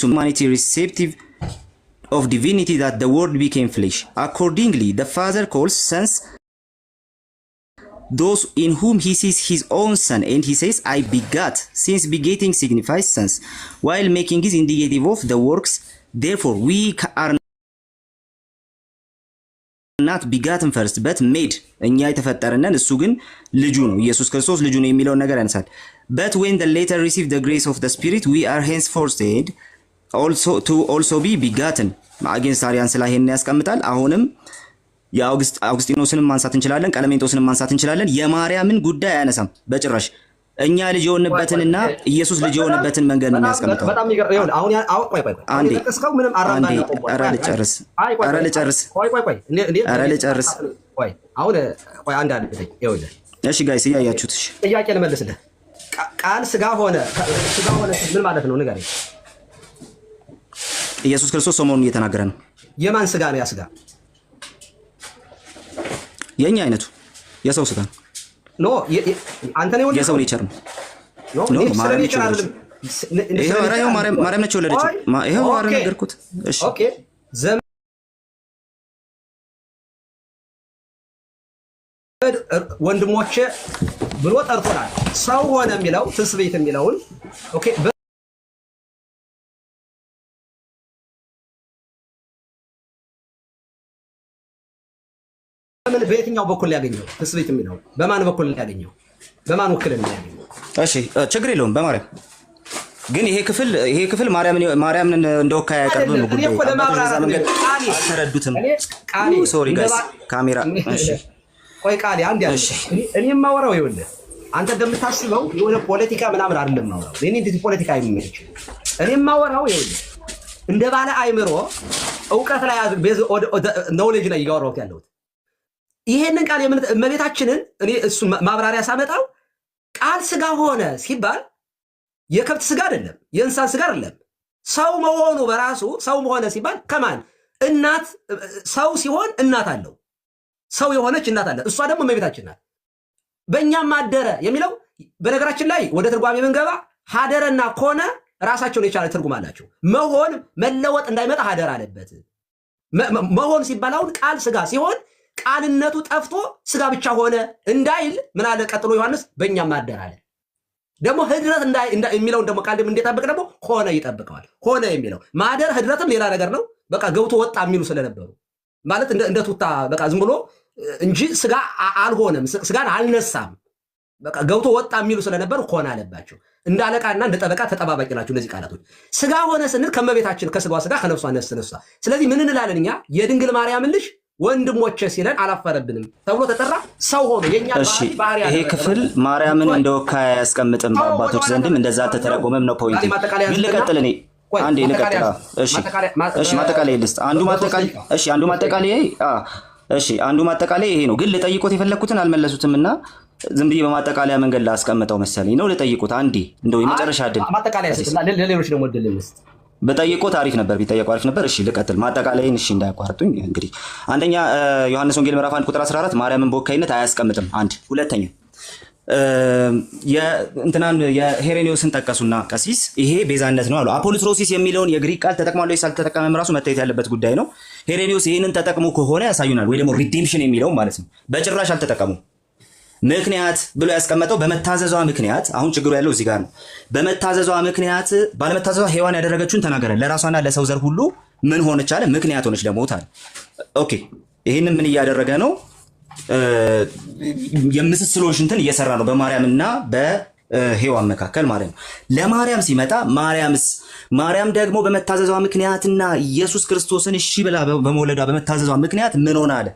humanity receptive of divinity that the word became flesh. Accordingly, the Father calls sons those in whom he sees his own son, and he says, I begat, since begetting signifies sons, while making is indicative of the works. Therefore, we are not begotten first, but made. እኛ የተፈጠረነን እሱ ግን ልጁ ነው። ኢየሱስ ክርስቶስ ልጁ ነው የሚለውን ነገር ያነሳል። But when the later receive the grace of the Spirit, we are henceforth said also be begotten. አጌንስት አሪያንስ ላይ ይሄን ያስቀምጣል። አሁንም የአውግስጢኖስንም ማንሳት እንችላለን፣ ቀለሜንጦስንም ማንሳት እንችላለን። የማርያምን ጉዳይ አያነሳም በጭራሽ። እኛ ልጅ የሆነበትንና ኢየሱስ ልጅ የሆነበትን መንገድ ነው የሚያስቀምጠው። በጣም ይገርም። አሁን አንዴ ተቀስከው ምንም አራምባ ነው። ኧረ ልጨርስ። አሁን አንድ አለኝ። ይኸውልህ እሺ ጋይስ እያያችሁት፣ እሺ ጥያቄ ልመልስልህ። ቃል ስጋ ሆነ ምን ማለት ነው ንገረኝ። ኢየሱስ ክርስቶስ ሰሞኑን እየተናገረ ነው። የማን ስጋ ነው? ያ ስጋ የኛ አይነቱ የሰው ስጋ ነው። ኖ አንተ ነው የሰው ኔቸር ነው። ኖ ማርያም ነች የወለደችው። ይሄው አረ ነገርኩት። እሺ ኦኬ። ወንድሞቼ ብሎ ጠርቶናል። ሰው ሆነ የሚለው ትስብእት የሚለውን ኦኬ ምን በየትኛው በኩል ሊያገኘው? ትስብእት የሚለው በማን በኩል ሊያገኘው? በማን ውክልና ሊያገኘው? እሺ ችግር የለውም በማርያም ግን ይሄ ክፍል ማርያምን እንደወካይ ያቀርብ ነው ጉዳይ። አልተረዱትም። ሶሪ ጋይስ ካሜራ። እሺ ቆይ ቃል አንድ ያለ እኔ የማወራው ይኸውልህ፣ አንተ እንደምታስበው የሆነ ፖለቲካ ምናምን አይደለም የማወራው። እኔ እንዴት ፖለቲካ የሚመች እኔ የማወራው ይኸውልህ፣ እንደ ባለ አይምሮ ዕውቀት ላይ ኖሌጅ ላይ እያወራሁት ያለሁት ይሄንን ቃል እመቤታችንን እኔ እሱን ማብራሪያ ሳመጣው ቃል ስጋ ሆነ ሲባል የከብት ስጋ አይደለም፣ የእንስሳት ስጋ አይደለም። ሰው መሆኑ በራሱ ሰው ሆነ ሲባል ከማን እናት ሰው ሲሆን እናት አለው። ሰው የሆነች እናት አለ። እሷ ደግሞ እመቤታችን ናት። በእኛም አደረ የሚለው በነገራችን ላይ ወደ ትርጓሜ ብንገባ ሀደረና ኮነ ራሳቸውን የቻለ ትርጉም አላቸው። መሆን መለወጥ እንዳይመጣ ሀደር አለበት። መሆን ሲባል አሁን ቃል ስጋ ሲሆን ቃልነቱ ጠፍቶ ስጋ ብቻ ሆነ እንዳይል ምን አለ ቀጥሎ ዮሐንስ በእኛም አደረ አለ። ደግሞ ህድረት የሚለውን ደግሞ ቃል እንደጠብቅ ደግሞ ሆነ ይጠብቀዋል። ሆነ የሚለው ማደር ህድረትም ሌላ ነገር ነው። በቃ ገብቶ ወጣ የሚሉ ስለነበሩ ማለት እንደ ቱታ በቃ ዝም ብሎ እንጂ ስጋ አልሆነም፣ ስጋን አልነሳም። በቃ ገብቶ ወጣ የሚሉ ስለነበሩ ሆነ አለባቸው። እንደ አለቃና እንደ ጠበቃ ተጠባባቂ ናቸው እነዚህ ቃላቶች። ስጋ ሆነ ስንል ከመቤታችን ከስጋዋ ስጋ ከነፍሷ ነፍስ። ስለዚህ ምን እንላለን እኛ? የድንግል ማርያም ልጅ ወንድሞቼ ሲለን አላፈረብንም ተብሎ ተጠራ። ሰው ሆኖ የኛ ባህሪ ይሄ ክፍል ማርያምን እንደወካይ ያስቀምጥም በአባቶች ዘንድም እንደዛ ተተረጎመም ነው ፖይንት። ግን ልቀጥል እኔ አንዴ ልቀጥል። እሺ ማጠቃለያ ልስጥ። አንዱ ማጠቃለያ ይሄ ነው። ግን ልጠይቁት የፈለኩትን አልመለሱትምና ዝም ብዬ በማጠቃለያ መንገድ ላስቀምጠው መሰለኝ ነው። ልጠይቁት አንዴ እንደው የመጨረሻ አይደል ማጠቃለያ ስጥና ለሌሎች ደግሞ እድል ልስጥ። በጠይቁት አሪፍ ነበር፣ ቢጠየቁ አሪፍ ነበር። እሺ ልቀጥል ማጠቃለያን። እሺ እንዳያቋርጡኝ። እንግዲህ አንደኛ ዮሐንስ ወንጌል ምዕራፍ 1 ቁጥር 14 ማርያምን በወካይነት አያስቀምጥም። አንድ ሁለተኛ የእንትናን የሄሬኒዮስን ጠቀሱና ቀሲስ ይሄ ቤዛነት ነው አሉ። አፖሊትሮሲስ የሚለውን የግሪክ ቃል ተጠቅሟል ወይስ አልተጠቀመም ራሱ መታየት ያለበት ጉዳይ ነው። ሄሬኒዮስ ይህንን ተጠቅሞ ከሆነ ያሳዩናል፣ ወይ ደግሞ ሪዴምፕሽን የሚለው ማለት ነው። በጭራሽ አልተጠቀሙ። ምክንያት ብሎ ያስቀመጠው በመታዘዟ ምክንያት። አሁን ችግሩ ያለው እዚህ ጋር ነው። በመታዘዟ ምክንያት ባለመታዘዟ ሔዋን ያደረገችውን ተናገረ። ለራሷና ለሰው ዘር ሁሉ ምን ሆነች አለ? ምክንያት ሆነች ለሞት አለ። ኦኬ ይህንን ምን እያደረገ ነው? የምስስሎች እንትን እየሰራ ነው በማርያምና በሔዋን መካከል ማለት ነው። ለማርያም ሲመጣ ማርያም ደግሞ በመታዘዟ ምክንያትና ኢየሱስ ክርስቶስን እሺ ብላ በመውለዷ በመታዘዟ ምክንያት ምን ሆነ አለ?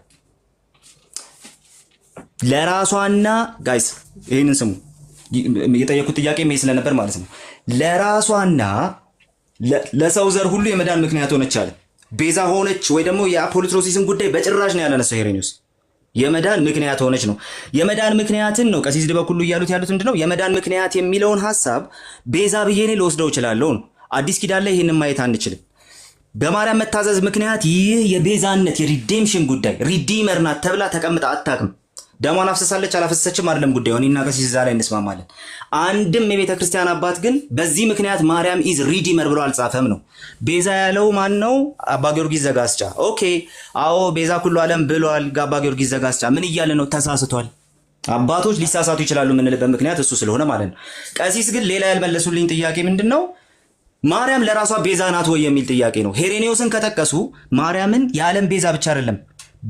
ለራሷና ጋይስ ይህንን ስሙ፣ የጠየቁት ጥያቄ ሜ ስለነበር ማለት ነው። ለራሷና ለሰው ዘር ሁሉ የመዳን ምክንያት ሆነች አለ። ቤዛ ሆነች ወይ ደግሞ የአፖሊትሮሲስን ጉዳይ በጭራሽ ነው ያላነሳው ሄሬኒዮስ። የመዳን ምክንያት ሆነች ነው። የመዳን ምክንያትን ነው ቀሲስ ድበኩሉ እያሉት ምንድነው? የመዳን ምክንያት የሚለውን ሐሳብ ቤዛ ብዬ እኔ ልወስደው እችላለሁ ነው። አዲስ ኪዳን ላይ ይህንን ማየት አንችልም። በማርያም መታዘዝ ምክንያት ይህ የቤዛነት የሪዴምሽን ጉዳይ ሪዲመር ናት ተብላ ተቀምጣ አታውቅም። ደሟን አፍሰሳለች አላፈሰሰችም አይደለም ጉዳዩ። እኔና ቀሲስ እዛ ላይ እንስማማለን። አንድም የቤተ ክርስቲያን አባት ግን በዚህ ምክንያት ማርያም ኢዝ ሪዲመር ብሎ አልጻፈም ነው። ቤዛ ያለው ማን ነው? አባ ጊዮርጊስ ዘጋስጫ። ኦኬ አዎ ቤዛ ኩሉ ዓለም ብሏል አባ ጊዮርጊስ ዘጋስጫ። ምን እያለ ነው? ተሳስቷል። አባቶች ሊሳሳቱ ይችላሉ የምንልበት ምክንያት እሱ ስለሆነ ማለት ነው። ቀሲስ ግን ሌላ ያልመለሱልኝ ጥያቄ ምንድን ነው? ማርያም ለራሷ ቤዛ ናት ወይ የሚል ጥያቄ ነው። ሄሬኔዎስን ከጠቀሱ ማርያምን የዓለም ቤዛ ብቻ አይደለም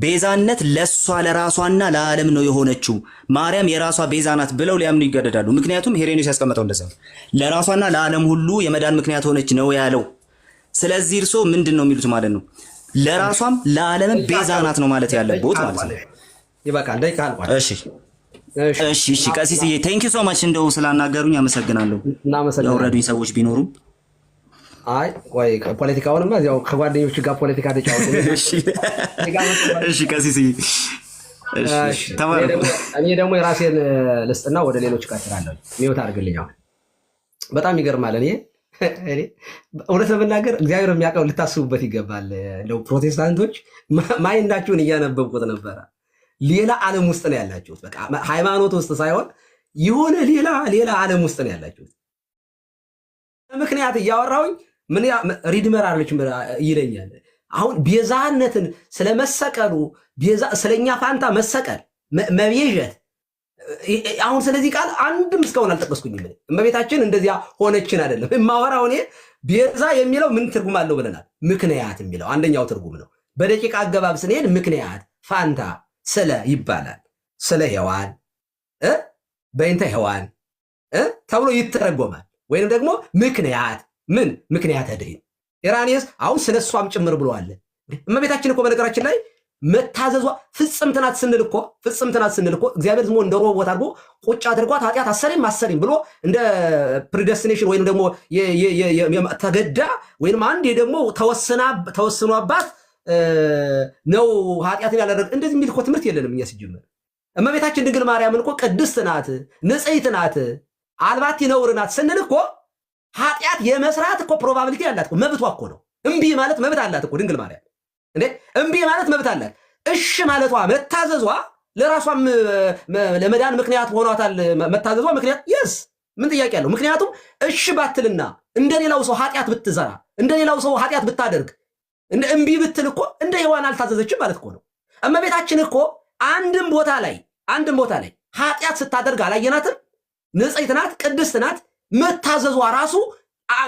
ቤዛነት ለሷ ለራሷና ለዓለም ነው የሆነችው። ማርያም የራሷ ቤዛ ናት ብለው ሊያምኑ ይገደዳሉ። ምክንያቱም ሄሬኔዎስ ያስቀመጠው እንደዛ ነው። ለራሷና ለዓለም ሁሉ የመዳን ምክንያት ሆነች ነው ያለው። ስለዚህ እርሶ ምንድን ነው የሚሉት ማለት ነው? ለራሷም ለዓለምም ቤዛ ናት ነው ማለት ያለበት ማለት ነው። ይበቃል። እሺ እሺ ቀሲስዬ ቴንክ ዩ ሶ ማች እንደው ስላናገሩኝ አመሰግናለሁ። ያወረዱኝ ሰዎች ቢኖሩም አይ ቆይ ፖለቲካውንማ ያው ከጓደኞች ጋር ፖለቲካ ተጫወቱ። እሺ ቀሲስዬ እሺ ተባረክ። እኔ ደግሞ የራሴን ልስጥና ወደ ሌሎች ቀጥላለሁ። ሚውት አድርግልኝ። በጣም ይገርማል። እኔ እውነት ለመናገር እግዚአብሔር የሚያውቀው ልታስቡበት ይገባል። እንደው ፕሮቴስታንቶች ማይንዳችሁን እያነበብኩት ነበረ። ሌላ ዓለም ውስጥ ነው ያላችሁት። በቃ ሃይማኖት ውስጥ ሳይሆን የሆነ ሌላ ዓለም ውስጥ ነው ያላችሁት። ምክንያት እያወራሁኝ ምን ሪድመር አለች ይለኛል። አሁን ቤዛነትን ስለመሰቀሉ ስለኛ ፋንታ መሰቀል መቤዠት አሁን ስለዚህ ቃል አንድም እስካሁን አልጠቀስኩኝም። እመቤታችን እንደዚያ ሆነችን አይደለም የማወራው እኔ። ቤዛ የሚለው ምን ትርጉም አለው ብለናል? ምክንያት የሚለው አንደኛው ትርጉም ነው። በደቂቃ አገባብ ስንሄድ ምክንያት ፋንታ ስለ ይባላል። ስለ ሔዋን በእንተ ሔዋን ተብሎ ይተረጎማል። ወይንም ደግሞ ምክንያት ምን ምክንያት ድኅን ኢራኔስ አሁን ስለ እሷም ጭምር ብለዋል። እመቤታችን እኮ በነገራችን ላይ መታዘዟ ፍጽምት ናት ስንል እኮ እግዚአብሔር ዝሞ እንደ ሮቦት አድርጎ ቁጭ አድርጓት ኃጢአት አሰሪም ብሎ እንደ ፕሪደስቲኔሽን ወይንም ደግሞ ተገዳ ወይንም አንዴ ደግሞ ተወስኗባት ነው ኃጢአትን ያላደረገ እንደዚህ የሚል እኮ ትምህርት የለንም እኛ ሲጀመር። እመቤታችን ድንግል ማርያምን እኮ ቅድስት ናት፣ ንጽሕት ናት፣ አልባቲ ነውር ናት ስንል እኮ ኃጢአት የመስራት እኮ ፕሮባቢሊቲ አላት እኮ፣ መብቷ እኮ ነው። እምቢ ማለት መብት አላት እኮ ድንግል ማርያም እንዴ! እምቢ ማለት መብት አላት። እሺ ማለቷ መታዘዟ ለራሷም ለመዳን ምክንያት ሆኗታል። መታዘዟ ምክንያት የስ ምን ጥያቄ አለው? ምክንያቱም እሺ ባትልና እንደሌላው ሰው ኃጢአት ብትዘራ እንደሌላው ሰው ኃጢአት ብታደርግ እንደ እምቢ ብትል እኮ እንደ ሔዋን አልታዘዘችም ማለት እኮ ነው። እመቤታችን እኮ አንድም ቦታ ላይ ኃጢአት ስታደርግ አላየናትም። ንጽሕት ናት፣ ቅድስት ናት። መታዘዟ ራሱ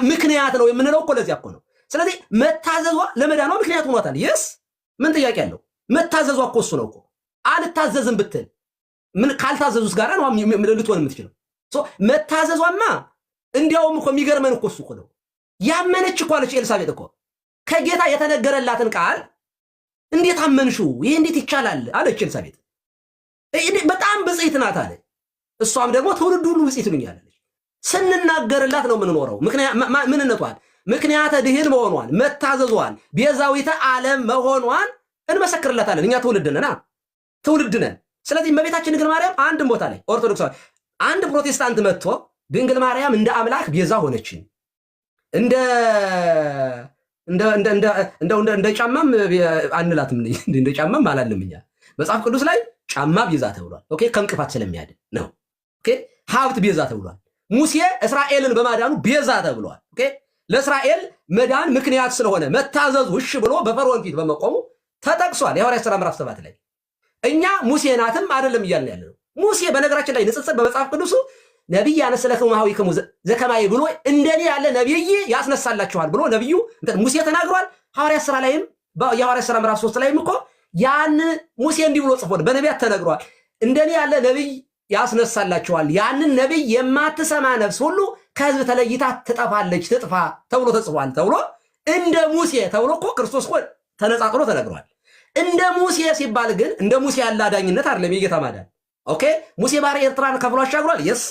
ምክንያት ነው የምንለው እኮ ለዚያ እኮ ነው። ስለዚህ መታዘዟ ለመዳኗ ምክንያት ሆኗታል። የስ ምን ጥያቄ አለው? መታዘዟ እኮ እሱ ነው እኮ። አልታዘዝም ብትል ምን ካልታዘዙስ ጋር ነው ልትሆን የምትችለው? መታዘዟማ እንዲያውም እኮ የሚገርመን እኮ እሱ እኮ ነው። ያመነች እኮ አለች ኤልሳቤጥ እኮ ከጌታ የተነገረላትን ቃል እንዴት አመንሹ? ይሄ እንዴት ይቻላል አለች ኤልሳቤጥ። በጣም ብጽዕት ናት አለ። እሷም ደግሞ ትውልድ ሁሉ ብጽዕት ይሉኛል። ስንናገርላት ነው የምንኖረው። ምንነቷን ምክንያተ ድኅን መሆኗን መታዘዟን ቤዛዊተ ዓለም መሆኗን እንመሰክርላታለን። እኛ ትውልድ ነን። ስለዚህ እመቤታችን ድንግል ማርያም አንድም ቦታ ላይ ኦርቶዶክሳዊ አንድ ፕሮቴስታንት መጥቶ ድንግል ማርያም እንደ አምላክ ቤዛ ሆነችን እንደ ጫማም አንላትም። እንደ ጫማም አላልንም እኛ። መጽሐፍ ቅዱስ ላይ ጫማ ቤዛ ተብሏል። ኦኬ ከእንቅፋት ስለሚያድን ነው። ኦኬ ሀብት ቤዛ ተብሏል። ሙሴ እስራኤልን በማዳኑ ቤዛ ተብሏል። ኦኬ ለእስራኤል መዳን ምክንያት ስለሆነ መታዘዙ እሺ ብሎ በፈርዖን ፊት በመቆሙ ተጠቅሷል። የሐዋርያት ሥራ ምዕራፍ 7 ላይ እኛ ሙሴ ናትም አይደለም እያልን ያለ ነው። ሙሴ በነገራችን ላይ ንጽጽር በመጽሐፍ ቅዱሱ ነቢይ ያነሰለክሙ ማኅበዊክሙ ዘከማይ ብሎ እንደኔ ያለ ነቢይ ያስነሳላችኋል ብሎ ነቢዩ ሙሴ ተናግሯል። ሐዋርያት ሥራ ላይም የሐዋርያት ሥራ ምዕራፍ 3 ላይም እኮ ያን ሙሴ እንዲህ ብሎ ጽፎ በነቢያት ተነግሯል። እንደኔ ያለ ነቢይ ያስነሳላችኋል፣ ያንን ነቢይ የማትሰማ ነፍስ ሁሉ ከሕዝብ ተለይታ ትጠፋለች፣ ትጥፋ ተብሎ ተጽፏል ተብሎ እንደ ሙሴ ተብሎ እኮ ክርስቶስ እኮ ተነጻጽሎ ተነግሯል። እንደ ሙሴ ሲባል ግን እንደ ሙሴ ያለ አዳኝነት አይደለም የጌታ ማዳን። ኦኬ ሙሴ ባሕረ ኤርትራን ከፍሎ አሻግሯል። የስ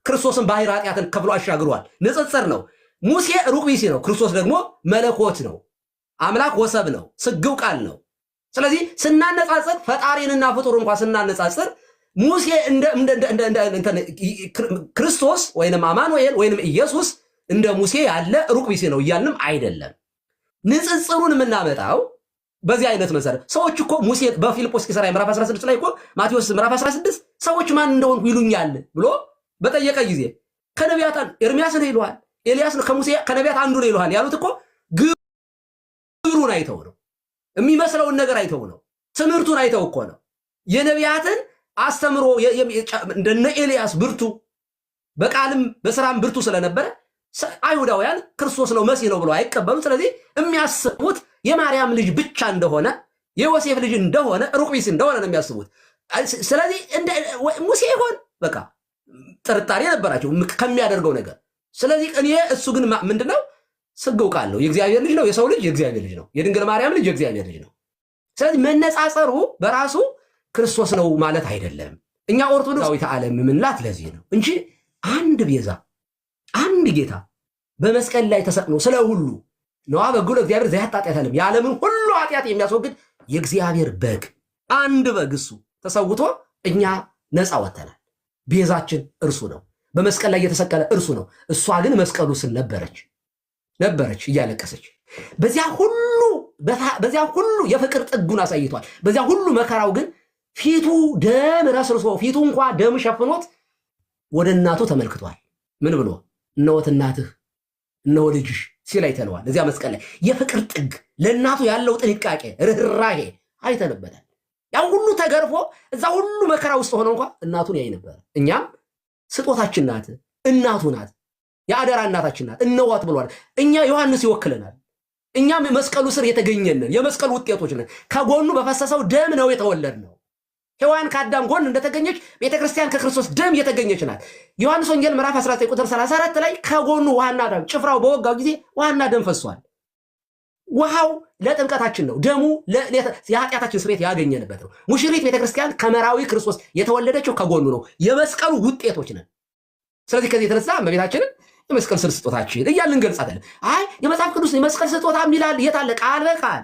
ክርስቶስን ባሕረ ኃጢአትን ከፍሎ አሻግሯል። ንጽጽር ነው። ሙሴ ሩቅ ቢሲ ነው፣ ክርስቶስ ደግሞ መለኮት ነው፣ አምላክ ወሰብ ነው፣ ስግው ቃል ነው። ስለዚህ ስናነጻጽር ፈጣሪንና ፍጡር እንኳን ስናነጻጽር ሙሴ ክርስቶስ ወይንም አማኑኤል ወይንም ኢየሱስ እንደ ሙሴ ያለ ሩቅ ቢሲ ነው እያልንም አይደለም። ንጽጽሩን የምናመጣው በዚህ አይነት መሰረት ሰዎች እኮ ሙሴ በፊልጶስ ቂሳርያ ምዕራፍ 16 ላይ እኮ ማቴዎስ ምዕራፍ 16 ሰዎች ማን እንደሆንኩ ይሉኛል ብሎ በጠየቀ ጊዜ ከነቢያት ኤርሚያስ ነው ይሉሃል፣ ኤልያስ ነው ከሙሴ ከነቢያት አንዱ ነው ይሉሃል ያሉት እኮ ግብሩን አይተው ነው፣ የሚመስለውን ነገር አይተው ነው፣ ትምህርቱን አይተው እኮ ነው። የነቢያትን አስተምሮ እንደነ ኤልያስ ብርቱ በቃልም በስራም ብርቱ ስለነበረ አይሁዳውያን ክርስቶስ ነው መሲህ ነው ብሎ አይቀበሉ። ስለዚህ የሚያስቡት የማርያም ልጅ ብቻ እንደሆነ የዮሴፍ ልጅ እንደሆነ ሩቅ ቢስ እንደሆነ ነው የሚያስቡት። ስለዚህ ሙሴ ይሆን በቃ ጥርጣሬ ነበራቸው ከሚያደርገው ነገር። ስለዚህ እኔ እሱ ግን ምንድነው ስግው ቃል ነው፣ የእግዚአብሔር ልጅ ነው፣ የሰው ልጅ የእግዚአብሔር ልጅ ነው፣ የድንግል ማርያም ልጅ የእግዚአብሔር ልጅ ነው። ስለዚህ መነጻጸሩ በራሱ ክርስቶስ ነው ማለት አይደለም። እኛ ኦርቶዶክሳዊት ዓለም ምንላት ለዚህ ነው እንጂ አንድ ቤዛ አንድ ጌታ በመስቀል ላይ ተሰቅሎ ስለ ሁሉ ነዋ በጉ ለእግዚአብሔር ዘያት ኃጢአት ዓለም የዓለምን ሁሉ ኃጢአት የሚያስወግድ የእግዚአብሔር በግ አንድ በግ እሱ ተሰውቶ እኛ ነፃ ወተናል። ቤዛችን እርሱ ነው። በመስቀል ላይ የተሰቀለ እርሱ ነው። እሷ ግን መስቀሉ ስር ነበረች እያለቀሰች። በዚያ ሁሉ የፍቅር ጥጉን አሳይቷል። በዚያ ሁሉ መከራው ግን ፊቱ ደም ረስርሶ ፊቱ እንኳ ደም ሸፍኖት ወደ እናቱ ተመልክቷል። ምን ብሎ እነሆት እናትህ እነሆ ልጅሽ ሲል አይተነዋል። እዚያ መስቀል ላይ የፍቅር ጥግ ለእናቱ ያለው ጥንቃቄ ርኅራሄ አይተነበታል። ያ ሁሉ ተገርፎ እዛ ሁሉ መከራ ውስጥ ሆኖ እንኳ እናቱን ያይ ነበር። እኛም ስጦታችን ናት፣ እናቱ ናት፣ የአደራ እናታችን ናት። እነዋት ብሏል። እኛ ዮሐንስ ይወክለናል። እኛም መስቀሉ ስር የተገኘንን የመስቀሉ ውጤቶች ነን። ከጎኑ በፈሰሰው ደም ነው የተወለድነው። ሔዋን ከአዳም ጎን እንደተገኘች ቤተክርስቲያን ከክርስቶስ ደም የተገኘች ናት። ዮሐንስ ወንጌል ምዕራፍ 19 ቁጥር 34 ላይ ከጎኑ ውሃና ደም ጭፍራው በወጋው ጊዜ ውሃና ደም ፈሷል። ውሃው ለጥምቀታችን ነው፣ ደሙ የኃጢአታችን ስርየት ያገኘንበት ነው። ሙሽሪት ቤተክርስቲያን ከመራዊ ክርስቶስ የተወለደችው ከጎኑ ነው። የመስቀሉ ውጤቶች ነን። ስለዚህ ከዚህ የተነሳ እመቤታችንን የመስቀል ስር ስጦታችን እያልን እንገልጻለን። አይ የመጽሐፍ ቅዱስ የመስቀል ስጦታ የሚላል የት አለ? ቃል በቃል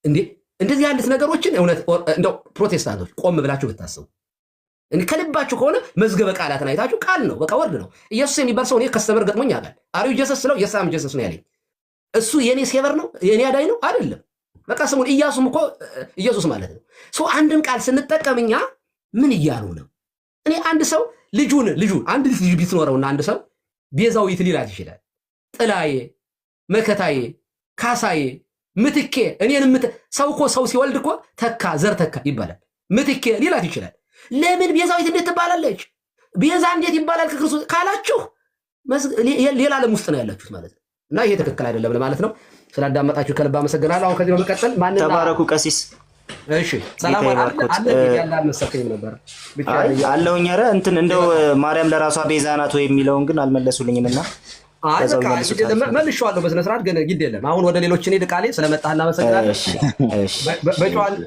እንዴ! እንደዚህ ያሉት ነገሮችን እውነት እንደው ፕሮቴስታንቶች ቆም ብላችሁ ብታስቡ ከልባችሁ ከሆነ መዝገበ ቃላትን አይታችሁ ቃል ነው፣ በቃ ወርድ ነው። ኢየሱስ የሚባል ሰው እኔ ከስተመር ገጥሞኝ ያውቃል። አሪው ጀሰስ ስለው የሳም ጀሰስ ነው ያለኝ። እሱ የኔ ሴቨር ነው የኔ አዳኝ ነው አይደለም። በቃ ስሙን ኢያሱም እኮ ኢየሱስ ማለት ነው። ሰው አንድን ቃል ስንጠቀምኛ ምን እያሉ ነው? እኔ አንድ ሰው ልጁን አንድ ልጅ ቢትኖረውና አንድ ሰው ቤዛዊት ሊላት ይችላል። ጥላዬ፣ መከታዬ፣ ካሳዬ፣ ምትኬ እኔን ሰው እኮ ሰው ሲወልድ እኮ ተካ ዘር ተካ ይባላል። ምትኬ ሊላት ይችላል። ለምን ቤዛዊት እንዴት ትባላለች? ቤዛ እንዴት ይባላል ከክርስቶስ ካላችሁ ሌላ ዓለም ውስጥ ነው ያላችሁት ማለት ነው። እና ይሄ ትክክል አይደለም ለማለት ነው። ስላዳመጣችሁ ከልብ አመሰግናለሁ። አሁን ከዚህ በመቀጠል ማንና ተባረኩ ቀሲስ። እሺ ሰላም አለ ያላመሰከኝ ነበር አለውኝ። ኧረ እንትን እንደው ማርያም ለራሷ ቤዛ ናት ወይ የሚለውን ግን አልመለሱልኝምና መልሼዋለሁ በስነ ስርዓት። ግን ግድ የለም አሁን ወደ ሌሎች እኔ ድቃሌ ስለመጣህ እናመሰግናለን።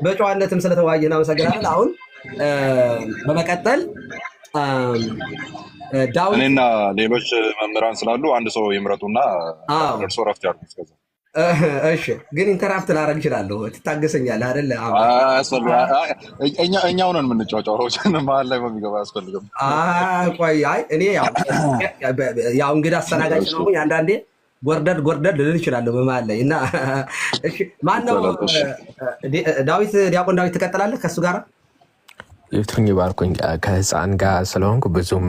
በጨዋነትም ስለተወያየን እናመሰግናለን። አሁን በመቀጠል ዳዊት እኔና ሌሎች መምህራን ስላሉ አንድ ሰው ይምረጡና እርሶ ረፍት ያርጉ። እስከዛ እሺ። ግን ኢንተራፕት ላደርግ እችላለሁ። ትታገሰኛለህ አይደል? እኛው ነን የምንጫጫው መሀል ላይ በሚገባ አያስፈልግም። ቆይ እኔ ያው እንግዲህ አስተናጋጅ ነው። አንዳንዴ ጎርደድ ልል እችላለሁ በመሀል ላይ እና እሺ። ማነው ዳዊት? ዲያቆን ዳዊት ትቀጥላለህ ከእሱ ጋር ይፍቱኝ ባርኩኝ። ከህፃን ጋር ስለሆንኩ ብዙም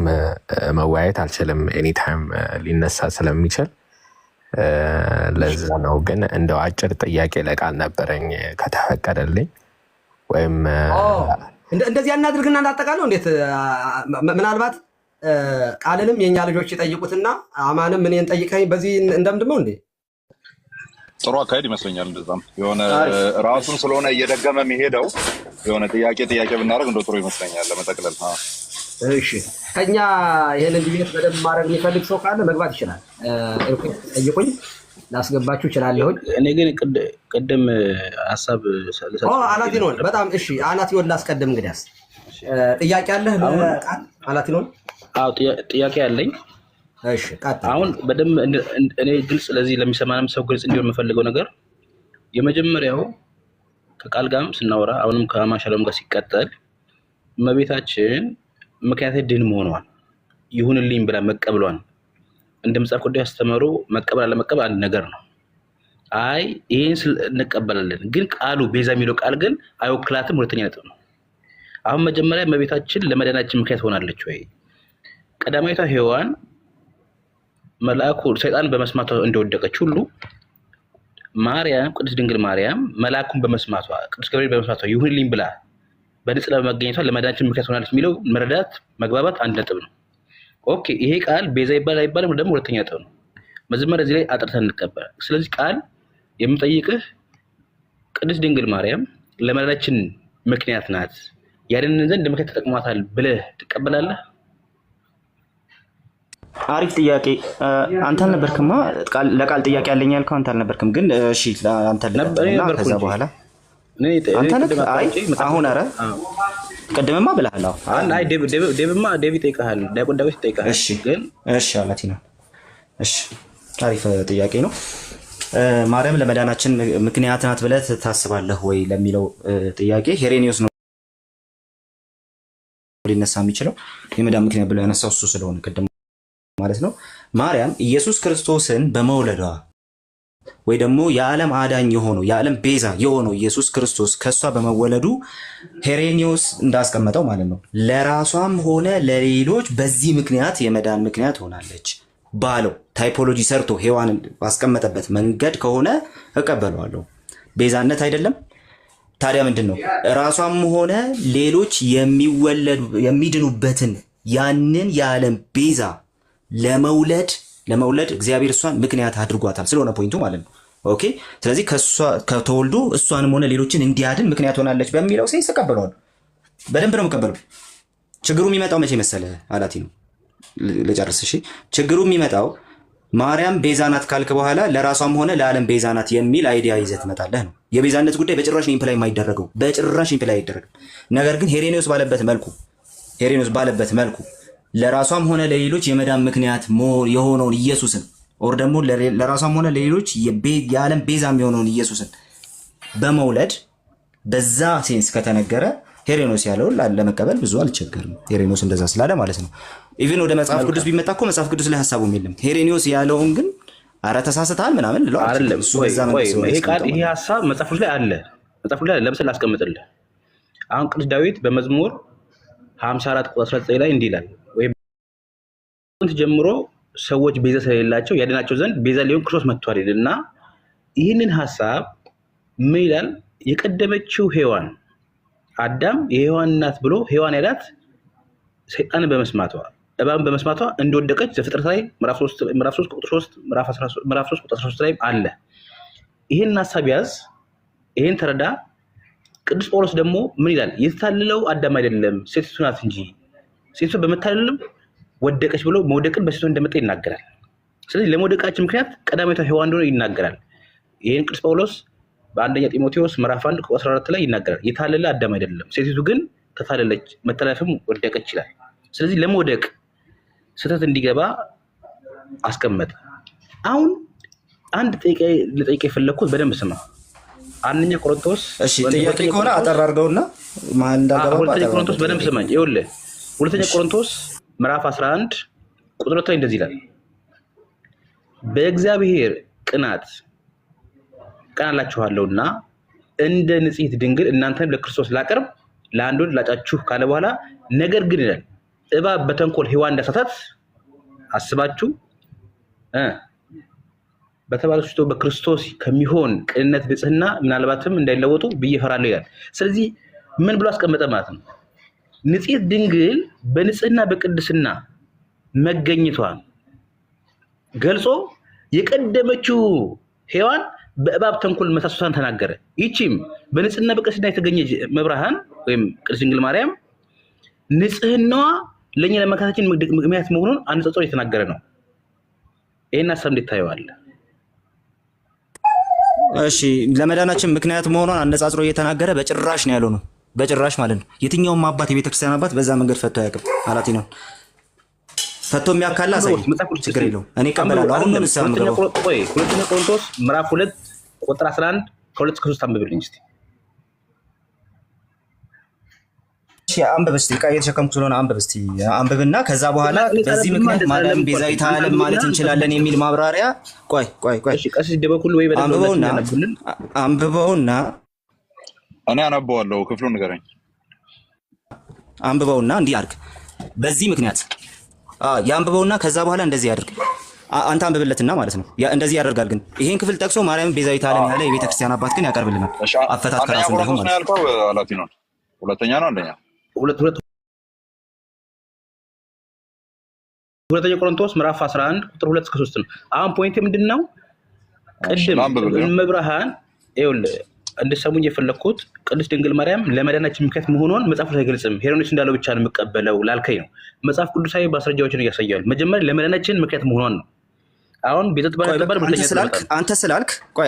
መወያየት አልችልም፣ ኤኒታይም ሊነሳ ስለሚችል ለዛ ነው። ግን እንደው አጭር ጥያቄ ለቃል ነበረኝ ከተፈቀደልኝ። ወይም እንደዚህ እናድርግና እንዳጠቃለው እንዴት ምናልባት ቃልንም የኛ ልጆች ይጠይቁትና አማንም እኔን ጠይቀኝ በዚህ እንደምድመው እንዴ ጥሩ አካሄድ ይመስለኛል። እንደዛም የሆነ ራሱን ስለሆነ እየደገመ የሚሄደው የሆነ ጥያቄ ብናደርግ እንደ ጥሩ ይመስለኛል ለመጠቅለል። እሺ ከኛ ይሄንን ዲቤት በደንብ ማድረግ የሚፈልግ ሰው ካለ መግባት ይችላል። ጠይቁኝ፣ ላስገባችሁ እችላለሁ። እኔ ግን ቅድም ሀሳብ አናቲኖን በጣም እሺ፣ አናቲኖን ላስቀድም። እንግዲያስ ጥያቄ አለህ ለቃል አናቲኖን? አዎ ጥያቄ አለኝ። እሺ ቀጥታ አሁን በደንብ እኔ ግልጽ ለዚህ ለሚሰማንም ሰው ግልጽ እንዲሆን የምፈልገው ነገር የመጀመሪያው ከቃል ጋርም ስናወራ አሁንም ከአማሻሎም ጋር ሲቀጠል እመቤታችን ምክንያት ድን መሆኗን ይሁንልኝ ብላ መቀበሏን እንደ መጽሐፍ ቅዱስ ያስተምሩ መቀበል አለመቀበል አንድ ነገር ነው። አይ ይሄን እንቀበላለን፣ ግን ቃሉ ቤዛ የሚለው ቃል ግን አይወክላትም። ሁለተኛ ነጥብ ነው። አሁን መጀመሪያ እመቤታችን ለመዳናችን ምክንያት ሆናለች ወይ? ቀዳማዊቷ ሔዋን መልአኩ ሰይጣን በመስማቷ እንደወደቀች ሁሉ ማርያም ቅድስት ድንግል ማርያም መልአኩን በመስማቷ ቅዱስ ገብርኤል በመስማቷ ይሁንልኝ ብላ በንጽሕና በመገኘቷ ለመዳናችን ምክንያት ሆናለች የሚለው መረዳት መግባባት አንድ ነጥብ ነው። ኦኬ ይሄ ቃል ቤዛ ይባል አይባልም ደግሞ ሁለተኛ ነጥብ ነው። መጀመሪያ እዚህ ላይ አጥርተን እንቀበል። ስለዚህ ቃል የምጠይቅህ ቅድስት ድንግል ማርያም ለመዳናችን ምክንያት ናት፣ ያድነን ዘንድ ምክንያት ተጠቅሟታል ብለህ ትቀበላለህ? አሪፍ ጥያቄ። አንተ አልነበርክማ ለቃል ጥያቄ ያለኝ ያልከው አንተ አልነበርክም። ግን እሺ አንተ ልነበርና ከዛ በኋላ አንተ ነህ። አይ አሁን ኧረ ቅድምማ ብለሃል። አይ ዴቪድ ይጠይቅሃል፣ ዲያቆን ዳዊት ይጠይቅሃል። እሺ ግን እሺ አላቲ ነው። እሺ አሪፍ ጥያቄ ነው። ማርያም ለመዳናችን ምክንያት ናት ብለህ ታስባለህ ወይ ለሚለው ጥያቄ ሄሬኒዮስ ነው ሊነሳ የሚችለው የመዳን ምክንያት ብሎ ያነሳው እሱ ስለሆነ ቅድም ማለት ነው። ማርያም ኢየሱስ ክርስቶስን በመውለዷ ወይ ደግሞ የዓለም አዳኝ የሆነው የዓለም ቤዛ የሆነው ኢየሱስ ክርስቶስ ከሷ በመወለዱ ሄሬኒዮስ እንዳስቀመጠው ማለት ነው ለራሷም ሆነ ለሌሎች በዚህ ምክንያት የመዳን ምክንያት ሆናለች ባለው ታይፖሎጂ ሰርቶ ሔዋንን ባስቀመጠበት መንገድ ከሆነ እቀበለዋለሁ። ቤዛነት አይደለም ታዲያ ምንድን ነው? ራሷም ሆነ ሌሎች የሚድኑበትን ያንን የዓለም ቤዛ ለመውለድ እግዚአብሔር እሷን ምክንያት አድርጓታል ስለሆነ ፖይንቱ ማለት ነው። ኦኬ ስለዚህ ከተወልዶ እሷንም ሆነ ሌሎችን እንዲያድን ምክንያት ሆናለች በሚለው ሴንስ እቀበለዋለሁ። በደንብ ነው የምቀበለው። ችግሩ የሚመጣው መቼ መሰለህ አላቲ ነው ልጨርስ። እሺ ችግሩ የሚመጣው ማርያም ቤዛ ናት ካልክ በኋላ ለራሷም ሆነ ለዓለም ቤዛ ናት የሚል አይዲያ ይዘህ ትመጣለህ ነው። የቤዛነት ጉዳይ በጭራሽ ኢምፕላይ የማይደረገው በጭራሽ ኢምፕላይ አይደረግም። ነገር ግን ሄሬኒዮስ ባለበት መልኩ ለራሷም ሆነ ለሌሎች የመዳን ምክንያት የሆነውን ኢየሱስን ኦር ደግሞ ለራሷም ሆነ ለሌሎች የዓለም ቤዛም የሆነውን ኢየሱስን በመውለድ በዛ ሴንስ ከተነገረ ሄሬኒዮስ ያለውን ለመቀበል ብዙ አልቸገርም። ሄሬኒዮስ እንደዛ ስላለ ማለት ነው። ኢቭን ወደ መጽሐፍ ቅዱስ ቢመጣ እኮ መጽሐፍ ቅዱስ ላይ ሐሳቡም የለም። ሄሬኒዮስ ያለውን ግን አረ ተሳስተሃል ምናምን ልለው አይደለም። ይሄ ሐሳብ መጽሐፍ ላይ አለ። ለምሳሌ ላስቀምጥልህ። አሁን ቅዱስ ዳዊት በመዝሙር 54 ቁጥር 19 ላይ እንዲህ ይላል፣ ወይ ጀምሮ ሰዎች ቤዛ ስለሌላቸው ያድናቸው ዘንድ ቤዛ ሊሆን ክርስቶስ መጥቷል ይልና ይህንን ሐሳብ ምን ይላል? የቀደመችው ሔዋን አዳም የሔዋን እናት ብሎ ሔዋን ያላት ሰይጣንን በመስማቷ እባብን በመስማቷ እንደወደቀች ዘፍጥረት ላይ ምዕራፍ 3 ቁጥር 3 ምዕራፍ 3 ቁጥር 3 ላይ አለ። ይሄን ሐሳብ ያዝ፣ ይሄን ተረዳ። ቅዱስ ጳውሎስ ደግሞ ምን ይላል? የተታለለው አዳም አይደለም ሴቲቱ ናት እንጂ ሴቲቱ በመታለልም ወደቀች ብሎ መውደቅን በሴቷ እንደመጣ ይናገራል። ስለዚህ ለመውደቃችን ምክንያት ቀዳማዊቷ ሔዋን እንደሆነ ይናገራል። ይሄን ቅዱስ ጳውሎስ በአንደኛ ጢሞቴዎስ ምዕራፍ 1 ቁጥር 14 ላይ ይናገራል። የታለለ አዳም አይደለም ሴቲቱ ግን ተታለለች፣ መተላለፍም ወደቀች ይላል። ስለዚህ ለመውደቅ ስህተት እንዲገባ አስቀመጠ። አሁን አንድ ልጠይቅ የፈለግኩት በደንብ ስማ። አንደኛ ቆሮንቶስ እሺ፣ ጥያቄ ከሆነ አጠር አድርገውና ማን እንዳገባ ሁለተኛ ቆሮንቶስ በደንብ ስማኝ። ይኸውልህ ሁለተኛ ቆሮንቶስ ምዕራፍ 11 ቁጥር 2 ላይ እንደዚህ ይላል፣ በእግዚአብሔር ቅናት ቀናላችኋለሁና እንደ ንጽሕት ድንግል እናንተን ለክርስቶስ ላቀርብ ለአንድ ወንድ ላጫችሁ ካለ በኋላ ነገር ግን ይላል እባብ በተንኮል ሔዋን እንዳሳታት አስባችሁ በተባለችው በክርስቶስ ከሚሆን ቅንነት ንጽሕና ምናልባትም እንዳይለወጡ ብዬ እፈራለሁ ይላል። ስለዚህ ምን ብሎ አስቀመጠ ማለት ነው? ንጽሕት ድንግል በንጽሕና በቅድስና መገኘቷን ገልጾ የቀደመችው ሔዋን በእባብ ተንኮል መሳሳቷን ተናገረ። ይቺም በንጽሕና በቅድስና የተገኘች መብርሃን ወይም ቅድስት ድንግል ማርያም ንጽሕናዋ ለእኛ ለመካታችን ምክንያት መሆኑን አነጻጽሮ የተናገረ ነው። ይህን ሀሳብ እንዴት ታየዋለህ? እሺ ለመዳናችን ምክንያት መሆኗን አነጻጽሮ እየተናገረ በጭራሽ ነው ያለው ነው። በጭራሽ ማለት ነው። የትኛውም አባት የቤተክርስቲያን አባት በዛ መንገድ ፈቶ አያውቅም። አላቲ ነው ፈቶ የሚያካላ ሳይ ችግር የለውም። እኔ እቀበላለሁ። አሁን ነው ሰው ነው። ሁለተኛ ቆሮንቶስ ምዕራፍ 2 ቁጥር 11 ከ2 እስከ 3 አንብብልኝ እስቲ። እሺ አንብብ እስቲ ቃል የተሸከምኩ ስለሆነ አንብብ እስቲ አንብብና ከዛ በኋላ በዚህ ምክንያት ማርያም ቤዛዊተ ዓለም ማለት እንችላለን የሚል ማብራሪያ ቆይ እሺ ቀሲስ ደበኩል ወይ አንብበውና እኔ አነበዋለሁ ክፍሉን ንገረኝ አንብበውና እንዲህ አድርግ በዚህ ምክንያት ያንብበውና ከዛ በኋላ እንደዚህ ያድርግ አንተ አንብብለትና ማለት ነው እንደዚህ ያደርጋል ግን ይሄን ክፍል ጠቅሶ ማርያም ቤዛዊተ ዓለም ያለ የቤተ ክርስቲያን አባት ግን ያቀርብልናል አፈታት ከራሱ እንደሆነ ማለት ነው ያልከው አላቲኖን ሁለተኛ ነው አንደኛ ሁለተኛ ቆሮንቶስ ምዕራፍ 11 ቁጥር 2 እስከ 3 ነው አሁን ፖይንት ምንድነው ቅድም መብርሃን ይኸውልህ እንድሰሙኝ የፈለኩት ቅድስት ድንግል ማርያም ለመዳናችን ምክንያት መሆኗን መጽሐፍ ላይ አይገልጽም ሄሮድስ እንዳለው ብቻ ነው የምቀበለው ላልከኝ ነው መጽሐፍ ቅዱሳዊ ማስረጃዎችን ያሳያል መጀመሪያ ለመዳናችን ምክንያት መሆኗን ነው አሁን ቤተት ባለበት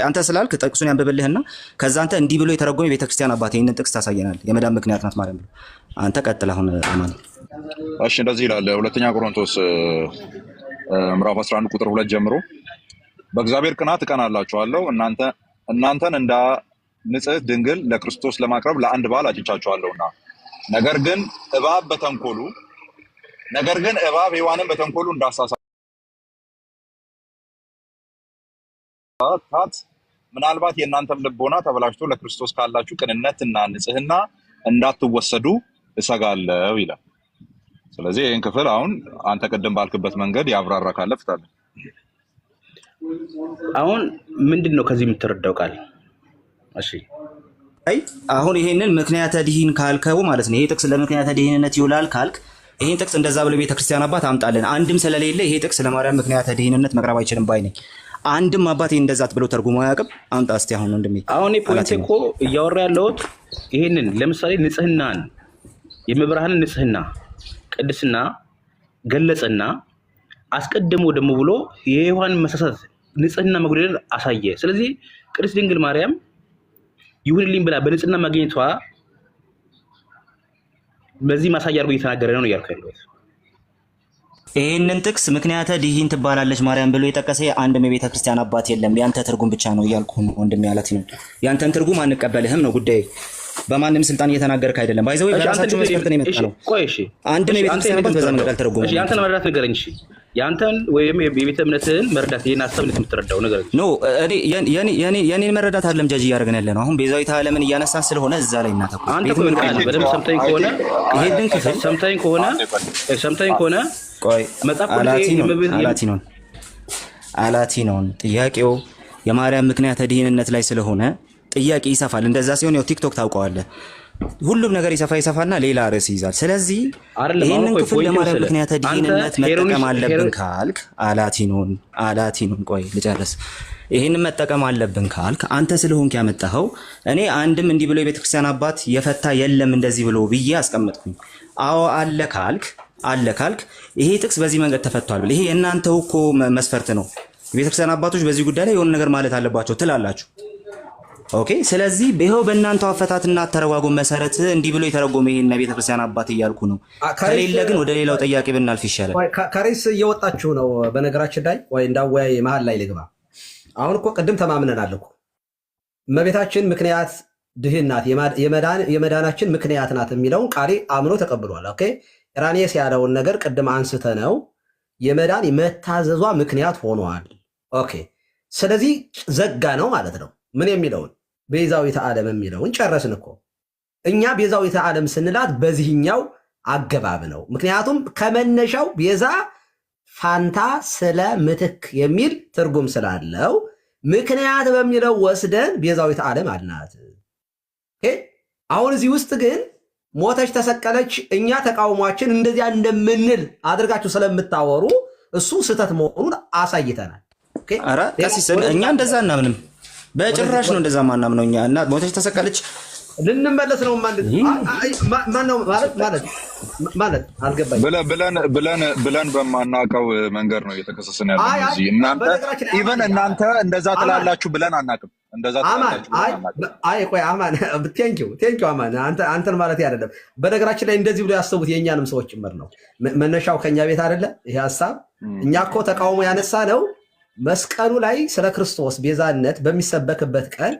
አንተ ስላልክ ጥቅሱን ያንብብልህና ከዛ አንተ እንዲህ ብሎ የተረጎመ የቤተክርስቲያን አባት ይሄንን ጥቅስ ታሳየናል የመዳን ምክንያት ናት ማለት ነው አንተ ቀጥል አሁን አማን እሺ እንደዚህ ይላል ሁለተኛ ቆሮንቶስ ምዕራፍ 11 ቁጥር 2 ጀምሮ በእግዚአብሔር ቅናት እቀናላችኋለሁ እናንተን እንደ ንጽሕት ድንግል ለክርስቶስ ለማቅረብ ለአንድ ባል አጭቻችኋለሁና ነገር ግን እባብ ሔዋንን በተንኮሉ እንዳሳሳታት ምናልባት የእናንተም ልቦና ተበላሽቶ ለክርስቶስ ካላችሁ ቅንነትና ንጽሕና እንዳትወሰዱ እሰጋለሁ ይላል ስለዚህ ይህን ክፍል አሁን አንተ ቅድም ባልክበት መንገድ ያብራራ ካለ ፍታለን አሁን ምንድነው ከዚህ የምትረዳው ቃል እሺ አሁን ይሄንን ምክንያተ ድኂን ካልከው ማለት ነው ይሄ ጥቅስ ለምክንያተ ድኂንነት ይውላል ካልክ ይሄን ጥቅስ እንደዛ ብሎ ቤተክርስቲያን አባት አምጣለን አንድም ስለሌለ ይሄ ጥቅስ ለማርያም ምክንያተ ድኂንነት መቅረብ አይችልም ባይ ነኝ አንድም አባት ይሄን እንደዛት ብሎ ተርጉሞ አያውቅም አምጣ እስቲ አሁን ወንድሜ አሁን ፖይንት እኮ እያወራ ያለሁት ይሄንን ለምሳሌ ንጽህናን የመብርሃንን ንጽህና ቅድስና ገለጸና አስቀድሞ ደግሞ ብሎ የዮሐን መሳሳት ንጽህና መጉደል አሳየ ስለዚህ ቅድስት ድንግል ማርያም ይሁንልኝ ብላ በንጽህና ማግኘቷ በዚህ ማሳያ አድርጎ እየተናገረ ነው እያልኩ ያለሁት ይሄንን ጥቅስ ምክንያተ ድኂን ትባላለች ማርያም ብሎ የጠቀሰ አንድም የቤተ ክርስቲያን አባት የለም ያንተ ትርጉም ብቻ ነው እያልኩ ወንድሜ ያላት ነው ያንተን ትርጉም አንቀበልህም ነው ጉዳይ በማንም ስልጣን እየተናገርክ አይደለም ባይዘው በራሳቸው መስፈርት ነው የመጣው እሺ አንድም የቤተ ክርስቲያን አባት በዛ መንገድ አልተረጎመም እሺ ያንተን መረዳት ንገረኝ እሺ ያንተን ወይም የቤተ እምነትህን መረዳት ይሄን ሐሳብ የምትረዳው ንገረኝ ኖ የኔን መረዳት አይደለም ጃጅ እያደረግን ያለ ነው አሁን ቤዛዊተ ዓለምን እያነሳ ስለሆነ እዛ ላይ እናተኩር አንተ በደምብ ሰምተኝ ከሆነ ይሄንን ክፍል ሰምተኝ ከሆነ ቆይ አላቲኖን ጥያቄው የማርያም ምክንያተ ድኂንነት ላይ ስለሆነ ጥያቄ ይሰፋል እንደዛ ሲሆን ያው ቲክቶክ ታውቀዋለህ ሁሉም ነገር ይሰፋና ሌላ ርዕስ ይይዛል ስለዚህ ይሄንን ክፍል ለማርያም ምክንያተ ድኂንነት መጠቀም አለብን ካልክ አላቲኖን ቆይ ልጨርስ ይሄንን መጠቀም አለብን ካልክ አንተ ስለሆንክ ያመጣኸው እኔ አንድም እንዲህ ብሎ የቤተክርስቲያን አባት የፈታ የለም እንደዚህ ብሎ ብዬ አስቀመጥኩኝ አዎ አለ ካልክ ይሄ ጥቅስ በዚህ መንገድ ተፈቷል ብለ ይሄ የእናንተው እኮ መስፈርት ነው የቤተክርስቲያን አባቶች በዚህ ጉዳይ ላይ የሆነ ነገር ማለት አለባቸው ትላላችሁ ኦኬ ስለዚህ ይሄው በእናንተው አፈታትና ተረጓጎም መሰረት እንዲህ ብሎ የተረጎመ ይሄን ቤተክርስቲያን አባት እያልኩ ነው ከሌለ ግን ወደ ሌላው ጥያቄ ብናልፍ ይሻላል ከሬስ እየወጣችሁ ነው በነገራችን ላይ ወይ እንዳወያይ መሀል ላይ ልግባ አሁን እኮ ቅድም ተማምነናል እኮ እመቤታችን ምክንያት ድኂን ናት የመዳናችን ምክንያት ናት የሚለውን ቃሌ አምኖ ተቀብሏል ኦኬ ኢራኒስ ያለውን ነገር ቅድም አንስተ ነው የመዳን የመታዘዟ ምክንያት ሆኗል ኦኬ ስለዚህ ዘጋ ነው ማለት ነው ምን የሚለውን ቤዛዊተ ዓለም የሚለውን ጨረስን እኮ እኛ ቤዛዊተ ዓለም ስንላት በዚህኛው አገባብ ነው ምክንያቱም ከመነሻው ቤዛ ፋንታ ስለ ምትክ የሚል ትርጉም ስላለው ምክንያት በሚለው ወስደን ቤዛዊተ ዓለም አልናት ኦኬ አሁን እዚህ ውስጥ ግን ሞተች ተሰቀለች እኛ ተቃውሟችን እንደዚያ እንደምንል አድርጋችሁ ስለምታወሩ እሱ ስህተት መሆኑን አሳይተናል ኦኬ አራ ቀሲስ እኛ እንደዛ እናምንም በጭራሽ ነው እንደዛ ማናምነው እኛ እና ሞተች ተሰቀለች ልንመለስ ነው ማነው ማለት አልገባኝ ብለን በማናውቀው መንገድ ነው እየተከሰሰን ያለው እዚህ እናንተ እንደዛ ትላላችሁ ብለን አናውቅም እንደዛ ትላላችሁ ቆይ አማን ቴንኪው አማን አንተን ማለት አይደለም በነገራችን ላይ እንደዚህ ብሎ ያሰቡት የእኛንም ሰዎች ጭምር ነው መነሻው ከኛ ቤት አይደለ ይሄ ሐሳብ እኛ እኮ ተቃውሞ ያነሳ ነው መስቀሉ ላይ ስለ ክርስቶስ ቤዛነት በሚሰበክበት ቀን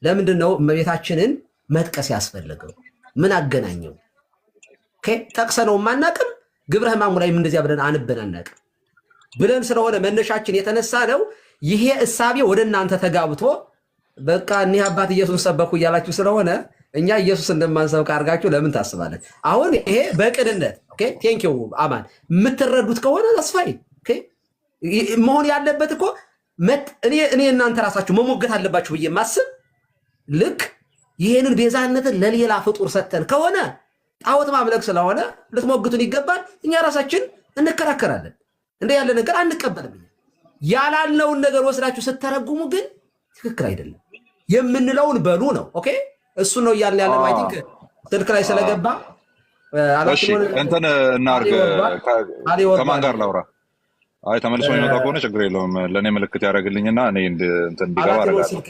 ለምንድን ነው እመቤታችንን መጥቀስ ያስፈልገው ምን አገናኘው ጠቅሰነው ማናቅም ግብረ ሕማሙ ላይም እንደዚያ ብለን አንበን አናቅም ብለን ስለሆነ መነሻችን የተነሳ ነው። ይሄ እሳቤ ወደ እናንተ ተጋብቶ በቃ እኒህ አባት ኢየሱስ ሰበኩ እያላችሁ ስለሆነ እኛ ኢየሱስ እንደማንሰብክ አድርጋችሁ ለምን ታስባለን? አሁን ይሄ በቅንነት ቴንኪው አማን የምትረዱት ከሆነ ተስፋዬ መሆን ያለበት እኮ እኔ እናንተ ራሳችሁ መሞገት አለባችሁ ብዬ ማስብ ልክ ይሄንን ቤዛነትን ለሌላ ፍጡር ሰተን ከሆነ ጣዖት ማምለክ ስለሆነ ልትሞግቱን ይገባል። እኛ ራሳችን እንከራከራለን። እንደ ያለ ነገር አንቀበልም። ያላለውን ነገር ወስዳችሁ ስተረጉሙ ግን ትክክል አይደለም። የምንለውን በሉ ነው። ኦኬ እሱ ነው እያልን ያለ አይ ቲንክ ስልክ ላይ ስለገባ እንትን እናርግ። ከማን ጋር ላውራ? አይ ተመልሶ የሚመጣ ከሆነ ችግር የለውም። ለእኔ ምልክት ያደርግልኝና እኔ እንትን እንዲገባ አደርጋለሁ።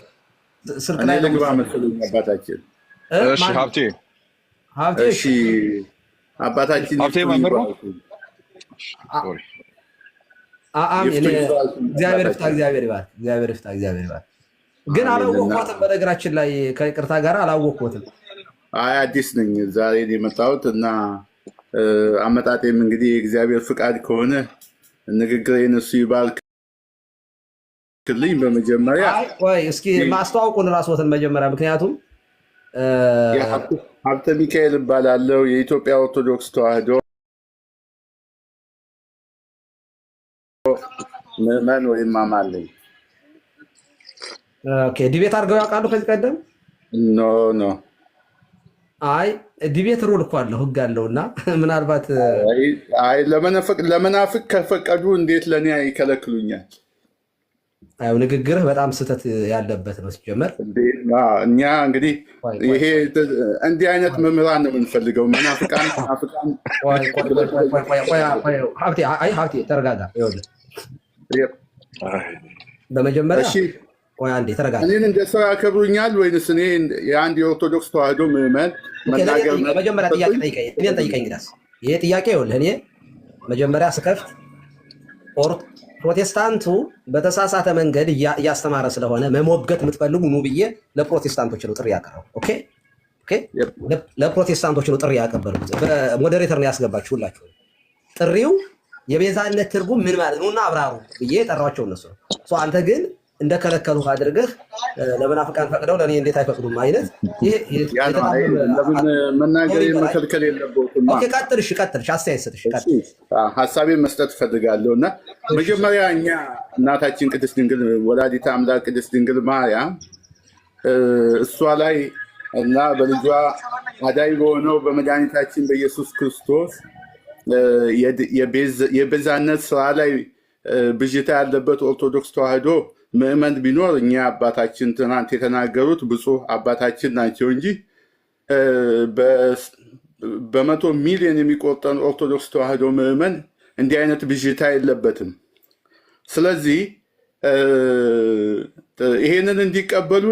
ስልክ ላይ ልግባ መሰለኝ አባታችን። እሺ ሀብቴ፣ እሺ አባታችን ሀብቴ መምህር ነው። እግዚአብሔር ይፍታ፣ እግዚአብሔር ይባርክ፣ እግዚአብሔር ይፍታ፣ እግዚአብሔር ይባርክ። ግን አላወቅሁትም፣ በነገራችን ላይ ከይቅርታ ጋር አላወቅሁትም። አይ አዲስ ነኝ ዛሬ የመጣሁት እና አመጣጤም እንግዲህ የእግዚአብሔር ፍቃድ ከሆነ ንግግሬን እሱ ይባርክልኝ። በመጀመሪያ ቆይ እስኪ ማስተዋወቁን ራስዎትን መጀመሪያ፣ ምክንያቱም ሀብተ ሚካኤል እባላለሁ የኢትዮጵያ ኦርቶዶክስ ተዋሕዶ ምዕመን ወይም አማለኝ። ዲቤት አድርገው ያውቃሉ ከዚህ ቀደም? ኖ አይ ዲቤት ሩል እኮ አለው ህግ አለውና ምናልባት አይ ለመናፍቅ ከፈቀዱ እንዴት ለእኔ ይከለክሉኛል? አይ ንግግርህ በጣም ስህተት ያለበት ነው ሲጀመር። እኛ እንግዲህ ይሄ እንዲህ አይነት መምህራን ነው የምንፈልገው። መናፍቃን ሀብቴ ተረጋጋ። በመጀመሪያ ቆይ አንዴ ተረጋጋ። እኔን እንደ ሰው ያከብሩኛል ወይንስ እኔ የአንድ የኦርቶዶክስ ተዋሕዶ ምዕመን መናገር? መጀመሪያ ጥያቄ ጠይቀኝ። ግዳስ ይሄ ጥያቄ ይኸውልህ፣ እኔ መጀመሪያ ስከፍት ፕሮቴስታንቱ በተሳሳተ መንገድ እያስተማረ ስለሆነ መሞገት የምትፈልጉ ኑ ብዬ ለፕሮቴስታንቶች ነው ጥሪ ያቀረቡ። ለፕሮቴስታንቶች ነው ጥሪ ያቀበልኩት። በሞዴሬተር ነው ያስገባችሁ ሁላችሁ። ጥሪው የቤዛነት ትርጉም ምን ማለት ነውና አብራሩ ብዬ የጠራቸው እነሱ ነው። አንተ ግን እንደከለከሉ አድርገህ ለመናፍቃን ፈቅደው ለእኔ እንዴት አይፈቅዱም አይነት መናገር መከልከል የለበትም። ቀጥል፣ አስተያየት ስጥሽ። ሀሳቤን መስጠት እፈልጋለሁ እና መጀመሪያ እኛ እናታችን ቅድስት ድንግል ወላዲተ አምላክ ቅድስት ድንግል ማርያም እሷ ላይ እና በልጇ አዳኝ በሆነው በመድኃኒታችን በኢየሱስ ክርስቶስ የቤዛነት ስራ ላይ ብዥታ ያለበት ኦርቶዶክስ ተዋሕዶ ምዕመን ቢኖር እኛ አባታችን ትናንት የተናገሩት ብፁዕ አባታችን ናቸው እንጂ በመቶ ሚሊዮን የሚቆጠር ኦርቶዶክስ ተዋሕዶ ምዕመን እንዲህ አይነት ብዥታ የለበትም። ስለዚህ ይሄንን እንዲቀበሉ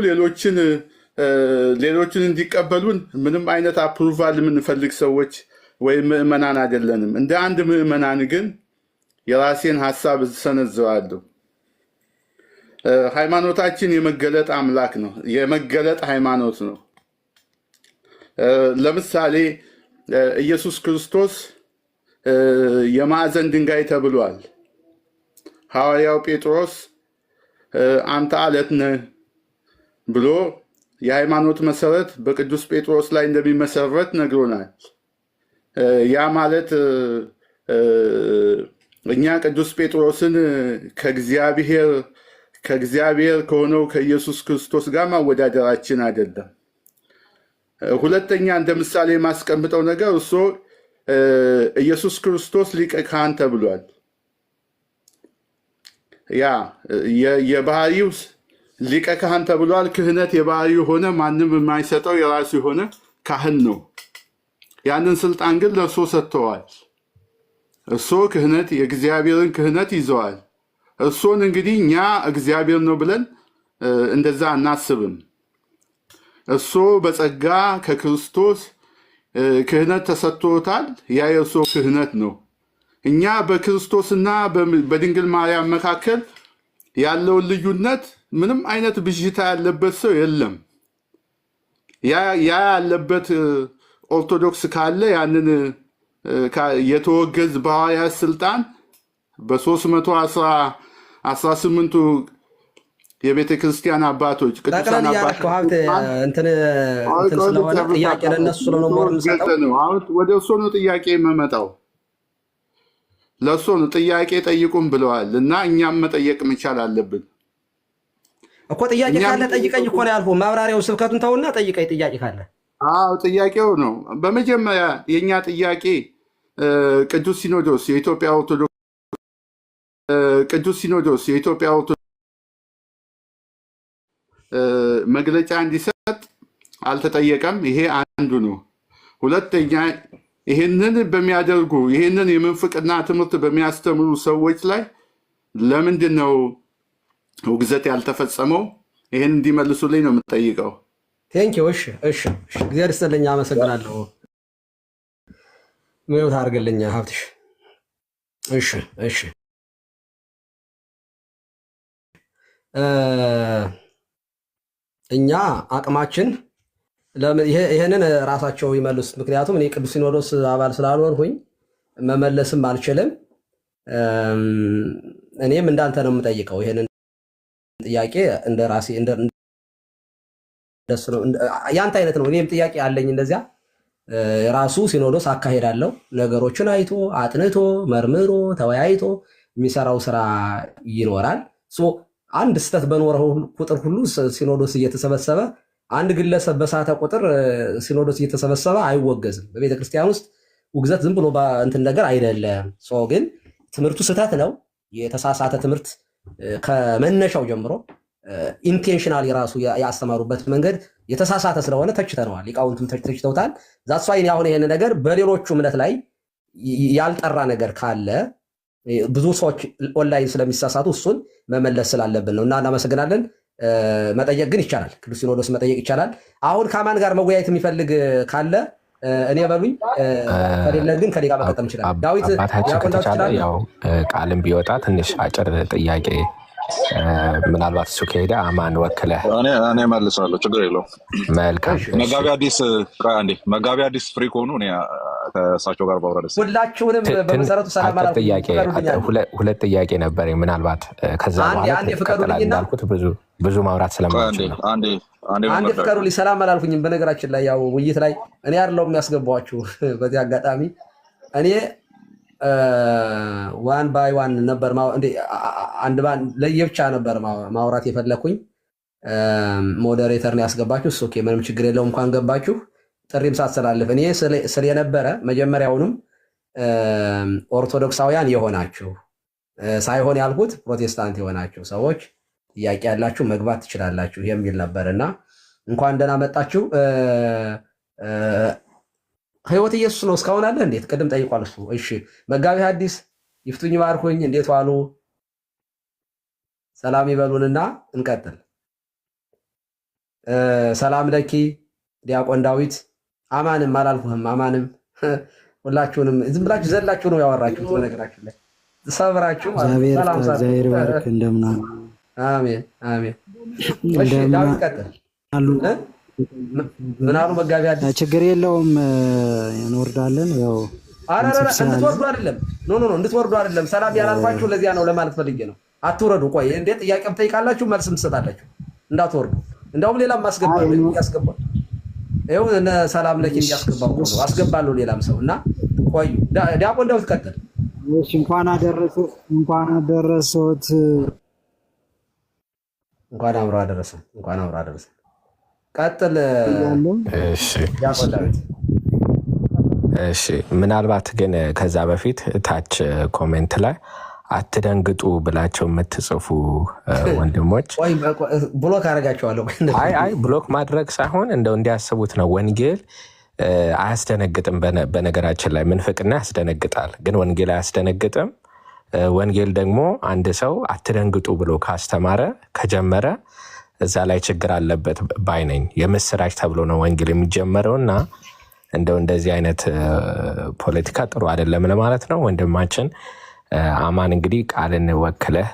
ሌሎችን እንዲቀበሉን ምንም አይነት አፕሩቫል የምንፈልግ ሰዎች ወይም ምዕመናን አይደለንም። እንደ አንድ ምዕመናን ግን የራሴን ሀሳብ እሰነዝራለሁ። ሃይማኖታችን የመገለጥ አምላክ ነው። የመገለጥ ሃይማኖት ነው። ለምሳሌ ኢየሱስ ክርስቶስ የማዕዘን ድንጋይ ተብሏል። ሐዋርያው ጴጥሮስ አንተ አለት ነህ ብሎ የሃይማኖት መሰረት በቅዱስ ጴጥሮስ ላይ እንደሚመሰረት ነግሮናል። ያ ማለት እኛ ቅዱስ ጴጥሮስን ከእግዚአብሔር ከሆነው ከኢየሱስ ክርስቶስ ጋር ማወዳደራችን አይደለም። ሁለተኛ እንደ ምሳሌ የማስቀምጠው ነገር እሱ ኢየሱስ ክርስቶስ ሊቀ ካህን ተብሏል። ያ የባህሪው ሊቀ ካህን ተብሏል። ክህነት የባህሪው ሆነ ማንም የማይሰጠው የራሱ የሆነ ካህን ነው። ያንን ስልጣን ግን ለእርሶ ሰጥተዋል። እርሶ ክህነት የእግዚአብሔርን ክህነት ይዘዋል። እርሶን እንግዲህ እኛ እግዚአብሔር ነው ብለን እንደዛ አናስብም። እርሶ በጸጋ ከክርስቶስ ክህነት ተሰጥቶታል። ያ የእርሶ ክህነት ነው። እኛ በክርስቶስና በድንግል ማርያም መካከል ያለውን ልዩነት ምንም አይነት ብዥታ ያለበት ሰው የለም። ያ ያለበት ኦርቶዶክስ ካለ ያንን የተወገዝ በሐዋርያት ስልጣን በ318ቱ የቤተ ክርስቲያን አባቶች ቅዱሳን አባቶች ስለሆነ ጥያቄ ለነሱ ነው። አሁን ወደ እሱ ነው ጥያቄ የምመጣው። ለእሱ ነው ጥያቄ ጠይቁም ብለዋል እና እኛም መጠየቅ መቻል አለብን እኮ። ጥያቄ ካለ ጠይቀኝ እኮ ነው ያልኩህ። ማብራሪያው ስብከቱን ተውና ጠይቀኝ ጥያቄ ካለ። አዎ ጥያቄው ነው። በመጀመሪያ የእኛ ጥያቄ ቅዱስ ሲኖዶስ የኢትዮጵያ ኦርቶዶክስ መግለጫ እንዲሰጥ አልተጠየቀም። ይሄ አንዱ ነው። ሁለተኛ ይህንን የምንፍቅና ትምህርት በሚያስተምሩ ሰዎች ላይ ለምንድን ነው ውግዘት ያልተፈጸመው? ይህን እንዲመልሱልኝ ነው የምጠይቀው። ቴንኪው። እሺ እግዚአብሔር ይስጥልኝ፣ አመሰግናለሁ። ሚውት አድርግልኝ ሀብትሽ። እሺ እኛ አቅማችን ይሄንን ራሳቸው ይመልሱት። ምክንያቱም እኔ ቅዱስ ሲኖዶስ አባል ስላልሆንኩኝ መመለስም አልችልም። እኔም እንዳንተ ነው የምጠይቀው ይሄንን ጥያቄ እንደ ራሴ ያንተ አይነት ነው። እኔም ጥያቄ አለኝ እንደዚያ። ራሱ ሲኖዶስ አካሄዳለሁ ነገሮችን አይቶ አጥንቶ መርምሮ ተወያይቶ የሚሰራው ስራ ይኖራል። አንድ ስህተት በኖረው ቁጥር ሁሉ ሲኖዶስ እየተሰበሰበ አንድ ግለሰብ በሳተ ቁጥር ሲኖዶስ እየተሰበሰበ አይወገዝም። በቤተ ክርስቲያን ውስጥ ውግዘት ዝም ብሎ እንትን ነገር አይደለም። ግን ትምህርቱ ስህተት ነው። የተሳሳተ ትምህርት ከመነሻው ጀምሮ ኢንቴንሽናል የራሱ ያስተማሩበት መንገድ የተሳሳተ ስለሆነ ተችተነዋል። ሊቃውንቱም ተችተውታል። ዛሷ አሁን ይሄን ነገር በሌሎቹ እምነት ላይ ያልጠራ ነገር ካለ ብዙ ሰዎች ኦንላይን ስለሚሳሳቱ እሱን መመለስ ስላለብን ነው እና እናመሰግናለን። መጠየቅ ግን ይቻላል። ቅዱስ ሲኖዶስ መጠየቅ ይቻላል። አሁን ከማን ጋር መወያየት የሚፈልግ ካለ እኔ በሉኝ፣ ከሌለ ግን ከኔ ጋር መቀጠል እንችላለን። ዳዊት አባታችን ከተቻለ ያው ቃልም ቢወጣ ትንሽ አጭር ጥያቄ ምናልባት እሱ ከሄደ አማን ወክለህ እኔ መልሳለሁ። ችግር የለውም። መልካም። መጋቢ አዲስ ፍሪ ከሆኑ ከእሳቸው ጋር ባውራ ደስ ሁላችሁንም በመሰረቱ ሰላም አላልኩም። ሁለት ጥያቄ ነበር። ምናልባት ከዛ በኋላ እንዳልኩት ብዙ ማውራት ስለማልችል ነው። አንድ ፍቀዱልኝ። ሰላም አላልኩኝም። በነገራችን ላይ ያው ውይይት ላይ እኔ አይደለሁም የሚያስገባችሁ። በዚህ አጋጣሚ እኔ ዋን ባይ ዋን ነበር አንድ ባንድ ለየብቻ ነበር ማውራት የፈለኩኝ። ሞዴሬተር ነው ያስገባችሁ። ኦኬ ምንም ችግር የለውም። እንኳን ገባችሁ። ጥሪም ሳስተላልፍ እኔ ስለነበረ መጀመሪያውንም ኦርቶዶክሳውያን የሆናችሁ ሳይሆን ያልኩት ፕሮቴስታንት የሆናችሁ ሰዎች ጥያቄ ያላችሁ መግባት ትችላላችሁ የሚል ነበርና እንኳን ደህና መጣችሁ። ህይወት ኢየሱስ ነው እስካሁን አለ እንዴት? ቅድም ጠይቋል እሱ። እሺ መጋቢ ሐዲስ ይፍቱኝ ባርኩኝ፣ እንዴት ዋሉ? ሰላም ይበሉንና እንቀጥል። ሰላም ለኪ ዲያቆን ዳዊት። አማንም አላልኩህም። አማንም ሁላችሁንም ዝም ብላችሁ ዘላችሁ ነው ያወራችሁት። በነገራችሁ ላይ ሰብራችሁ ሰላም እግዚአብሔር ባርክ። እንደምን አሉ? አሜን አሜን። እሺ ዳዊት ቀጥል። ምን አሉ መጋቢ አዲስ? ችግር የለውም እንወርዳለን። ያው እንድትወርዱ አይደለም ኖ እንድትወርዱ አይደለም። ሰላም ያላልኳችሁ ለዚያ ነው ለማለት ፈልጌ ነው። አትውረዱ። ቆይ እንዴት ጥያቄም ጠይቃላችሁ መልስም ትሰጣላችሁ። እንዳትወርዱ። እንደውም ሌላም ያስገባል። ይኸው እነ ሰላም ለኪ ያስገባው ነው አስገባለሁ ሌላም ሰው እና ቆዩ። ዲያቆን ዳዊት ቀጥል። እሺ እንኳን አደረሰዎት። እንኳን አብሮ አደረሰን። ቀጥል። እሺ ምናልባት ግን ከዛ በፊት ታች ኮሜንት ላይ አትደንግጡ ብላቸው የምትጽፉ ወንድሞች ብሎክ አደርጋቸዋለሁ። አይ ብሎክ ማድረግ ሳይሆን እንደው እንዲያስቡት ነው። ወንጌል አያስደነግጥም። በነገራችን ላይ ምንፍቅና ያስደነግጣል፣ ግን ወንጌል አያስደነግጥም። ወንጌል ደግሞ አንድ ሰው አትደንግጡ ብሎ ካስተማረ ከጀመረ እዛ ላይ ችግር አለበት ባይ ነኝ። የምስራች ተብሎ ነው ወንጌል የሚጀመረው እና እንደው እንደዚህ አይነት ፖለቲካ ጥሩ አይደለም ለማለት ነው። ወንድማችን አማን እንግዲህ ቃልን ወክለህ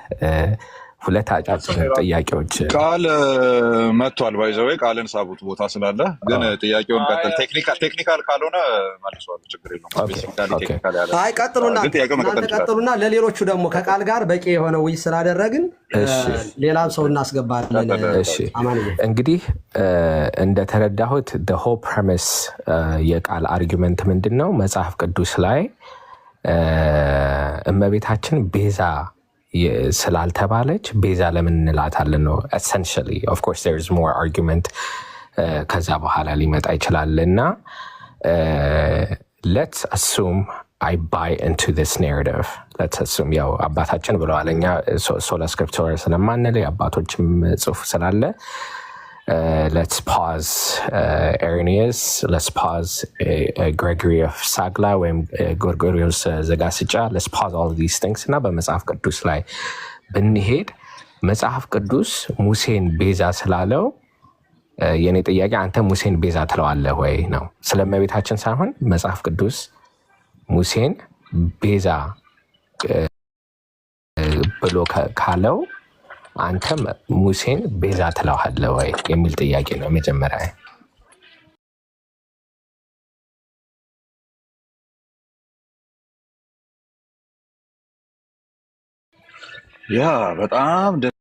ሁለት አጫጭር ጥያቄዎች ቃል መጥቷል። ባይዘው ቃልን ሳቡት ቦታ ስላለ ግን ጥያቄውን ቀጥል። ቴክኒካል ካልሆነ መልሷል፣ ችግር የለውም። አይ ቀጥሉና ለሌሎቹ ደግሞ ከቃል ጋር በቂ የሆነ ውይይት ስላደረግን ሌላም ሰው እናስገባለን። እንግዲህ እንደተረዳሁት the whole premise የቃል አርጊመንት ምንድን ነው? መጽሐፍ ቅዱስ ላይ እመቤታችን ቤዛ ስላልተባለች ቤዛ ለምን እንላታለን ነው essentially. of course there is more argument ከዛ በኋላ ሊመጣ ይችላል እና let's assume I buy into this narrative. let's assume ያው አባታችን ብለዋል፣ እኛ ሶላ ስክሪፕቸር ስለማንል የአባቶችም ጽሑፍ ስላለ let's pause Irenaeus, let's pause Gregory of Sagla ወይም ጎርጎርዮስ ዘጋስጫ, let's pause all of these things እና በመጽሐፍ ቅዱስ ላይ ብንሄድ መጽሐፍ ቅዱስ ሙሴን ቤዛ ስላለው የኔ ጥያቄ አንተ ሙሴን ቤዛ ትለዋለህ ወይ ነው። ስለ እመቤታችን ሳይሆን መጽሐፍ ቅዱስ ሙሴን ቤዛ ብሎ ካለው አንተ ሙሴን ቤዛ ትለዋለህ ወይ የሚል ጥያቄ ነው መጀመሪያ። ያ በጣም ደስ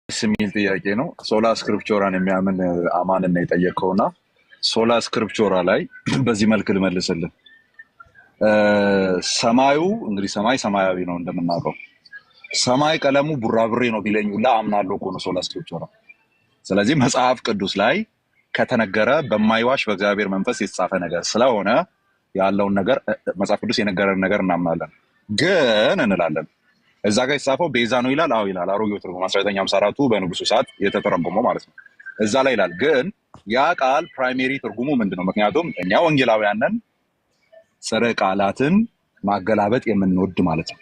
የሚል ጥያቄ ነው። ሶላ ስክሪፕቸራን የሚያምን አማንን ነው የጠየቀውና ሶላ ስክሪፕቸራ ላይ በዚህ መልክ ልመልስልን። ሰማዩ እንግዲህ ሰማያዊ ነው እንደምናውቀው፣ ሰማይ ቀለሙ ቡራብሬ ነው ቢለኝ ሁላ አምናለሁ እኮ ነው ሶላ ስክሪፕቸራ። ስለዚህ መጽሐፍ ቅዱስ ላይ ከተነገረ በማይዋሽ በእግዚአብሔር መንፈስ የተጻፈ ነገር ስለሆነ ያለውን ነገር መጽሐፍ ቅዱስ የነገረን ነገር እናምናለን። ግን እንላለን እዛ ጋር የተጻፈው ቤዛ ነው ይላል። አዎ ይላል። አሮጌው ትርጉም 1954 በንጉሱ ሰዓት የተተረጎመው ማለት ነው። እዛ ላይ ይላል። ግን ያ ቃል ፕራይሜሪ ትርጉሙ ምንድነው? ምክንያቱም እኛ ወንጌላውያን ነን፣ ጽረ ቃላትን ማገላበጥ የምንወድ ማለት ነው።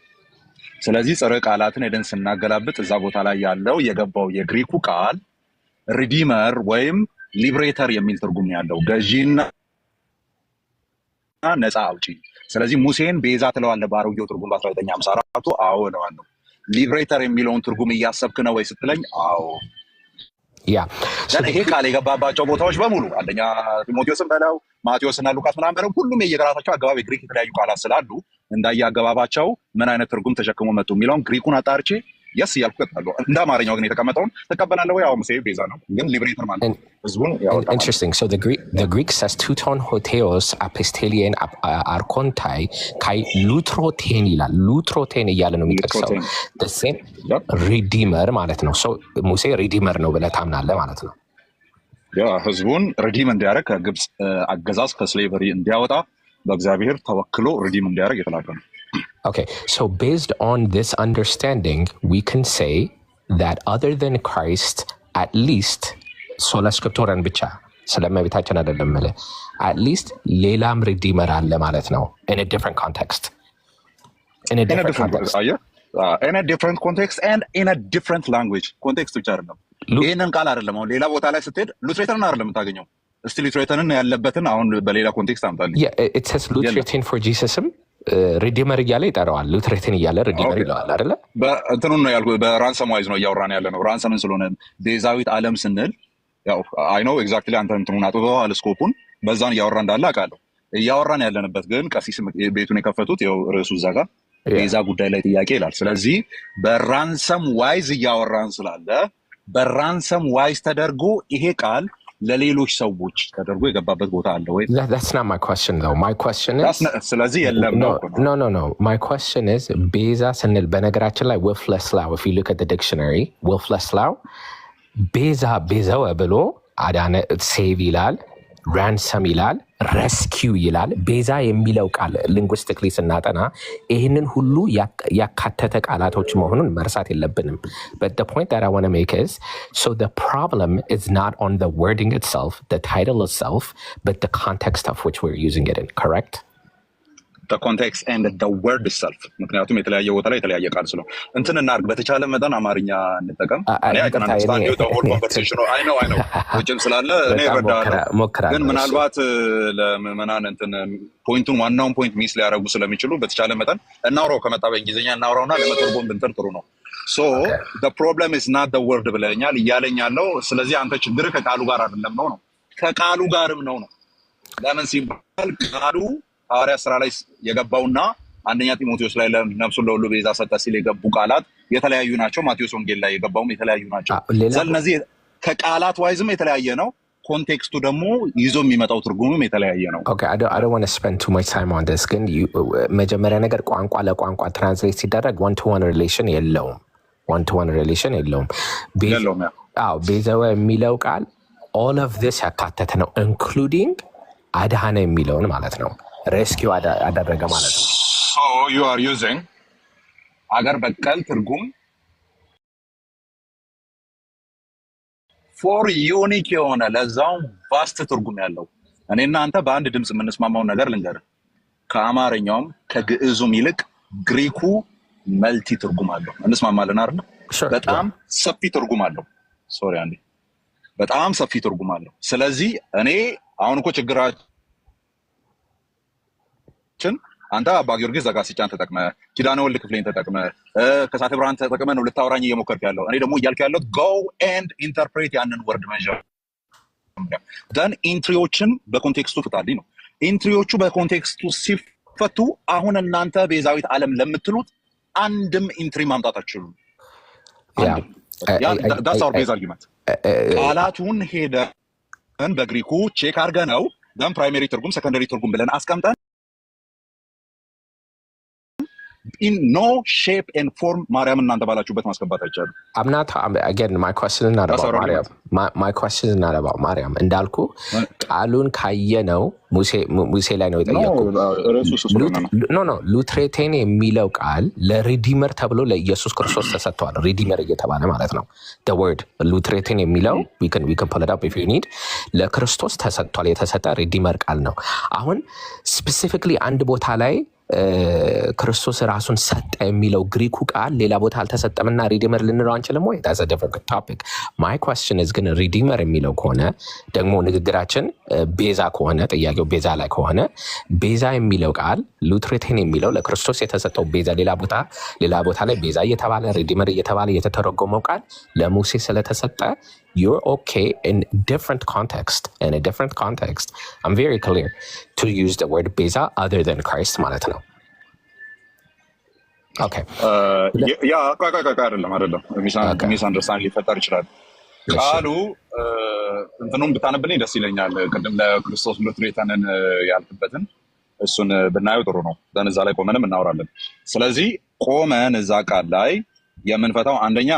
ስለዚህ ጽረ ቃላትን ሄደን ስናገላብጥ እዛ ቦታ ላይ ያለው የገባው የግሪኩ ቃል ሪዲመር ወይም ሊብሬተር የሚል ትርጉም ነው ያለው፣ ገዢና ነፃ አውጪ። ስለዚህ ሙሴን ቤዛ ትለዋለህ በአሮጌው ትርጉም በ1954 አዎ እለዋለሁ። ሊብሬተር የሚለውን ትርጉም እያሰብክ ነው ወይ ስትለኝ አዎ። ይሄ ቃል የገባባቸው ቦታዎች በሙሉ አንደኛ ጢሞቴዎስን በለው ማቴዎስ እና ሉቃስ ምናምን በለው ሁሉም የየራሳቸው አገባብ የግሪክ የተለያዩ ቃላት ስላሉ እንዳየ አገባባቸው ምን አይነት ትርጉም ተሸክሞ መጡ የሚለውን ግሪኩን አጣርቼ የስ እያልኩ እቀጥላለሁ። እንደ አማርኛው ግን የተቀመጠውን ትቀበላለህ ወይ? አዎ ሙሴ ቤዛ ነው፣ ግን ሊብሬተር ማለት ነው ህዝቡን ያወጣ። Interesting. So the Greek says tuton hoteos apostelian arkontai kai lutroten ይላል። ሉትሮቴን እያለ ነው የሚጠቅሰው። the same redeemer ማለት ነው። so ሙሴ ሪዲመር ነው ብለህ ታምናለህ ማለት ነው። ያ ህዝቡን ሪዲም እንዲያደርግ ከግብፅ አገዛዝ ከስሌቨሪ እንዲያወጣ በእግዚአብሔር ተወክሎ ሪዲም እንዲያደርግ የተላከ ነው። Okay, so based on this understanding, we can say that other than Christ, at least, sola scripturan ብቻ ስለመቤታችን አይደለም ማለት at least ሌላም ሪዲመር አለ ማለት ነው in a different context. In a different context. In a different context and in a different language. Context ብቻ አይደለም። ይሄንን ቃል አይደለም አሁን ሌላ ቦታ ላይ ስትሄድ ሉትሬተርን አይደለም የምታገኘው። እስቲ ሉትሬተርን ያለበትን አሁን በሌላ ኮንቴክስት አምጣልኝ። Yeah, it says Lutheran for Jesusም ሪዲመር እያለ ይጠራዋል። ሉትሬትን እያለ ሪዲመር ይለዋል አይደለ? እንትኑን ነው ያልኩት። በራንሰም ዋይዝ ነው እያወራን ያለ ነው። ራንሰምን ስለሆነ ቤዛዊት ዓለም ስንል ያው አይ ኖ ኤግዛክትሊ አንተ እንትኑን አጥበዋል ስኮፑን በዛን እያወራ እንዳለ አውቃለሁ። እያወራን ያለንበት ግን ቀሲስ ቤቱን የከፈቱት ያው ርዕሱ እዛ ጋር ቤዛ ጉዳይ ላይ ጥያቄ ይላል። ስለዚህ በራንሰም ዋይዝ እያወራን ስላለ በራንሰም ዋይዝ ተደርጎ ይሄ ቃል ለሌሎች ሰዎች ተደርጎ የገባበት ቦታ አለ ወይ? That's not my question though. My question is ስለዚህ የለም ነው። No. My question is ቤዛ ስንል በነገራችን ላይ Wilfleslau, if you look at the dictionary, Wilfleslau ቤዛው ብሎ አዳነ ሴቭ ይላል፣ ራንሰም ይላል፣ rescue ይላል። ቤዛ የሚለው ቃል ሊንጉስቲክሊ ስናጠና ይህንን ሁሉ ያካተተ ቃላቶች መሆኑን መርሳት የለብንም። But the point that I want to make is, so the problem is not on the wording itself, the title itself, but the context of which we're using it in, correct? the context and the word itself ምክንያቱም የተለያየ ቦታ ላይ የተለያየ ቃል ስለሆነ እንትን እናርግ በተቻለ መጠን አማርኛ እንጠቀም እኔ አይከናንስታንድ the whole conversation I know ወጭም ስላለ እኔ እረዳለሁ ግን ምናልባት ለምዕመናን እንትን ፖይንቱን ዋናውን ፖይንት ሚስ ሊያረጉ ስለሚችሉ በተቻለ መጠን እናውራው ከመጣ በእንግሊዝኛ እናውራውና ለመተርጎም ብንጥር ጥሩ ነው so the problem is not the word ብለኛል ይያለኛለው ስለዚህ አንተ ችግር ከቃሉ ጋር አይደለም ነው ከቃሉ ጋርም ነው ለምን ሲባል ቃሉ ሐዋርያ ሥራ ላይ የገባውና አንደኛ ጢሞቴዎስ ላይ ለነፍሱን ለሁሉ ቤዛ ሰጠ ሲል የገቡ ቃላት የተለያዩ ናቸው ማቴዎስ ወንጌል ላይ የገባውም የተለያዩ ናቸው ስለዚህ ከቃላት ዋይዝም የተለያየ ነው ኮንቴክስቱ ደግሞ ይዞ የሚመጣው ትርጉምም የተለያየ ነው Okay, I don't want to spend too much time on this ግን መጀመሪያ ነገር ቋንቋ ለቋንቋ ትራንስሌት ሲደረግ one to one relation የለውም ቤዛው የሚለው ቃል all of this ያካተተ ነው including አድሃነ የሚለውን ማለት ነው rescue አደረገ ማለት ነው so you are using አገር በቀል ትርጉም for unique የሆነ ለዛው ቫስት ትርጉም ያለው እኔና አንተ በአንድ ድምጽ የምንስማማው ነገር ልንገር ከአማርኛውም ከግዕዙም ይልቅ ግሪኩ መልቲ ትርጉም አለው እንስማማለን አይደል በጣም ሰፊ ትርጉም አለው ሶሪ አንዴ በጣም ሰፊ ትርጉም አለው ስለዚህ እኔ አሁን እኮ ችግራችን አንተ አባ ጊዮርጊስ ዘጋስጫን ተጠቅመ ኪዳነ ወልድ ክፍሌን ተጠቅመ ከሳተ ብርሃን ተጠቅመ ነው ልታወራኝ እየሞከርክ ያለው እኔ ደግሞ እያልክ ያለው go and interpret ያንን ወርድ measure then ኢንትሪዎችን በኮንቴክስቱ ፍታልኝ ነው ኢንትሪዎቹ በኮንቴክስቱ ሲፈቱ አሁን እናንተ ቤዛዊት ዓለም ለምትሉት አንድም ኢንትሪ ማምጣት አትችሉም that's our base argument ቃላቱን ሄደን በግሪኩ ቼክ አድርገነው then primary ትርጉም secondary ትርጉም ብለን አስቀምጠን in no shape and form ማርያም እናንተ ባላችሁበት ማስገባት አይቻልም I'm not again my question is not about Maryam my question is not about Maryam እንዳልኩ ቃሉን ካየነው ሙሴ ላይ ነው የጠየቁ no ሉትሬቴን የሚለው ቃል ለሪዲመር ተብሎ ለኢየሱስ ክርስቶስ ተሰጥቷል ሪዲመር እየተባለ ማለት ነው the word ሉትሬቴን የሚለው we can pull it up if you need ለክርስቶስ ተሰጥቷል የተሰጠ ሪዲመር ቃል ነው አሁን specifically አንድ ቦታ ላይ ክርስቶስ ራሱን ሰጠ የሚለው ግሪኩ ቃል ሌላ ቦታ አልተሰጠምና ሪዲመር ልንለው አንችልም ወይ that's a different topic my question is ግን ሪዲመር የሚለው ከሆነ ደግሞ ንግግራችን ቤዛ ከሆነ ጥያቄው ቤዛ ላይ ከሆነ ቤዛ የሚለው ቃል ሉትሬቴን የሚለው ለክርስቶስ የተሰጠው ቤዛ ሌላ ቦታ ላይ ቤዛ እየተባለ ሪዲመር እየተባለ የተተረጎመው ቃል ለሙሴ ስለተሰጠ you're okay in different context I'm very clear to use the word beza other than Christ ማለት ነው okay ያ አይደለም ሚስ አንደርስታንድ ሊፈጠር ይችላል ቃሉ እንትኑን ብታነብልኝ ደስ ይለኛል ቅድም ለክርስቶስ ሉትሬተንን ያልኩበትን እሱን ብናየው ጥሩ ነው እዛ ላይ ቆመንም እናወራለን ስለዚህ ቆመን እዛ ቃል ላይ የምንፈታው አንደኛ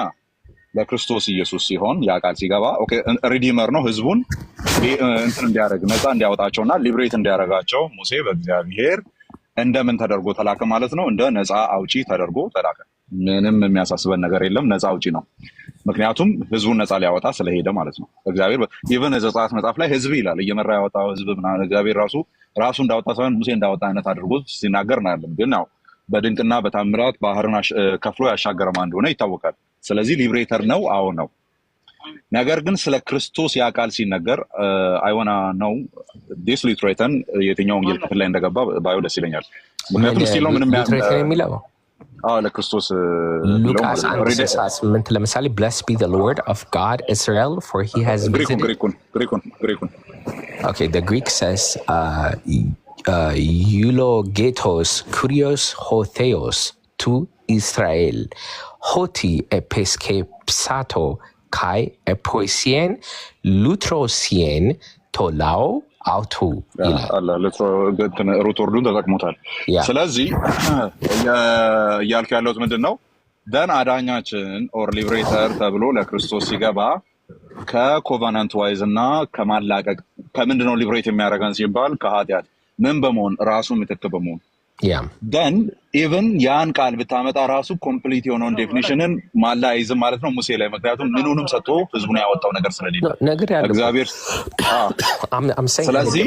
ለክርስቶስ ኢየሱስ ሲሆን ያ ቃል ሲገባ ኦኬ ሪዲመር ነው ህዝቡን እንትን እንዲያደርግ ነፃ እንዲያወጣቸውና ሊብሬት እንዲያደርጋቸው ሙሴ በእግዚአብሔር እንደምን ተደርጎ ተላከ ማለት ነው እንደ ነፃ አውጪ ተደርጎ ተላከ ምንም የሚያሳስበን ነገር የለም ነፃ አውጪ ነው ምክንያቱም ህዝቡን ነፃ ሊያወጣ ስለሄደ ማለት ነው እግዚአብሔር ኢቭን ዘጸአት መጽሐፍ ላይ ህዝብ ይላል እየመራ ያወጣው ህዝብ ምናምን እግዚአብሔር ራሱ እንዳወጣ ሳይሆን ሙሴ እንዳወጣ አይነት አድርጎ ሲናገር እናያለን ግን ያው በድንቅና በታምራት ባህርን ከፍሎ ያሻገረ ማን እንደሆነ ይታወቃል ስለዚህ ሊብሬተር ነው አዎ ነው ነገር ግን ስለ ክርስቶስ ያ ቃል ሲነገር I wanna know this literaten የትኛው ወንጌል ክፍል ላይ እንደገባ ባዮ ደስ ይለኛል ምክንያቱም ስቲል ነው ምንም የሚለው ለክርስቶስ ሉቃስ 1:8 ለምሳሌ blessed be the Lord of God Israel for he has visited Greek okay the Greek says eulogetos kurios hotheos to Israel hoti episkepsato kai epoisien lutrosien tolao አውቱ ይላል ሩቶርዱን ተጠቅሞታል ስለዚህ እያልኩ ያለሁት ምንድነው ደን አዳኛችን ኦር ሊብሬተር ተብሎ ለክርስቶስ ሲገባ ከኮቨናንት ዋይዝ እና ከማላቀቅ ከምንድነው ሊብሬት የሚያደርገን ሲባል ከኃጢአት ምን በመሆን ራሱ ምትክ በመሆን ደን ኢቭን ያን ቃል ብታመጣ ራሱ ኮምፕሊት የሆነውን ዴፊኒሽንን ማላ አይዝም ማለት ነው ሙሴ ላይ። ምክንያቱም ምኑንም ሰጥቶ ህዝቡን ያወጣው ነገር ስለሌለ እግዚአብሔር። ስለዚህ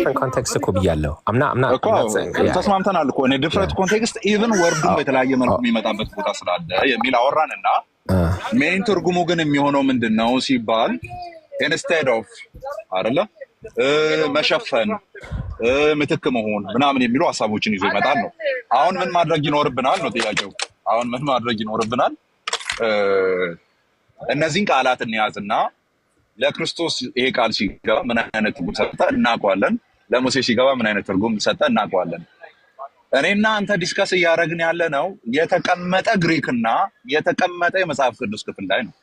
ተስማምተናል እኮ እኔ ዲፍረንት ኮንቴክስት ኢቭን ወርዱም በተለያየ መልኩ የሚመጣበት ቦታ ስላለ የሚል አወራንና ሜን ትርጉሙ ግን የሚሆነው ምንድን ነው ሲባል ኢንስቴድ ኦፍ አይደለ መሸፈን ምትክ መሆን ምናምን የሚሉ ሀሳቦችን ይዞ ይመጣል ነው። አሁን ምን ማድረግ ይኖርብናል ነው ጥያቄው። አሁን ምን ማድረግ ይኖርብናል? እነዚህን ቃላት እንያዝና ለክርስቶስ ይሄ ቃል ሲገባ ምን አይነት ትርጉም ሰጠ እናውቀዋለን። ለሙሴ ሲገባ ምን አይነት ትርጉም ሰጠ እናውቀዋለን። እኔና አንተ ዲስከስ እያደረግን ያለ ነው የተቀመጠ ግሪክና የተቀመጠ የመጽሐፍ ቅዱስ ክፍል ላይ ነው።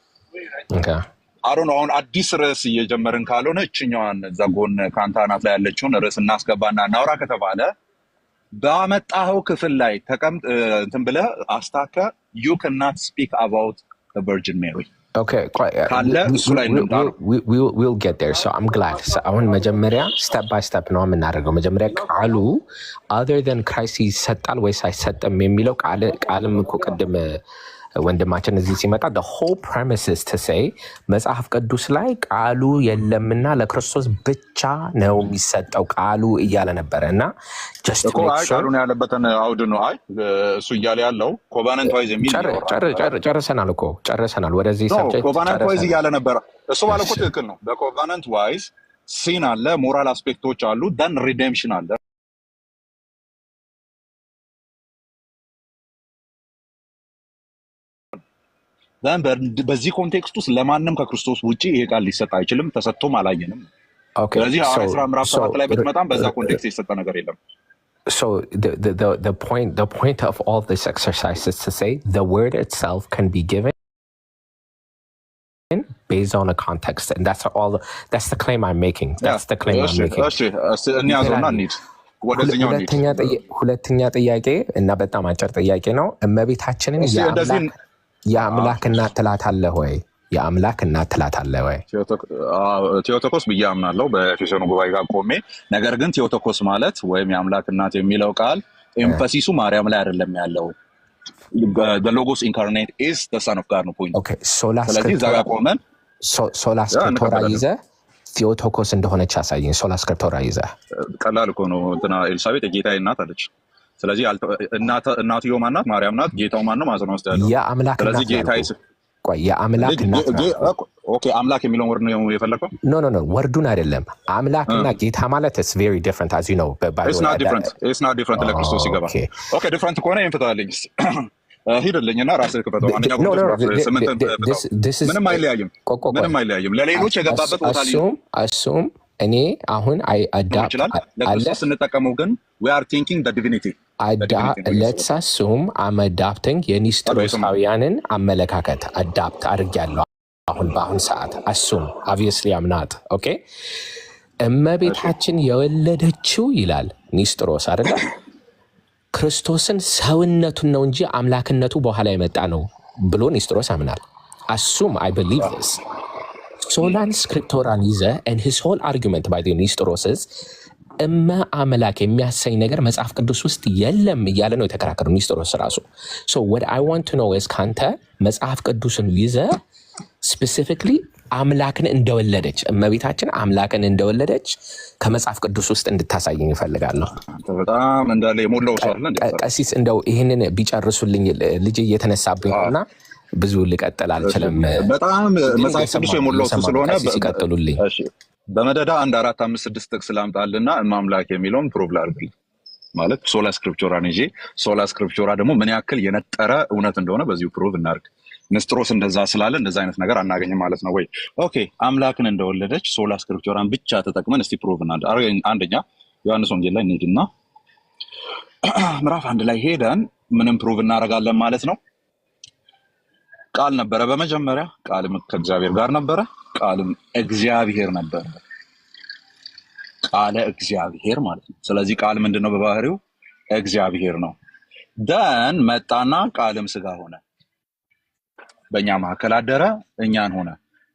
አሁን አዲስ ርዕስ እየጀመርን ካልሆነ እችኛዋን እዛ ጎን ከአንተ አናት ላይ ያለችውን ርዕስ እናስገባና እናውራ ከተባለ ባመጣኸው ክፍል ላይ እንትን ብለህ አስታከ you cannot speak about the Virgin Mary ካለ እሱ ላይ እንምጣ ነው። we'll get there. So I'm glad. አሁን መጀመሪያ step by step ነው የምናደርገው። መጀመሪያ ቃሉ other than Christ ይሰጣል ወይስ አይሰጥም የሚለው ቃልም እኮ ቅድም ወንድማችን እዚህ ሲመጣ the whole premise is to say መጽሐፍ ቅዱስ ላይ ቃሉ የለምና ለክርስቶስ ብቻ ነው የሚሰጠው ቃሉ እያለ ነበረ እና just to make sure ቃሉን ያለበትን አውድ ነው። አይ እሱ እያለ ያለው ኮቫነንት ዋይዝ የሚል ጨርሰናል። ወደዚህ ሰብጀክት ኮቫነንት ዋይዝ እያለ ነበረ። እሱ ማለት እኮ ትክክል ነው። በኮቫነንት ዋይዝ ሲን አለ፣ ሞራል አስፔክቶች አሉ፣ then redemption አለ። በዚህ ኮንቴክስት ውስጥ ለማንም ከክርስቶስ ውጪ ይሄ ቃል ሊሰጥ አይችልም፣ ተሰጥቶም አላየንም። ስለዚህ ሐዋርያት ሥራ ምዕራፍ 7 ላይ ብትመጣም በዛ ኮንቴክስት የተሰጠ ነገር የለም። So the point of all this exercise is to say the word itself can be given based on a context, and that's the claim I'm making. ሁለተኛ ጥያቄ እና በጣም አጭር ጥያቄ ነው። እመቤታችንን የአምላክ እናት ትላታለህ ወይ? የአምላክ እናት ትላታለህ ወይ? ቴዎቶኮስ ብዬ አምናለሁ በኤፌሶን ጉባኤ ጋር ቆሜ። ነገር ግን ቴዎቶኮስ ማለት ወይም የአምላክ እናት የሚለው ቃል ኤምፋሲሱ ማርያም ላይ አይደለም ያለው። the logos incarnate is the son of God ነው ፖይንት። ኦኬ ስለዚህ እዛ ጋር ቆመን ሶላ ስክሪፕቶራ ይዘህ ቴዎቶኮስ እንደሆነች አሳየኝ። ሶላ ስክሪፕቶራ ይዘህ ቀላል እኮ ነው። እንትና ኤልሳቤጥ የጌታዬ እናት አለች። ስለዚህ እናትየው ማናት? ማርያም ናት። ጌታው ማን ነው? ማዘኗ ውስጥ ያለው የአምላክ እናት። ስለዚህ ጌታዬ የአምላክ እናት ነው። ኦኬ አምላክ የሚለውን ወርድ ነው የፈለከው? ኖ ወርዱን አይደለም። አምላክና ጌታ ማለት it's very different as you know. It's not different ለክርስቶስ ሲገባ። ኦኬ ዲፍረንት ከሆነ ይንፈታልኝ ሂድልኝና ራስህ ክፈተው። አንደኛ ቁጥር 8 ምንም አይለያይም። ለሌሎች የገባበት ቦታ ላይ አሱም እኔ አሁን አዳፕት ለክርስቶስ ስንጠቀመው ግን we are thinking the divinity. let's assume I'm adapting የኒስጥሮሳውያንን አመለካከት አዳፕት አድርጌያለሁ በአሁን ሰዓት። assume obviously I'm not okay። እመቤታችን የወለደችው ይላል ኒስጥሮስ አይደለ? ክርስቶስን ሰውነቱን ነው እንጂ አምላክነቱ በኋላ የመጣ ነው ብሎ ኒስጥሮስ ያምናል። assume I believe this. ሶላን ስክሪፕቶራን ይዘ and his whole argument by the ኒስጥሮስስ እመ አምላክ የሚያሰኝ ነገር መጽሐፍ ቅዱስ ውስጥ የለም እያለ ነው የተከራከሩ ኒስጥሮስ ራሱ። so what I want to know is ካንተ መጽሐፍ ቅዱስን ይዘ specifically አምላክን እንደወለደች እመቤታችን አምላክን እንደወለደች ከመጽሐፍ ቅዱስ ውስጥ እንድታሳየኝ ይፈልጋለሁ። በጣም እንዳለ የሞላው ሰው አለ። ቀሲስ እንደው ይሄንን ቢጨርሱልኝ ልጅ እየተነሳብኝ ነውና ብዙ ልቀጥል አልችልም። በጣም መጽሐፍ ቅዱስ የሞላው ስለሆነ ሲቀጥሉልኝ በመደዳ 1 4 5 6 ጥቅስ ላምጣልና ማምላክ የሚለውን ፕሩቭ ላድርግ ማለት ሶላ ስክሪፕቹራን እንጂ ሶላ ስክሪፕቹራ ደግሞ ምን ያክል የነጠረ እውነት እንደሆነ በዚሁ ፕሩቭ እናድርግ። ንስጥሮስ እንደዛ ስላለ እንደዛ አይነት ነገር አናገኝም ማለት ነው ወይ? ኦኬ አምላክን እንደወለደች ሶላ ስክሪፕቹራን ብቻ ተጠቅመን እስቲ ፕሩቭ እናድርግ። አንደኛ ዮሐንስ ወንጌል ላይ እንሂድና ምዕራፍ 1 ላይ ሄደን ምንም ፕሩቭ እናደርጋለን ማለት ነው። ቃል ነበረ በመጀመሪያ፣ ቃልም ከእግዚአብሔር ጋር ነበረ፣ ቃልም እግዚአብሔር ነበረ። ቃለ እግዚአብሔር ማለት ነው። ስለዚህ ቃል ምንድነው? በባህሪው እግዚአብሔር ነው። ደን መጣና ቃልም ስጋ ሆነ፣ በእኛ መካከል አደረ፣ እኛን ሆነ።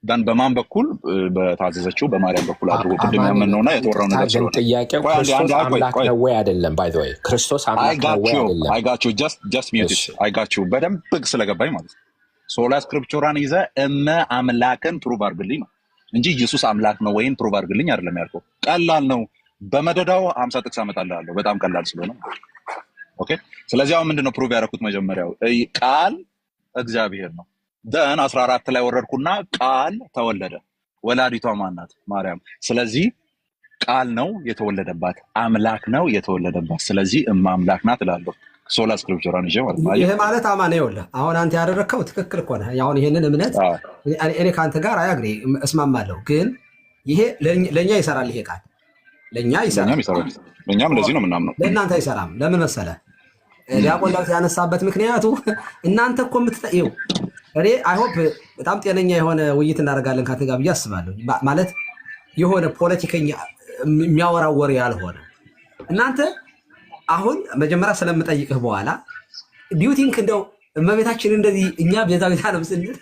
ዳን በማን በኩል በታዘዘችው በማርያም በኩል አድርጎ ቅድም ያመነውና የተወራው ነገር ግን ጥያቄው ክርስቶስ አምላክ ነው ወይ አይደለም? ባይ ዘ ወይ ክርስቶስ አምላክ ነው ወይ አይደለም? አይጋችሁ ጀስት ሚዩት አይጋችሁ በደንብ ስለገባኝ ማለት ነው። ሶላ ስክሪፕቸራን ይዘህ አምላክን ፕሩቭ አድርግልኝ ነው እንጂ ኢየሱስ አምላክ ነው ወይም ፕሩቭ አድርግልኝ አይደለም ያልከው። ቀላል ነው። በመደዳው 50 ጥቅስ አመጣልሃለሁ በጣም ቀላል ስለሆነ። ኦኬ ስለዚህ አሁን ምንድነው ፕሩቭ ያደረኩት? መጀመሪያው ቃል እግዚአብሔር ነው። ደን 14 ላይ ወረድኩና ቃል ተወለደ። ወላዲቷ ማናት? ማርያም። ስለዚህ ቃል ነው የተወለደባት፣ አምላክ ነው የተወለደባት። ስለዚህ አምላክ ናት እላለሁ። ሶላ ስክሪፕቸራን ይዤ ማለት ነው። ይሄ ማለት አማን ይኸውልህ፣ አሁን አንተ ያደረከው ትክክል እኮ ነህ። አሁን ይሄንን እምነት እኔ ከአንተ ጋር አያግሬ እስማማለሁ፣ ግን ይሄ ለእኛ ይሰራል። ይሄ ቃል ለእኛ ይሰራል። እኛም እንደዚህ ነው የምናምነው። ለእናንተ አይሰራም። ለምን መሰለህ? ዲያቆን ዳዊት ያነሳበት ምክንያቱ እናንተ እኮ የምትጠይው እኔ አይሆፕ በጣም ጤነኛ የሆነ ውይይት እናደርጋለን ከአንተ ጋር ብዬ አስባለሁ። ማለት የሆነ ፖለቲከኛ የሚያወራው ወሬ ያልሆነ እናንተ አሁን መጀመሪያ ስለምጠይቅህ በኋላ ዲዩቲንክ እንደው እመቤታችን እንደዚህ እኛ ቤዛዊት ዓለም ስንል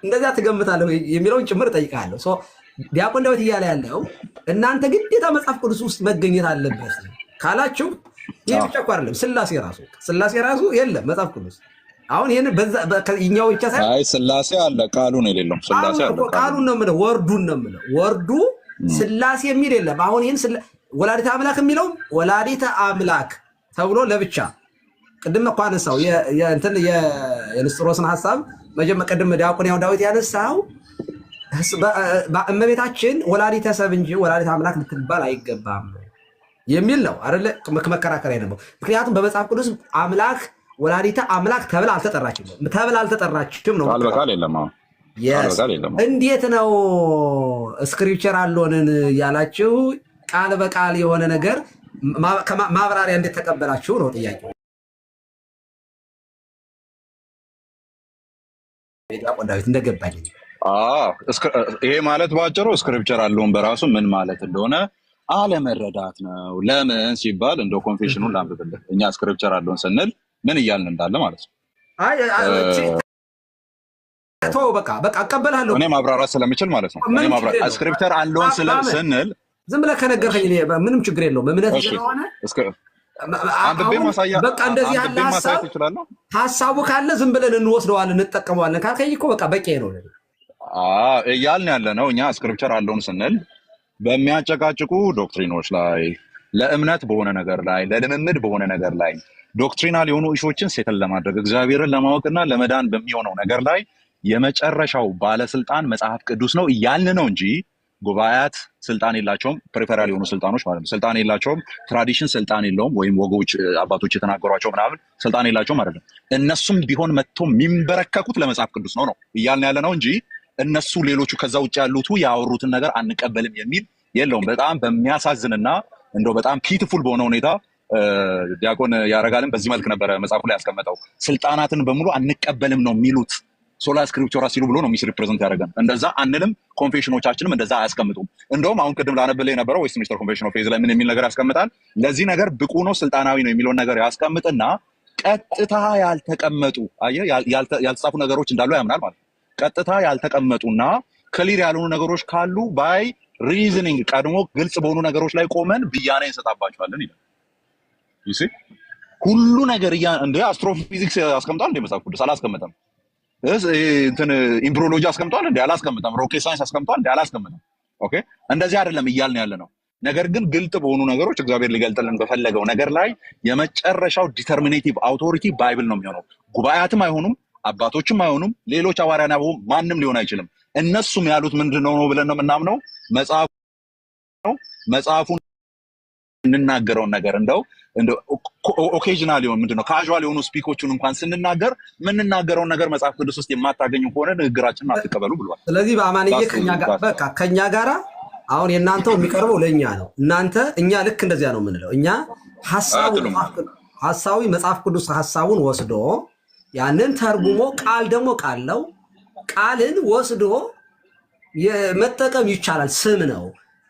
እንደዚያ ትገምታለህ የሚለውን ጭምር እጠይቅሃለሁ። ዲያቆን ዳዊት እያለ ያለው እናንተ ግዴታ መጽሐፍ ቅዱስ ውስጥ መገኘት አለበት ካላችሁ ይህ ብቻ እኮ አይደለም። ስላሴ ራሱ የለም መጽሐፍ ቅዱስ። አሁን ይሄን በእኛው ብቻ ሳይሆን አይ ስላሴ አለ፣ ቃሉ ነው የሌለው። ስላሴ አለ፣ ቃሉን ነው የምለው፣ ወርዱን ነው የምለው። ወርዱ ስላሴ የሚል የለም። አሁን ይሄን ወላዲተ አምላክ የሚለው ወላዲተ አምላክ ተብሎ ለብቻ ቅድም እኮ አነሳው የእንትን የንስጥሮስን ሐሳብ መጀመሪያ ቅድም ዲያቆን ዳዊት ያነሳው እመቤታችን ወላዲተ ሰብ እንጂ ወላዲተ አምላክ ልትባል አይገባም የሚል ነው አይደለ? መከራከሪያ ነው። ምክንያቱም በመጽሐፍ ቅዱስ አምላክ ወላዲተ አምላክ ተብላ አልተጠራችም ነው። አልበቃል የለም። እንዴት ነው ስክሪፕቸር አልሆንን ያላችሁ? ቃል በቃል የሆነ ነገር ማብራሪያ እንዴት ተቀበላችሁ ነው ጥያቄው። ዳዊት እንደገባኝ ይሄ ማለት ባጭሩ ስክሪፕቸር አለውን በራሱ ምን ማለት እንደሆነ አለመረዳት ነው። ለምን ሲባል እንደው ኮንፌሽኑን ላንብብልህ። እኛ ስክሪፕቸር አለውን ስንል ምን እያልን እንዳለ ማለት ነው። በቃ አቀበልሃለሁ እኔ ማብራራት ስለምችል ማለት ነው። እኔ ማብራራት ስክሪፕቸር አለውን ስንል ዝም ብለህ ከነገርከኝ ምንም ችግር የለውም። እምነት ስለሆነ በቃ እንደዚህ ያለ ሀሳቡ ካለ ዝም ብለን እንወስደዋለን እንጠቀመዋለን ካልከኝ እኮ በቃ በቂ ነው እያልን ያለ ነው። እኛ ስክሪፕቸር አለውን ስንል በሚያጨቃጭቁ ዶክትሪኖች ላይ፣ ለእምነት በሆነ ነገር ላይ፣ ለልምምድ በሆነ ነገር ላይ ዶክትሪናል የሆኑ ኢሾችን ሴትል ለማድረግ እግዚአብሔርን ለማወቅና ለመዳን በሚሆነው ነገር ላይ የመጨረሻው ባለስልጣን መጽሐፍ ቅዱስ ነው እያልን ነው እንጂ ጉባኤያት ስልጣን የላቸውም። ፕሪፈራል የሆኑ ስልጣኖች ማለት ነው ስልጣን የላቸውም። ትራዲሽን ስልጣን የለውም። ወይም ወጎች አባቶች የተናገሯቸው ምናምን ስልጣን የላቸውም አይደለም። እነሱም ቢሆን መጥቶ የሚንበረከኩት ለመጽሐፍ ቅዱስ ነው እያልን ያለ ነው እንጂ እነሱ ሌሎቹ ከዛ ውጭ ያሉት ያወሩትን ነገር አንቀበልም የሚል የለውም። በጣም በሚያሳዝንና እንደው በጣም ፒቲፉል በሆነ ሁኔታ ዲያቆን ያረጋልን በዚህ መልክ ነበረ መጽሐፉ ላይ ያስቀመጠው። ስልጣናትን በሙሉ አንቀበልም ነው የሚሉት ሶላ ስክሪፕቸራ ሲሉ ብሎ ነው ሚስ ሪፕሬዘንት ያደረገን። እንደዛ አንልም። ኮንፌሽኖቻችንም እንደዛ አያስቀምጡም። እንደውም አሁን ቅድም ላነብልህ የነበረው ዌስትሚኒስተር ኮንፌሽን ኦፍ ፌዝ ላይ ምን የሚል ነገር ያስቀምጣል? ለዚህ ነገር ብቁ ነው ስልጣናዊ ነው የሚለውን ነገር ያስቀምጥና ቀጥታ ያልተቀመጡ ያልተጻፉ ነገሮች እንዳሉ ያምናል ማለት ነው። ቀጥታ ያልተቀመጡና ክሊር ያልሆኑ ነገሮች ካሉ ባይ ሪዝኒንግ ቀድሞ ግልጽ በሆኑ ነገሮች ላይ ቆመን ብያኔ እንሰጣባቸዋለን ይላል። ይሲ ሁሉ ነገር እንደ አስትሮፊዚክስ አስቀምጧል እንደ መጽሐፍ ቅዱስ አላስቀምጠም። እንትን ኢምብሮሎጂ አስቀምጧል እንደ አላስቀምጠም። ሮኬት ሳይንስ አስቀምጧል እንደ አላስቀምጠም። ኦኬ እንደዚህ አይደለም እያልን ያለ ነው። ነገር ግን ግልጥ በሆኑ ነገሮች እግዚአብሔር ሊገልጥልን በፈለገው ነገር ላይ የመጨረሻው ዲተርሚኔቲቭ አውቶሪቲ ባይብል ነው የሚሆነው። ጉባኤያትም አይሆኑም፣ አባቶችም አይሆኑም፣ ሌሎች ሐዋርያን አበው ማንም ሊሆን አይችልም። እነሱም ያሉት ምንድነው ነው ብለን ነው የምናምነው። መጽሐፉን እንናገረውን ነገር እንደው ኦኬዥናል ሊሆን ምንድነው ካዥዋል የሆኑ ስፒኮቹን እንኳን ስንናገር የምንናገረውን ነገር መጽሐፍ ቅዱስ ውስጥ የማታገኙ ከሆነ ንግግራችንን አትቀበሉ ብሏል። ስለዚህ በአማንዬ ከኛ ጋራ አሁን የእናንተው የሚቀርበው ለእኛ ነው። እናንተ እኛ ልክ እንደዚያ ነው የምንለው። እኛ ሀሳዊ መጽሐፍ ቅዱስ ሀሳቡን ወስዶ ያንን ተርጉሞ ቃል ደግሞ ቃል ነው ቃልን ወስዶ መጠቀም ይቻላል። ስም ነው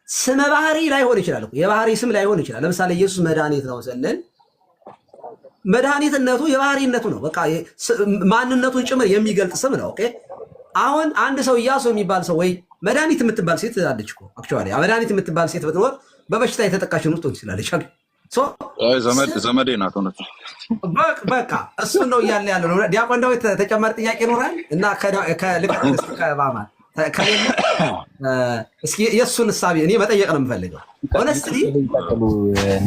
ስመ ባህሪ ላይሆን ይችላል። የባህሪ ስም ላይሆን ይችላል። ለምሳሌ ኢየሱስ መድኃኒት ነው ስንል መድኃኒትነቱ የባህሪነቱ ነው። በቃ ማንነቱን ጭምር የሚገልጥ ስም ነው። ኦኬ አሁን አንድ ሰው ኢያሱ የሚባል ሰው ወይ መድኃኒት የምትባል ሴት አለች እኮ አክቹዋሊ መድኃኒት የምትባል ሴት ብትኖር በበሽታ የተጠቃሽ ነው ትችላለች። ዘመዴ ናት። እውነት በቃ እሱን ነው እያለ ያለ ነው። ዲያቆን ዳዊት ተጨማሪ ጥያቄ ይኖራል እና ከባማት ከሌለ እስኪ የእሱን እሳቤ እኔ መጠየቅ ነው የምፈልገው። ሆነስትሊ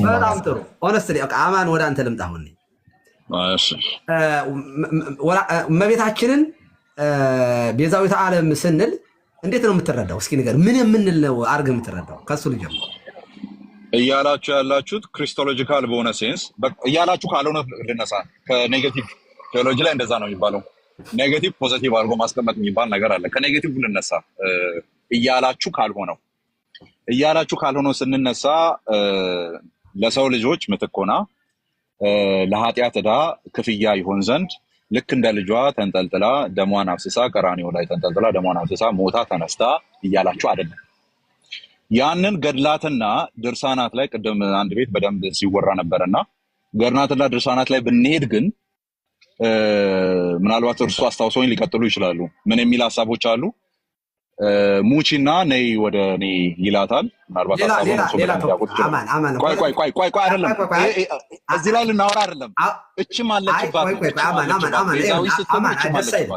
በጣም ጥሩ ሆነስትሊ አማን ወደ አንተ ልምጣ። አሁን እመቤታችንን ቤዛዊተ ዓለም ስንል እንዴት ነው የምትረዳው? እስኪ ንገር። ምን የምንል ነው አድርገህ የምትረዳው? ከሱ ልጀምር። እያላችሁ ያላችሁት ክሪስቶሎጂካል በሆነ ሴንስ እያላችሁ ካልሆነ ልነሳ። ከኔጌቲቭ ቴዎሎጂ ላይ እንደዛ ነው የሚባለው። ኔጌቲቭ ፖዚቲቭ አድርጎ ማስቀመጥ የሚባል ነገር አለ። ከኔጌቲቭ ልነሳ። እያላችሁ ካልሆነው ስንነሳ ለሰው ልጆች ምትክ ሆና ለኃጢአት ዕዳ ክፍያ ይሆን ዘንድ ልክ እንደ ልጇ ተንጠልጥላ ደሟን አፍስሳ ቀራንዮ ላይ ተንጠልጥላ ደሟን አፍስሳ ሞታ ተነስታ እያላችሁ አይደለም። ያንን ገድላትና ድርሳናት ላይ ቅድም አንድ ቤት በደንብ ሲወራ ነበርና ገድላትና ድርሳናት ላይ ብንሄድ ግን ምናልባት እርሱ አስታውሰውኝ ሊቀጥሉ ይችላሉ። ምን የሚል ሀሳቦች አሉ? ሙቺና ነይ ወደ እኔ ይላታል። ምናልባት ሀሳቡን አይደለም እዚህ ላይ ልናወራ አይደለም። እችም አለችባት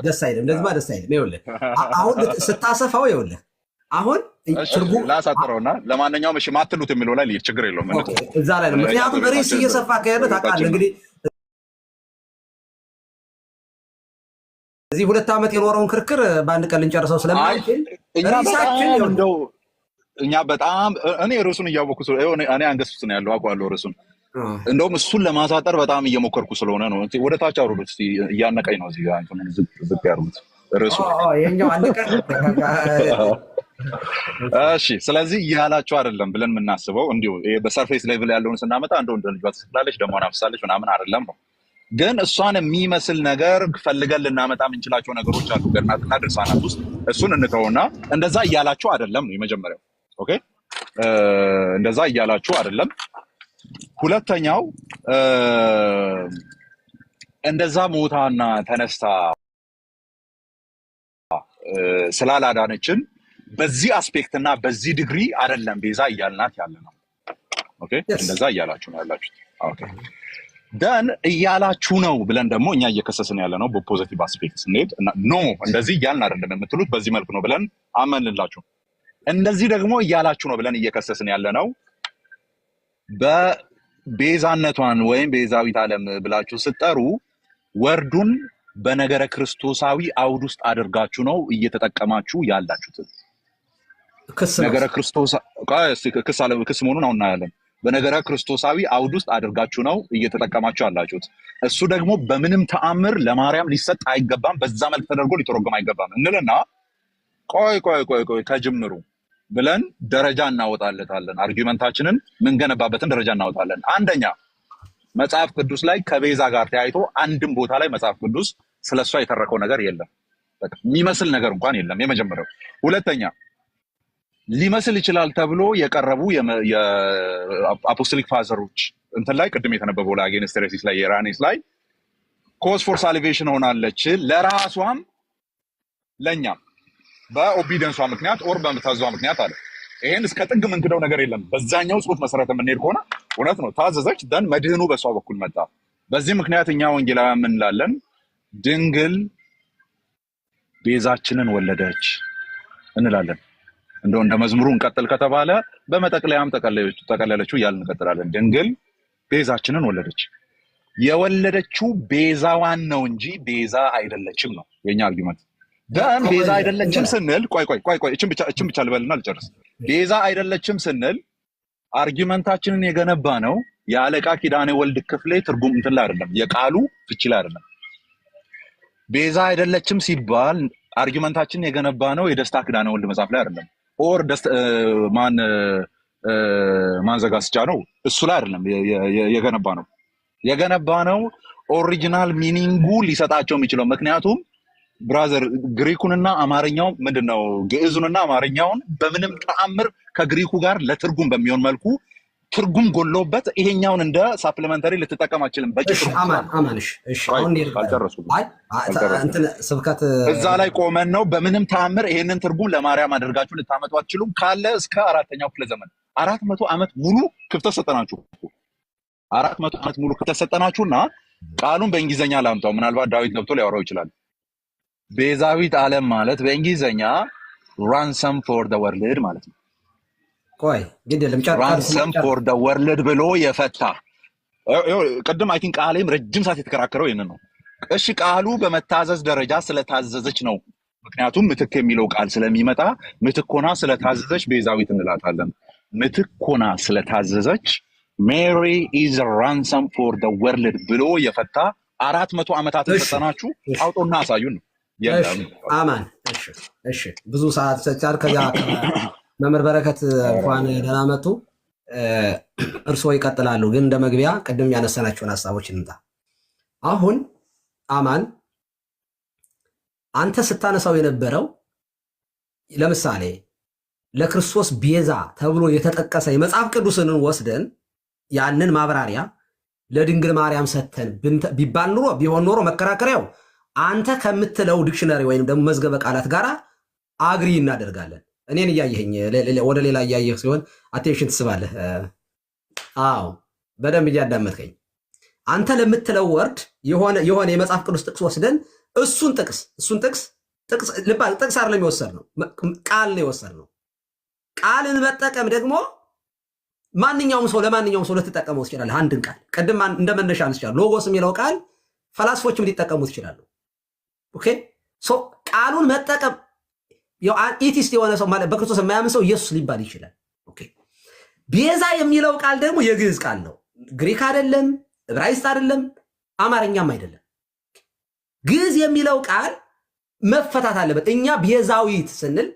ደስ አይልም። ደስ አይልም። ይኸውልህ አሁን ስታሰፋው ይኸውልህ አሁን ትርጉም ላሳጥረውና ለማንኛውም እሺ ማትሉት የሚለው ላይ ልሂድ፣ ችግር የለውም እዛ ላይ ነው። ምክንያቱም ሬስ እየሰፋ ከሄደ ታውቃለህ እንግዲህ እዚህ 2 ዓመት የኖረውን ክርክር በአንድ ቀን ልንጨርሰው ስለማይችል እንደው እኛ በጣም እኔ ርዕሱን እያወቅኩ እኔ አንገስ ውስጥ ነው ያለው አውቀዋለሁ ርዕሱን። እንደውም እሱን ለማሳጠር በጣም እየሞከርኩ ስለሆነ ነው። ወደ ታች አውርዱት እስኪ፣ እያነቀኝ ነው እዚህ ጋር ዝቅ ያርጉት ርዕሱ። እሺ ስለዚህ እያላችሁ አይደለም ብለን የምናስበው እንዲሁ በሰርፌስ ሌቭል ያለውን ስናመጣ እንደው እንደ ልጇ ትስላለች ደሟን አፍሳለች ምናምን አይደለም ነው። ግን እሷን የሚመስል ነገር ፈልገን ልናመጣ የምንችላቸው ነገሮች አሉ ገድላትና ድርሳናት ውስጥ። እሱን እንተውና እንደዛ እያላችሁ አይደለም ነው የመጀመሪያው። ኦኬ እንደዛ እያላችሁ አይደለም። ሁለተኛው እንደዛ ሞታና ተነስታ ስላላዳነችን በዚህ አስፔክት እና በዚህ ዲግሪ አይደለም ቤዛ እያልናት ያለ ነው። ኦኬ እንደዛ እያላችሁ ነው ያላችሁት። ኦኬ ደን እያላችሁ ነው ብለን ደግሞ እኛ እየከሰስን ያለ ነው በፖዚቲቭ አስፔክት ስንሄድ ኖ እንደዚህ እያልን አይደለም የምትሉት በዚህ መልኩ ነው ብለን አመንላችሁ። እንደዚህ ደግሞ እያላችሁ ነው ብለን እየከሰስን ያለ ነው በቤዛነቷን ወይም ቤዛዊት ዓለም ብላችሁ ስትጠሩ ወርዱን በነገረ ክርስቶሳዊ አውድ ውስጥ አድርጋችሁ ነው እየተጠቀማችሁ ያላችሁት። ነገረ ክርስቶስ ክስ መሆኑን አሁን እናያለን። በነገረ ክርስቶሳዊ አውድ ውስጥ አድርጋችሁ ነው እየተጠቀማችሁ ያላችሁት። እሱ ደግሞ በምንም ተአምር ለማርያም ሊሰጥ አይገባም፣ በዛ መልክ ተደርጎ ሊተረጎም አይገባም እንልና ቆይ ከጅምሩ ብለን ደረጃ እናወጣለታለን። አርጊመንታችንን ምንገነባበትን ደረጃ እናወጣለን። አንደኛ መጽሐፍ ቅዱስ ላይ ከቤዛ ጋር ተያይቶ አንድም ቦታ ላይ መጽሐፍ ቅዱስ ስለሷ የተረከው ነገር የለም። በቃ የሚመስል ነገር እንኳን የለም። የመጀመሪያው። ሁለተኛ ሊመስል ይችላል ተብሎ የቀረቡ የአፖስቶሊክ ፋዘሮች እንትን ላይ ቅድም የተነበበው ላይ አጌንስተሬሲስ ላይ የራኔስ ላይ ኮዝ ፎር ሳልቬሽን ሆናለች ለራሷም ለኛም በኦቢዲየንሷ ምክንያት ኦር በመታዘዟ ምክንያት አለ። ይሄን እስከ ጥግ ምንክደው ነገር የለም። በዛኛው ጽሑፍ መሰረት የምንሄድ ከሆነ እውነት ነው፣ ታዘዘች፣ ደን መድህኑ በሷ በኩል መጣ። በዚህ ምክንያት እኛ ወንጌላውያን ምን እንላለን? ድንግል ቤዛችንን ወለደች እንላለን። እንደው እንደ መዝሙሩ እንቀጥል ከተባለ በመጠቅለያም ተቀለለችው እያልን እንቀጥላለን። ድንግል ቤዛችንን ወለደች። የወለደችው ቤዛዋን ነው እንጂ ቤዛ አይደለችም ነው የኛ አርጊመንት። ደን ቤዛ አይደለችም ስንል ቆይ እችን ብቻ ልበልና ልጨርስ። ቤዛ አይደለችም ስንል አርጊመንታችንን የገነባ ነው የአለቃ ኪዳኔ ወልድ ክፍሌ ትርጉም እንትን ላይ አይደለም፣ የቃሉ ፍቺ ላይ አይደለም። ቤዛ አይደለችም ሲባል አርጊመንታችንን የገነባ ነው የደስታ ኪዳኔ ወልድ መጽሐፍ ላይ አይደለም። ኦር ማን ዘጋስጫ ነው እሱ ላይ አይደለም የገነባ ነው ኦሪጂናል ሚኒንጉ ሊሰጣቸው የሚችለው። ምክንያቱም ብራዘር ግሪኩንና አማርኛው ምንድነው ግዕዙንና አማርኛውን በምንም ተአምር ከግሪኩ ጋር ለትርጉም በሚሆን መልኩ ትርጉም ጎሎበት ይሄኛውን እንደ ሳፕሊመንተሪ ልትጠቀም አችልም። በቂ ትርጉም አማን እሺ አሁን እንትን ስብከት እዛ ላይ ቆመን ነው። በምንም ተአምር ይሄንን ትርጉም ለማርያም አድርጋችሁ ልታመጡ አትችሉም። ካለ እስከ 4ኛው ክፍለ ዘመን 400 ዓመት ሙሉ ክፍተት ሰጠናችሁ። 400 ዓመት ሙሉ ክፍተት ሰጠናችሁና ቃሉን በእንግሊዘኛ ላምጣው። ምናልባት ዳዊት ገብቶ ሊያወራው ይችላል። ቤዛዊት ዓለም ማለት በእንግሊዘኛ ransom for the world ማለት ነው። ቆይ ግድ የለም ransom for the world ብሎ የፈታ ቅድም አይ ቲንክ ቃሌም ረጅም ሰዓት የተከራከረው ይሄንን ነው። እሺ ቃሉ በመታዘዝ ደረጃ ስለታዘዘች ነው። ምክንያቱም ምትክ የሚለው ቃል ስለሚመጣ ምትኮና ስለታዘዘች ቤዛዊት እንላታለን። ምትኮና ስለታዘዘች ሜሪ is a ransom for the world ብሎ የፈታ 400 ዓመታት ተሰጠናችሁ። አውጦና አሳዩን ነው የለም። አማን እሺ ብዙ ሰዓት ሰጫር ከያ መምህር በረከት እንኳን ደህና መጡ። እርሶ ይቀጥላሉ፣ ግን እንደ መግቢያ ቅድም ያነሳናቸውን ሐሳቦች እንምጣ። አሁን አማን አንተ ስታነሳው የነበረው ለምሳሌ ለክርስቶስ ቤዛ ተብሎ የተጠቀሰ የመጽሐፍ ቅዱስን ወስደን ያንን ማብራሪያ ለድንግል ማርያም ሰተን ቢሆን ኖሮ መከራከሪያው አንተ ከምትለው ዲክሽነሪ ወይም ደግሞ መዝገበ ቃላት ጋር አግሪ እናደርጋለን። እኔን እያየኸኝ ወደ ሌላ እያየህ ሲሆን አቴንሽን ትስባለህ። አዎ በደንብ እያዳመጥከኝ። አንተ ለምትለው ወርድ የሆነ የመጽሐፍ ቅዱስ ጥቅስ ወስደን እሱን ጥቅስ አይደለም የወሰድነው፣ ቃል ነው የወሰድነው። ቃልን መጠቀም ደግሞ ማንኛውም ሰው ለማንኛውም ሰው ልትጠቀመው ትችላለህ። አንድን ቃል ቅድም እንደመነሻ አንስቻለሁ። ሎጎስ የሚለው ቃል ፈላስፎችም ሊጠቀሙት ይችላሉ። ኦኬ ሶ ቃሉን መጠቀም ኢቲስት የሆነ ሰው ማለት በክርስቶስ የማያምን ሰው ኢየሱስ ሊባል ይችላል። ኦኬ ቤዛ የሚለው ቃል ደግሞ የግዕዝ ቃል ነው። ግሪክ አይደለም፣ ዕብራይስጥ አይደለም፣ አማርኛም አይደለም። ግዕዝ የሚለው ቃል መፈታት አለበት። እኛ ቤዛዊት ስንል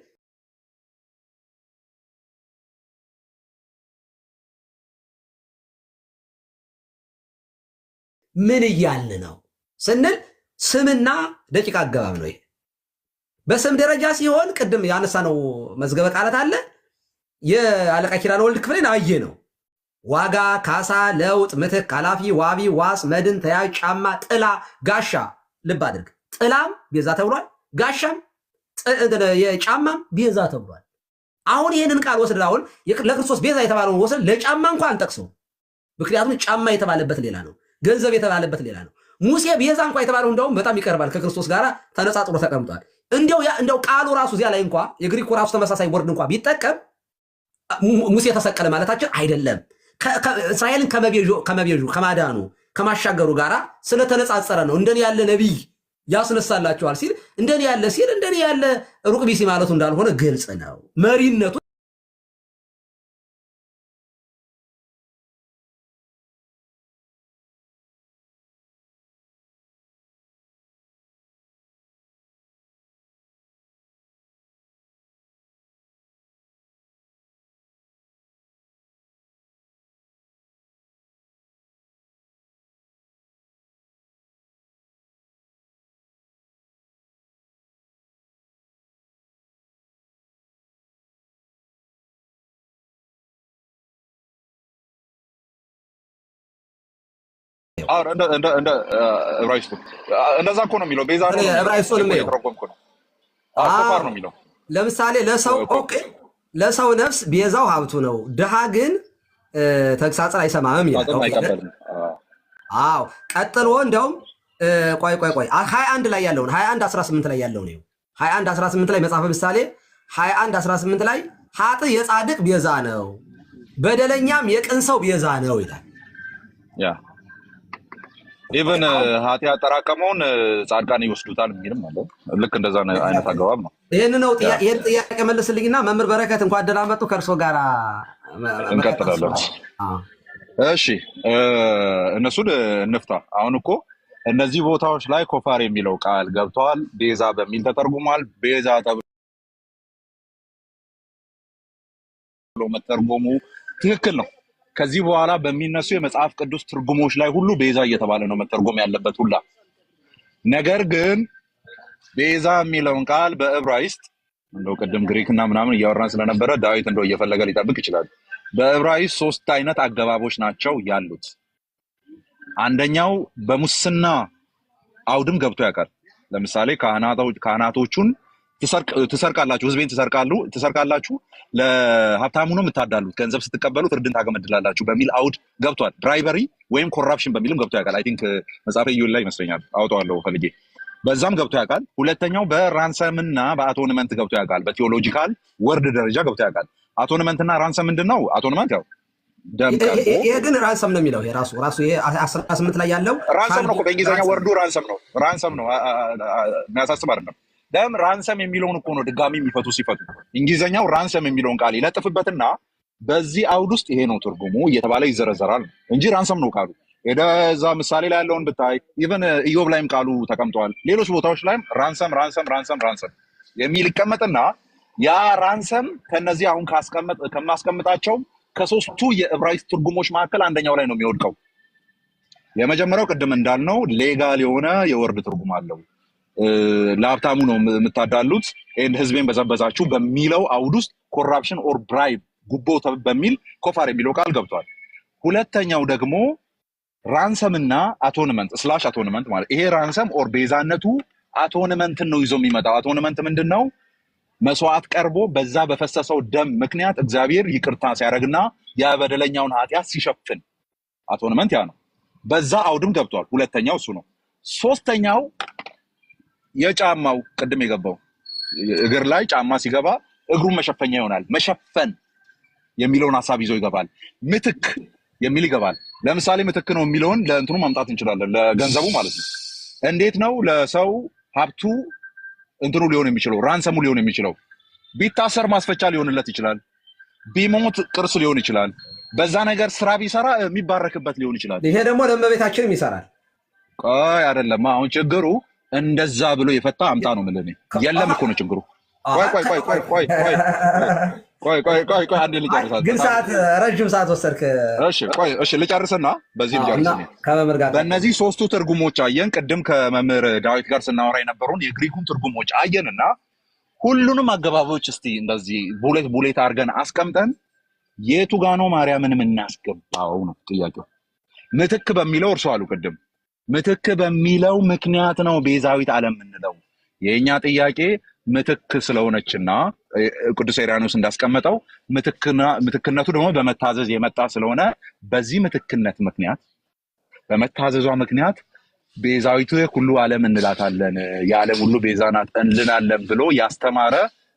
ምን እያልን ነው ስንል ስምና ደቂቃ አገባብ ነው። ይሄ በስም ደረጃ ሲሆን ቅድም ያነሳነው መዝገበ ቃላት አለ። የአለቃ ኪዳነ ወልድ ክፍልን አየ ነው። ዋጋ፣ ካሳ፣ ለውጥ፣ ምትክ፣ ኃላፊ፣ ዋቢ፣ ዋስ፣ መድን፣ ተያዥ፣ ጫማ፣ ጥላ፣ ጋሻ። ልብ አድርግ፣ ጥላም ቤዛ ተብሏል፣ ጋሻም የጫማም ቤዛ ተብሏል። አሁን ይህንን ቃል ወስድ አሁን ለክርስቶስ ቤዛ የተባለውን ወስድ ለጫማ እንኳን አንጠቅሰው። ምክንያቱም ጫማ የተባለበት ሌላ ነው፣ ገንዘብ የተባለበት ሌላ ነው። ሙሴ ቤዛ እንኳ የተባለው እንደውም በጣም ይቀርባል፣ ከክርስቶስ ጋር ተነጻጽሮ ተቀምጧል። እንደው ቃሉ ራሱ እዚያ ላይ እንኳ የግሪኩ ራሱ ተመሳሳይ ወርድ እንኳ ቢጠቀም ሙሴ ተሰቀለ ማለታችን አይደለም። እስራኤልን ከመቤዡ ከማዳኑ ከማሻገሩ ጋር ስለተነጻጸረ ነው። እንደኔ ያለ ነቢይ ያስነሳላችኋል ሲል እንደኔ ያለ ሩቅ ቢሲ ማለቱ እንዳልሆነ ግልጽ ነው። መሪነቱ እንደ ዕብራይስጡ እንደዛ እኮ ነው የሚለው። ቤዛ ነው የሚለው። ለምሳሌ ለሰው ነፍስ ቤዛው ሀብቱ ነው፣ ድሃ ግን ተግሳጽን አይሰማም ይላል። አዎ ቀጥሎ እንደውም ቆይ 21 ላይ ያለውን 21:18 ላይ ያለውን ነው። 21:18 ላይ መጽሐፈ ምሳሌ 21:18 ላይ ኃጥእ የጻድቅ ቤዛ ነው፣ በደለኛም የቅን ሰው ቤዛ ነው ይላል። ያ ኢቨን ኃጢአት ያጠራቀመውን ጻድቃን ይወስዱታል የሚልም አለ። ልክ እንደዛ አይነት አገባብ ነው። ይሄን ጥያቄ መልስልኝና መምህር በረከት እንኳን ደህና መጡ። ከእርሶ ጋር እንቀጥላለን። እሺ እነሱን እንፍታ። አሁን እኮ እነዚህ ቦታዎች ላይ ኮፋር የሚለው ቃል ገብተዋል። ቤዛ በሚል ተተርጉሟል። ቤዛ ተብሎ መተርጎሙ ትክክል ነው። ከዚህ በኋላ በሚነሱ የመጽሐፍ ቅዱስ ትርጉሞች ላይ ሁሉ ቤዛ እየተባለ ነው መተርጎም ያለበት ሁላ። ነገር ግን ቤዛ የሚለውን ቃል በዕብራይስጥ እንደው ቅድም ግሪክና ምናምን እያወራን ስለነበረ ዳዊት እንደው እየፈለገ ሊጠብቅ ይችላል። በዕብራይስጥ 3 አይነት አገባቦች ናቸው ያሉት። አንደኛው በሙስና አውድም ገብቶ ያውቃል። ለምሳሌ ካህናቶቹን ትሰርቃላችሁ፣ ህዝቤን ትሰርቃላችሁ፣ ለሀብታሙ ነው የምታዳሉት፣ ገንዘብ ስትቀበሉ ፍርድን ታገመድላላችሁ በሚል አውድ ገብቷል። ብራይበሪ ወይም ኮራፕሽን በሚልም ገብቶ ያውቃል። አይ ቲንክ መጽሐፈ ኢዮብ ላይ ይመስለኛል፣ አውጣዋለሁ ፈልጌ። በዛም ገብቶ ያውቃል። ሁለተኛው በራንሰምና በአቶንመንት ገብቶ ያውቃል። በቴዎሎጂካል ወርድ ደረጃ ገብቶ ያውቃል። አቶንመንትና ራንሰም ምንድነው? አቶንመንት ያው ደም ቀርቦ፣ ይሄ ግን ራንሰም ነው የሚለው። ይሄ ራሱ ይሄ 18 ላይ ያለው ራንሰም ነው። በእንግሊዝኛ ወርዱ ራንሰም ነው። የሚያሳስብ አይደለም። ደም ራንሰም የሚለውን እኮ ነው ድጋሚ የሚፈቱ ሲፈቱ እንግሊዝኛው ራንሰም የሚለውን ቃል ይለጥፍበትና በዚህ አውድ ውስጥ ይሄ ነው ትርጉሙ እየተባለ ይዘረዘራል እንጂ ራንሰም ነው ቃሉ። እዛ ምሳሌ ላይ ያለውን ብታይ ኢቨን ኢዮብ ላይም ቃሉ ተቀምጧል። ሌሎች ቦታዎች ላይም ራንሰም የሚል ይቀመጥና ያ ራንሰም ከነዚህ አሁን ከማስቀምጣቸው ከሶስቱ የዕብራይስጥ ትርጉሞች መካከል አንደኛው ላይ ነው የሚወድቀው። የመጀመሪያው ቅድም እንዳልነው ሌጋል የሆነ የወርድ ትርጉም አለው። ለሀብታሙ ነው የምታዳሉት ህዝቤን በዘበዛችሁ በሚለው አውድ ውስጥ ኮራፕሽን ኦር ብራይብ ጉቦ በሚል ኮፋር የሚለው ቃል ገብቷል። ሁለተኛው ደግሞ ራንሰምና አቶንመንት / አቶንመንት ማለት ይሄ ራንሰም ኦር ቤዛነቱ አቶንመንትን ነው ይዞ የሚመጣው። አቶንመንት ምንድነው? መስዋዕት ቀርቦ በዛ በፈሰሰው ደም ምክንያት እግዚአብሔር ይቅርታ ሲያደርግና የበደለኛውን ኃጢአት ሲሸፍን አቶንመንት ያ ነው። በዛ አውድም ገብቷል። ሁለተኛው እሱ ነው። ሶስተኛው የጫማው ቅድም የገባው እግር ላይ ጫማ ሲገባ እግሩን መሸፈኛ ይሆናል። መሸፈን የሚለውን ሐሳብ ይዞ ይገባል። ምትክ የሚል ይገባል። ለምሳሌ ምትክ ነው የሚለውን ለእንትኑ ማምጣት እንችላለን፣ ለገንዘቡ ማለት ነው። እንዴት ነው ለሰው ሀብቱ እንትኑ ሊሆን የሚችለው ራንሰሙ ሊሆን የሚችለው? ቢታሰር ማስፈቻ ሊሆንለት ይችላል። ቢሞት ቅርስ ሊሆን ይችላል። በዛ ነገር ስራ ቢሰራ የሚባረክበት ሊሆን ይችላል። ይሄ ደግሞ ለእመቤታችንም ይሰራል። ቆይ አይደለም፣ አሁን ችግሩ እንደዛ ብሎ የፈታ አምጣ ነው የምልህ እኔ። የለም እኮ ነው ችግሩ። ቆይ አንዴ ልጨርሳት። ግን ሰዓት ረጅም ሰዓት ወሰድክ። እሺ ልጨርስና በዚህ ልጨርስ። በእነዚህ 3ቱ ትርጉሞች አየን። ቅድም ከመምህር ዳዊት ጋር ስናወራ የነበረውን የግሪኩን ትርጉሞች አየንና ሁሉንም አገባቦች እስቲ እንደዚህ ቡሌት አድርገን አስቀምጠን የቱ ጋ ነው ማርያምን የምናስገባው ነው ጥያቄው። ምትክ በሚለው እርሱ አሉ ቅድም ምትክ በሚለው ምክንያት ነው ቤዛዊት ዓለም የምንለው። የኛ ጥያቄ ምትክ ስለሆነችና ቅዱስ ኢራኖስ እንዳስቀመጠው ምትክነቱ ደግሞ በመታዘዝ የመጣ ስለሆነ በዚህ ምትክነት ምክንያት በመታዘዟ ምክንያት ቤዛዊቱ ሁሉ ዓለም እንላታለን፣ የዓለም ሁሉ ቤዛ ናት እንልናለን ብሎ ያስተማረ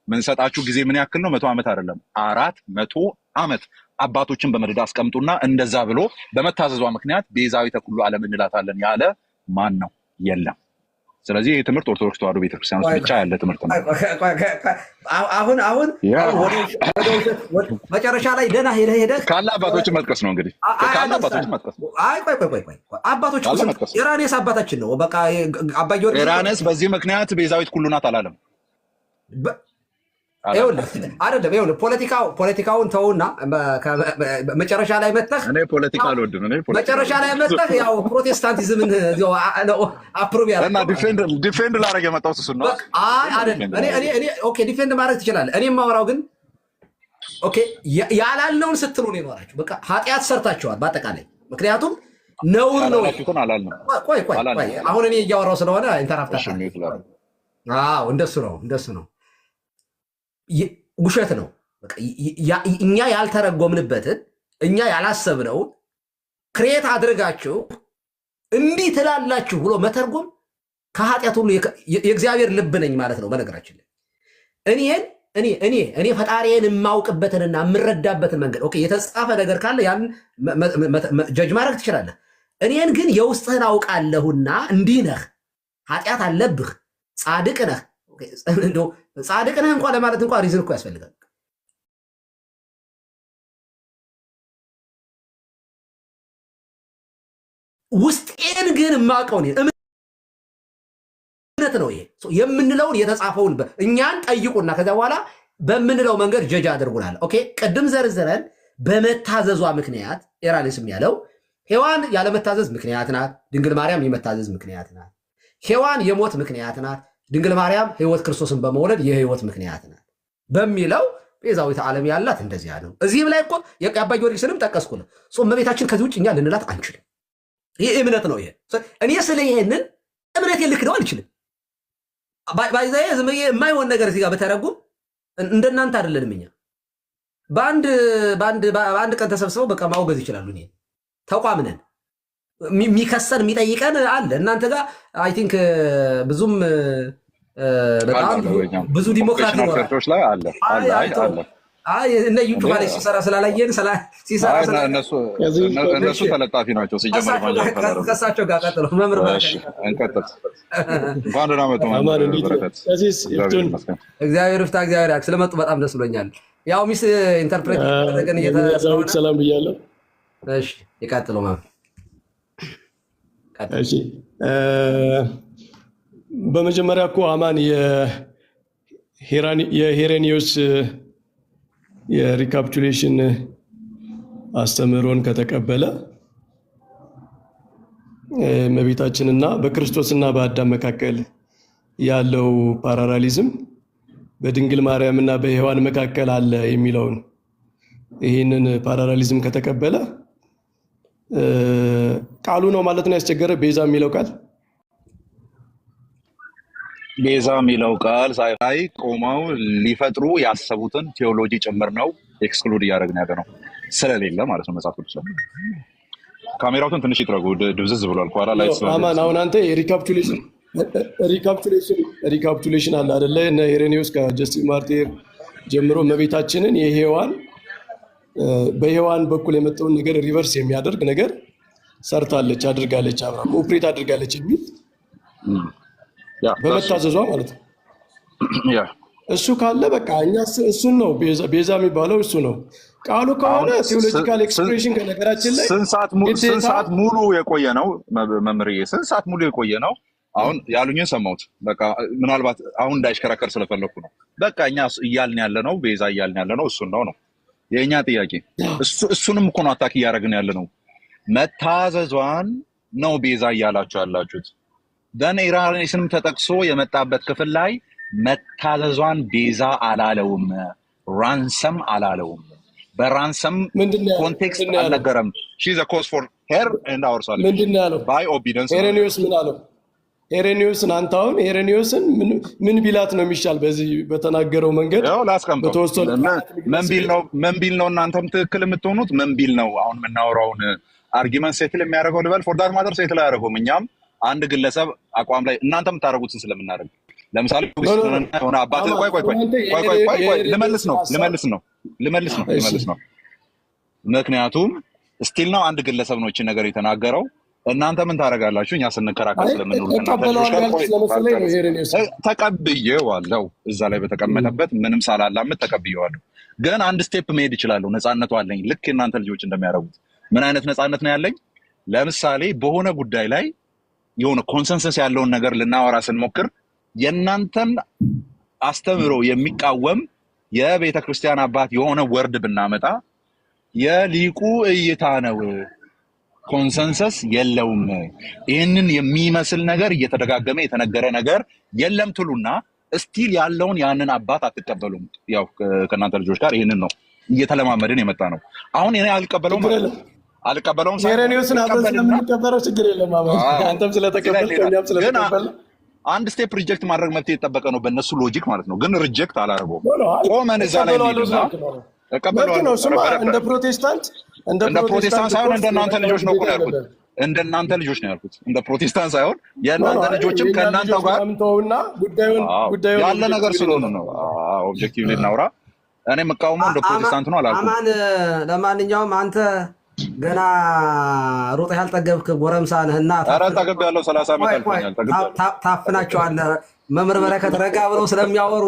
ምንሰጣችሁ ጊዜ ምን ያክል ነው? 100 ዓመት አይደለም 400 ዓመት አባቶችን በመደዳ አስቀምጡና እንደዛ ብሎ በመታዘዟ ምክንያት ቤዛዊተ ሁሉ ዓለም እንላታለን ያለ ማን ነው? የለም። ስለዚህ ይህ ትምህርት ኦርቶዶክስ ተዋሕዶ ቤተክርስቲያን ውስጥ ብቻ ያለ ትምህርት ነው። አሁን መጨረሻ ላይ ደህና ሄደህ ካለ አባቶችን መጥቀስ ነው እንግዲህ ካለ አባቶችን መጥቀስ ነው። አባቶች ኢራኔስ አባታችን ነው። በቃ አባ ጊዮርጊስ ኢራኔስ በዚህ ምክንያት ቤዛዊት ሁሉ ናት አላለም። አይደለም ፖለቲካውን ተውና መጨረሻ ላይ መጥተህ እኔ ፖለቲካ አልወድም። መጨረሻ ላይ መጥተህ ያው ፕሮቴስታንቲዝምን አፕሩቭ እና ዲፌንድ ላደርግ የመጣሁት እሱን ነው። አይደለም እኔ ኦኬ ዲፌንድ ማድረግ ትችላለህ። እኔ የማወራው ግን ኦኬ ያላልነውን ስትሉ ነው የኖራችሁ። በቃ ኃጢአት ሰርታችኋል በአጠቃላይ። ምክንያቱም ነውር ነው። ቆይ አሁን እኔ እያወራው ስለሆነ ኢንተራፕት እንደሱ ነው። ውሸት ነው። እኛ ያልተረጎምንበትን እኛ ያላሰብነውን ክሬት አድርጋችሁ እንዲህ ትላላችሁ ብሎ መተርጎም ከኃጢአት ሁሉ የእግዚአብሔር ልብ ነኝ ማለት ነው። በነገራችን ላይ እኔ ፈጣሪዬን የማውቅበትንና የምረዳበትን መንገድ ኦኬ የተጻፈ ነገር ካለ ያን ጀጅ ማድረግ ትችላለህ። እኔን ግን የውስጥህን አውቃለሁና እንዲህ ነህ፣ ኃጢአት አለብህ፣ ጻድቅ ነህ። ጻድቅ ነህ እንኳን ለማለት እንኳን ሪዝን እኮ ያስፈልጋል። ውስጤን ግን የማውቀው እምነት ነው። ይሄ የምንለውን የተጻፈውን እኛን ጠይቁና ከዚያ በኋላ በምንለው መንገድ ጀጅ አድርጉናል። ኦኬ ቅድም ዘርዝረን በመታዘዟ ምክንያት ኤራኔስም ያለው ሔዋን ያለመታዘዝ ምክንያት ናት፣ ድንግል ማርያም የመታዘዝ ምክንያት ናት። ሔዋን የሞት ምክንያት ናት፣ ድንግል ማርያም ሕይወት ክርስቶስን በመውለድ የሕይወት ምክንያት ናት በሚለው ቤዛዊተ ዓለም ያላት እንደዚያ ነው። እዚህም ላይ እኮ የአባ ጊዮርጊስንም ጠቀስኩ ነው። እመቤታችን ከዚህ ውጭ እኛ ልንላት አንችልም። ይህ እምነት ነው። ይሄ እኔ ስለ ይሄንን እምነት ልክደው አልችልም። ባይዛዬ ዝም ብዬ የማይሆን ነገር እዚህ ጋር በተረጉም እንደናንተ አይደለንም። እኛ በአንድ ቀን ተሰብስበው በቃ ማውገዝ ይችላሉ። እኔ ተቋም ነን። የሚከሰን የሚጠይቀን አለ። እናንተ ጋር አይ ቲንክ ብዙም በጣም ብዙ ዲሞክራት ነው። እነ ዩቱ ማለት ሲሰራ ስላላየን ሲሰራ እነሱ ተለጣፊ ናቸው። ከእሳቸው ጋር ቀጥሎ መምህር እንቀጥል። እንኳን ደህና መጡ። እግዚአብሔር ይፍታ። እግዚአብሔር ያክ ስለመጡ በጣም ደስ ብሎኛል። ያው ሚስ ኢንተርፕሬት ተደረገን እየተሰራው ሰላም ብያለሁ። እሺ ይቀጥሉ መምህር። እሺ በመጀመሪያ እኮ አማን የሄሬኒዮስ የሪካፕቹሌሽን አስተምህሮን ከተቀበለ እመቤታችንና በክርስቶስና በአዳም መካከል ያለው ፓራራሊዝም በድንግል ማርያምና በሔዋን መካከል አለ የሚለውን ይህንን ፓራራሊዝም ከተቀበለ ቃሉ ነው ማለት ነው ያስቸገረ። ቤዛ የሚለው ቃል ቤዛ የሚለው ቃል ሳይ ቆመው ሊፈጥሩ ያሰቡትን ቴዎሎጂ ጭምር ነው ኤክስክሉድ እያደረግን ያለ ነው ስለሌለ ማለት ነው። መጽሐፍ ቅዱስ ካሜራውን ትንሽ ይጥረጉ፣ ድብዝዝ ብሏል። ኋላ ላይ አማን አሁን አንተ ሪካፕቹሌሽን አለ አይደለ? እነ ሄሬኒዮስ ከጀስቲን ማርቲር ጀምሮ እመቤታችንን በሔዋን በኩል የመጣውን ነገር ሪቨርስ የሚያደርግ ነገር ሰርታለች፣ አድርጋለች፣ አብርሃም ኦፕሬት አድርጋለች የሚል በመታዘዟ ማለት ነው። እሱ ካለ በቃ እኛ እሱን ነው ቤዛ የሚባለው እሱ ነው። ቃሉ ከሆነ ቴዎሎጂካል ኤክስፕሬሽን ከነገራችን ላይ ስንት ሰዓት ሙሉ የቆየ ነው መምህርዬ፣ ስንት ሰዓት ሙሉ የቆየ ነው። አሁን ያሉኝን ሰማሁት። በቃ ምናልባት አሁን እንዳይሽከረከር ስለፈለኩ ነው። በቃ እኛ እያልን ያለ ነው ቤዛ እያልን ያለ ነው እሱን ነው የእኛ ጥያቄ። እሱንም እኮ ነው አታክ እያደረግን ያለ ነው። መታዘዟን ነው ቤዛ እያላችሁ ያላችሁት። ደን ኢራኒስንም ተጠቅሶ የመጣበት ክፍል ላይ መታዘዟን ቤዛ አላለውም፣ ራንሰም አላለውም። በራንሰም ኮንቴክስት አልነገረም። ሺዝ ኮዝ ፎር ሄር ኤንድ አወር ሳሌቬሽን ምንድነው ያለው? ባይ ኦቢዲየንስ። ሄሬኒዮስ ምን አለው? ሄሬኒዮስን አንተ አሁን ሄሬኒዮስን ምን ቢላት ነው የሚሻል? በዚህ በተናገረው መንገድ ላስቀምጠው። ምን ቢል ነው እናንተም ትክክል የምትሆኑት? ምን ቢል ነው አሁን የምናወራውን አርጊመንት ሴትል የሚያደርገው ልበል? ፎር ዳት ማተር ሴትል አያደርገውም። እኛም አንድ ግለሰብ አቋም ላይ እናንተ የምታደርጉትን ስለምናደርግ ለምሳሌ ሆነ አባት ቆይ ልመልስ ነው። ምክንያቱም ስቲል ነው አንድ ግለሰብ ነው እቺን ነገር የተናገረው። እናንተ ምን ታደርጋላችሁ? እኛ ስንከራከር ስለምንውል ተቀብዬዋለሁ። እዛ ላይ በተቀመጠበት ምንም ሳላላምጥ ተቀብዬዋለሁ። ግን አንድ ስቴፕ መሄድ እችላለሁ። ነፃነቱ አለኝ፣ ልክ የእናንተ ልጆች እንደሚያደርጉት። ምን አይነት ነፃነት ነው ያለኝ? ለምሳሌ በሆነ ጉዳይ ላይ የሆነ ኮንሰንሰስ ያለውን ነገር ልናወራ ስንሞክር የእናንተን አስተምህሮ የሚቃወም የቤተ ክርስቲያን አባት የሆነ ወርድ ብናመጣ የሊቁ እይታ ነው፣ ኮንሰንሰስ የለውም፣ ይህንን የሚመስል ነገር እየተደጋገመ የተነገረ ነገር የለም ትሉና እስቲል ያለውን ያንን አባት አትቀበሉም። ያው ከእናንተ ልጆች ጋር ይህንን ነው እየተለማመድን የመጣ ነው። አሁን እኔ አልቀበለውም። ሄሬኒዮስን አብረን ስለምንቀበለው ችግር የለም። አንተም ስለተቀበልክ እኛም ስለተቀበል አንድ ስቴፕ ሪጀክት ማድረግ መብት የተጠበቀ ነው በእነሱ ሎጂክ ማለት ነው። ግን ሪጀክት አላደርገውም። ቆመን እዛ ላይ እቀበለዋለሁ። እንደ ፕሮቴስታንት ሳይሆን እንደናንተ ልጆች ነው ያልኩት። እንደናንተ ልጆች ነው ያልኩት። እንደ ፕሮቴስታንት ሳይሆን የእናንተ ልጆችም ከእናንተ ጋር ያለ ነገር ስለሆነ ነው። ኦብጀክቲቭሊ እናውራ። እኔ የምቃወመው እንደ ፕሮቴስታንት ነው አላልኩም። አማን ለማንኛውም አንተ ገና ሩጥ ያልጠገብክ ጎረምሳ ነህና ጠገብ ያለው 30 ዓመት አልፎኛል። ታፍናቸዋለህ። መምህር በረከት ረጋ ብለው ስለሚያወሩ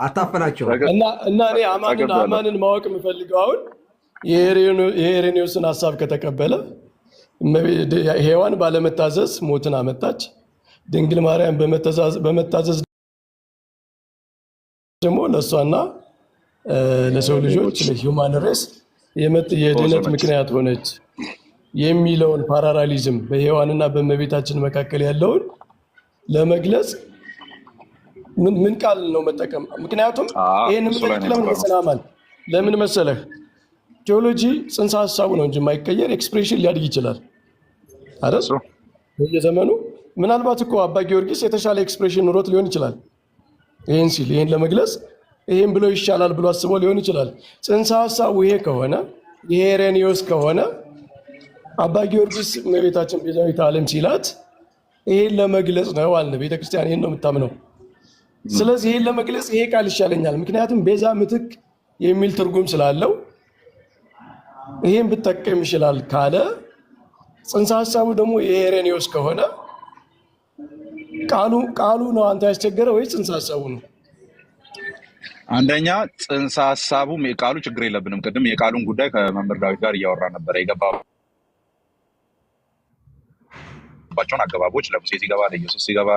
አታፍናቸው። እና እኔ አማንን ማወቅ የምፈልገው አሁን የሄሬኒዮስን ሀሳብ ከተቀበለ ሔዋን ባለመታዘዝ ሞትን አመጣች። ድንግል ማርያም በመታዘዝ ደግሞ ለእሷና ለሰው ልጆች ለሂውማን ሬስ የድነት ምክንያት ሆነች የሚለውን ፓራራሊዝም በሔዋንና በእመቤታችን መካከል ያለውን ለመግለጽ ምን ቃል ነው መጠቀም? ምክንያቱም ይሄን ለምን መሰለህ ቴዎሎጂ ጽንሰ ሀሳቡ ነው እንጂ የማይቀየር ኤክስፕሬሽን ሊያድግ ይችላል አይደል? በየዘመኑ ምናልባት እኮ አባ ጊዮርጊስ የተሻለ ኤክስፕሬሽን ኑሮት ሊሆን ይችላል። ይሄን ሲል ይሄን ለመግለጽ ይሄን ብሎ ይሻላል ብሎ አስቦ ሊሆን ይችላል። ጽንሰ ሀሳቡ ይሄ ከሆነ የሄሬኒዮስ ከሆነ አባ ጊዮርጊስ እመቤታችን ቤዛዊተ ዓለም ሲላት ይሄን ለመግለጽ ነው አለ። ቤተክርስቲያን ይሄን ነው የምታምነው። ስለዚህ ይሄን ለመግለጽ ይሄ ቃል ይሻለኛል፣ ምክንያቱም ቤዛ ምትክ የሚል ትርጉም ስላለው ይሄን ብጠቀም ይችላል ካለ፣ ጽንሰ ሀሳቡ ደግሞ የሄሬኒዮስ ከሆነ ቃሉ ነው አንተ ያስቸገረ ወይ ጽንሰ ሀሳቡ ነው? አንደኛ ጽንሰ ሀሳቡም የቃሉ ችግር የለብንም። ቅድም የቃሉን ጉዳይ ከመምህር ዳዊት ጋር እያወራ ነበረ። የገባባቸውን አገባቦች ለሙሴ ሲገባ፣ ለኢየሱስ ሲገባ፣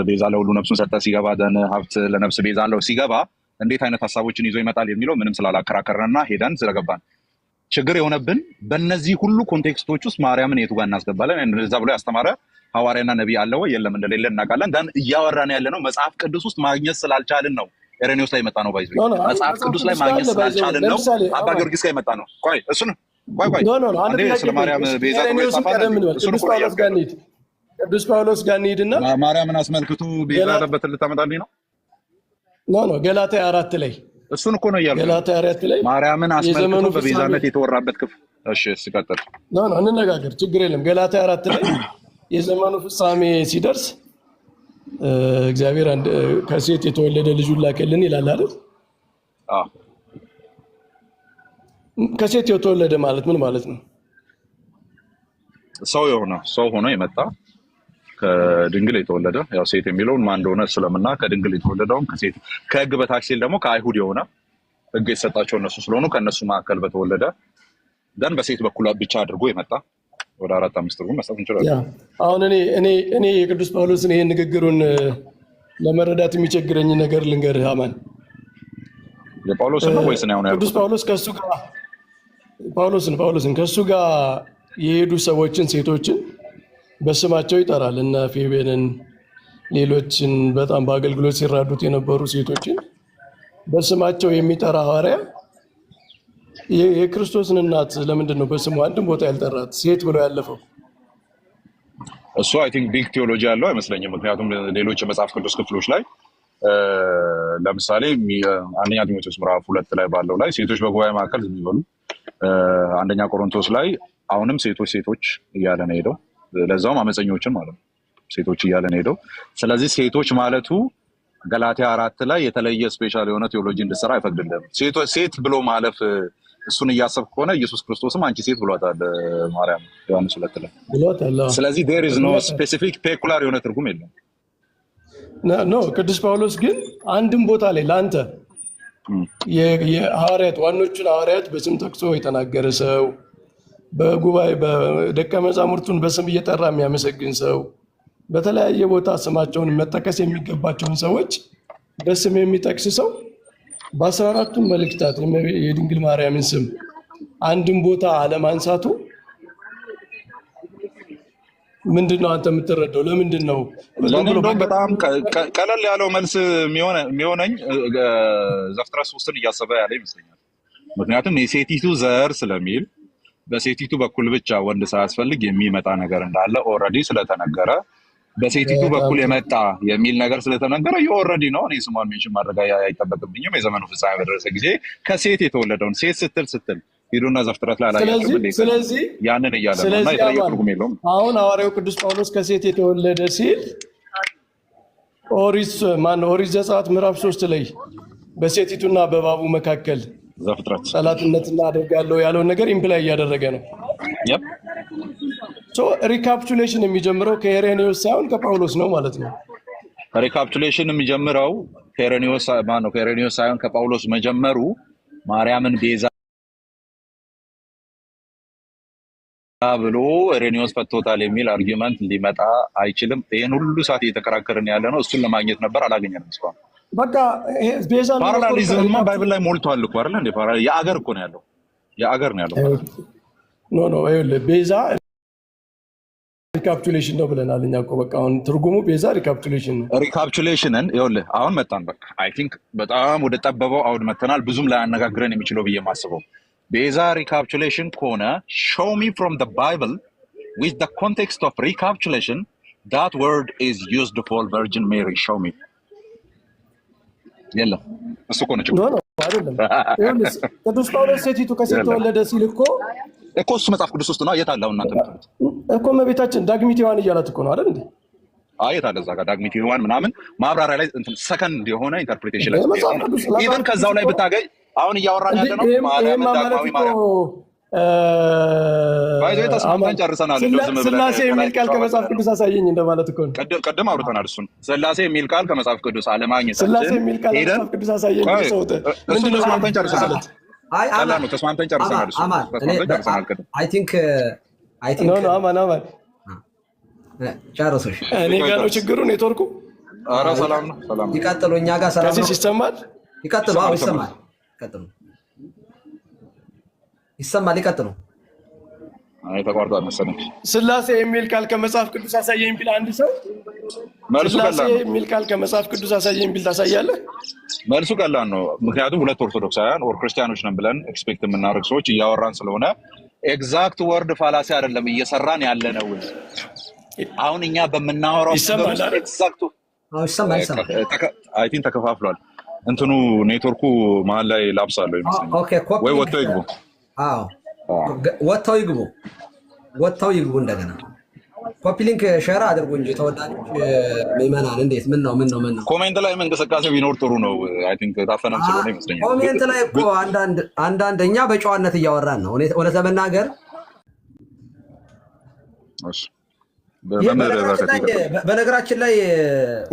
ቤዛ ለሁሉ ነፍሱን ሰጠ ሲገባ፣ ደን ሀብት ለነፍስ ቤዛ አለው ሲገባ እንዴት አይነት ሀሳቦችን ይዞ ይመጣል የሚለው ምንም ስላላከራከረንና ሄደን ስለገባን ችግር የሆነብን በእነዚህ ሁሉ ኮንቴክስቶች ውስጥ ማርያምን የቱ ጋር እናስገባለን? እንደዛ ብሎ ያስተማረ ሐዋርያና ነቢይ አለ ወይ? የለም፣ እንደሌለ እናውቃለን። ደን እያወራን ያለ ነው መጽሐፍ ቅዱስ ውስጥ ማግኘት ስላልቻልን ነው። ኤሬኒዮስ ላይ መጣ ነው ባይዞ መጽሐፍ ቅዱስ ላይ ማግኘት ስላልቻልን ነው። አባ ጊዮርጊስ ላይ መጣ ነው። ቆይ እሱን ስለ ማርያም ቤዛ ቅዱስ ጳውሎስ ጋር እንሂድና ማርያምን አስመልክቶ ቤዛ ያለበትን ልታመጣልኝ ነው? ገላትያ 4 ላይ እሱን እኮ ነው እያልኩ። ገላትያ 4 ላይ ማርያምን አስመልክቶ በቤዛነት የተወራበት ክፍል። እሺ ሲቀጥል እንነጋገር፣ ችግር የለም። ገላትያ 4 ላይ የዘመኑ ፍጻሜ ሲደርስ እግዚአብሔር ከሴት የተወለደ ልጁን ላከልን ይላል አይደል? ከሴት የተወለደ ማለት ምን ማለት ነው? ሰው ሆኖ የመጣ ከድንግል የተወለደ፣ ያው ሴት የሚለውን ማን እንደሆነ ስለምና ከድንግል የተወለደውን ከሴት ከሕግ በታች ሲል ደግሞ ከአይሁድ የሆነ ሕግ የተሰጣቸው እነሱ ስለሆኑ ከእነሱ መካከል በተወለደ ደን በሴት በኩል ብቻ አድርጎ የመጣ ወደ 4-5 ትርጉም መስጠት እንችላለን። አሁን እኔ የቅዱስ ጳውሎስን ይሄን ንግግሩን ለመረዳት የሚቸግረኝ ነገር ልንገርህ አማን። የጳውሎስ ነው ወይስ ነው ያለው? ቅዱስ ጳውሎስ ጳውሎስን ከሱ ጋር የሄዱ ሰዎችን ሴቶችን በስማቸው ይጠራል። እነ ፌቤንን፣ ሌሎችን በጣም በአገልግሎት ሲራዱት የነበሩ ሴቶችን በስማቸው የሚጠራ ሐዋርያ የክርስቶስን እናት ለምንድን ነው በስሙ አንድም ቦታ ያልጠራት ሴት ብሎ ያለፈው? እሱ አይ ቲንክ ቢግ ቴዎሎጂ ያለው አይመስለኝም። ምክንያቱም ሌሎች የመጽሐፍ ቅዱስ ክፍሎች ላይ ለምሳሌ አንደኛ ጢሞቴዎስ ምዕራፍ 2 ላይ ባለው ላይ ሴቶች በጉባኤ መካከል ዝም ይበሉ፣ አንደኛ ቆሮንቶስ ላይ አሁንም ሴቶች እያለ ነው ሄደው፣ ለዛውም አመፀኞችን ማለት ነው ሴቶች እያለ ነው ሄደው። ስለዚህ ሴቶች ማለቱ ገላትያ 4 ላይ የተለየ ስፔሻል የሆነ ቴዎሎጂ እንድሰራ አይፈቅድልም። ሴት ብሎ ማለፍ እሱን እያሰብክ ከሆነ ኢየሱስ ክርስቶስም አንቺ ሴት ብሏታል ማርያም ዮሐንስ 2 ላይ ብሏታል። ስለዚህ there is no specific peculiar የሆነ ትርጉም የለም። ቅዱስ ጳውሎስ ግን አንድም ቦታ ላይ ለአንተ የሐዋርያት ዋኖቹን ሐዋርያት በስም ጠቅሶ የተናገረ ሰው፣ በጉባኤ በደቀ መዛሙርቱን በስም እየጠራ የሚያመሰግን ሰው፣ በተለያየ ቦታ ስማቸውን መጠቀስ የሚገባቸውን ሰዎች በስም የሚጠቅስ ሰው በ14ቱም መልእክታት የድንግል ማርያምን ስም አንድም ቦታ አለማንሳቱ ምንድነው አንተ የምትረዳው? ለምንድን ነው? በጣም ቀለል ያለው መልስ የሚሆነኝ ዘፍጥረት 3ን እያሰበ ያለ ይመስለኛል። ምክንያቱም የሴቲቱ ዘር ስለሚል በሴቲቱ በኩል ብቻ ወንድ ሳያስፈልግ የሚመጣ ነገር እንዳለ ኦልሬዲ ስለተነገረ በሴቲቱ በኩል የመጣ የሚል ነገር ስለተነገረ ኦልሬዲ ነው። እኔ ስሟን ሜንሽን ማድረግ አይጠበቅብኝም። የዘመኑ ፍጻሜ በደረሰ ጊዜ ከሴት የተወለደውን ሴት ስትል ሂዱና ዘፍጥረት ላይ ስለዚህ ያንን እያለ ነው እና የተለየ ትርጉም የለውም። አሁን ሐዋርያው ቅዱስ ጳውሎስ ከሴት የተወለደ ሲል ኦሪት ዘጸአት ምዕራፍ 3 ላይ በሴቲቱና በእባቡ መካከል ዘፍጥረት ጠላትነትና አደርጋለሁ ያለውን ነገር ኢምፕላይ እያደረገ ነው። ሪካፕቹሌሽን የሚጀምረው ከሄሬኒዮስ ሳይሆን ከጳውሎስ ነው ማለት ነው። ሪካፕቹሌሽን የሚጀምረው ከሄሬኒዮስ ሳይሆን ከጳውሎስ መጀመሩ ማርያምን ቤዛ ብሎ ሄሬኒዮስ ፈቶታል የሚል አርጊመንት ሊመጣ አይችልም። ይህን ሁሉ ሰዓት እየተከራከርን ያለ ነው። እሱን ለማግኘት ነበር፣ አላገኘንም እስካሁን። በቃ ቤዛ ፓራላሊዝም ባይብል ላይ ሞልቷል እኮ አይደል እንዴ? የአገር እኮ ነው ያለው፣ የአገር ነው ያለው። ቤዛ ሪካፕቹሌሽን ነው ብለናል እኛ እኮ በቃ አሁን ትርጉሙ ቤዛ ሪካፕቹሌሽን ነው። ሪካፕቹሌሽንን ይኸውልህ አሁን መጣን። በቃ አይ ቲንክ በጣም ወደ ጠበበው አውድ መተናል። ብዙም ላይ አነጋግረን የሚችለው ብዬ የማስበው ቤዛ ሪካፕቹሌሽን ከሆነ show me from the Bible with the context of recapitulation that word is used for Virgin Mary. show me. የለም እሱ እኮ ነው ችግሩ። አይደለም ይኸውልህ ቅዱስ ጳውሎስ ሴቲቱ ከሴት ተወለደ ሲል እኮ እሱ መጽሐፍ ቅዱስ ውስጥ ነው። የት አለ አሁን እናንተ የምትሉት እኮ እመቤታችን ዳግሚት ሔዋን እያላት እኮ ነው አይደል እንዴ? የት አለ እዛ ጋር ዳግሚት ሔዋን ምናምን ማብራሪያ ላይ እንትን ሰከንድ የሆነ ኢንተርፕሪቴሽን ላይ ኢቨን ከዛው ላይ ብታገኝ አሁን እያወራን ያለ ነው ማርያም ዳግማዊ ማርያም ባይዘይ ተስማምተን ጨርሰናል። ስላሴ የሚል ቃል ከመጽሐፍ ቅዱስ አሳየኝ እንደማለት እኮ ነው። ቀደም አውርተናል እሱን ስላሴ የሚል ቃል ከመጽሐፍ ቅዱስ አለማግኘት ስላሴ የሚል ቃል ከመጽሐፍ ቅዱስ አሳየኝ ሰውተ ምንድነው? ተስማምተን ጨርሰናል። ተስማምተን ጨርሰናል። አይ ቲንክ ኖ አማን ጨርሶሽ እኔ ጋር ነው ችግሩ ኔትወርኩ። ኧረ ሰላም ነው ሰላም ነው። ይቀጥሉ እኛ ጋር ሰላም ነው። ይሰማል ይቀጥሉ። አዎ ይሰማል። ይቀጥሉ ይሰማል። ይቀጥሉ። ተቋርጧል መሰለኝ። ስላሴ የሚል ቃል ከመጽሐፍ ቅዱስ አሳየኝ ቢል አንድ ሰው መልሱ ቀላል ነው። ስላሴ የሚል ቃል ከመጽሐፍ ቅዱስ አሳየኝ ቢል ታሳያለህ? መልሱ ቀላል ነው። ምክንያቱም ሁለት ኦርቶዶክሳውያን ኦር ክርስቲያኖች ነን ብለን ኤክስፔክት የምናደርግ ሰዎች እያወራን ስለሆነ ኤግዛክት ወርድ ፋላሲ አይደለም እየሰራን ያለ ነው። አሁን እኛ በምናወራው ኤግዛክቱ አይ ቲንክ ተከፋፍሏል። እንትኑ ኔትወርኩ መሀል ላይ ላብሳለሁ ይመስለኛል። ወይ ወጥተው ይግቡ። ወጥተው ይግቡ። እንደገና ኮፒ ሊንክ ሼር አድርጉ እንጂ ተወዳጆች ምዕመናን እንዴት ምን ነው ኮሜንት ላይ እንቅስቃሴ ቢኖር ጥሩ ነው። አይ ቲንክ ታፈነም ስለሆነ ይመስለኛል። ኮሜንት ላይ እኮ አንዳንድ እኛ በጨዋነት እያወራን ነው። እውነት ለመናገር በነገራችን ላይ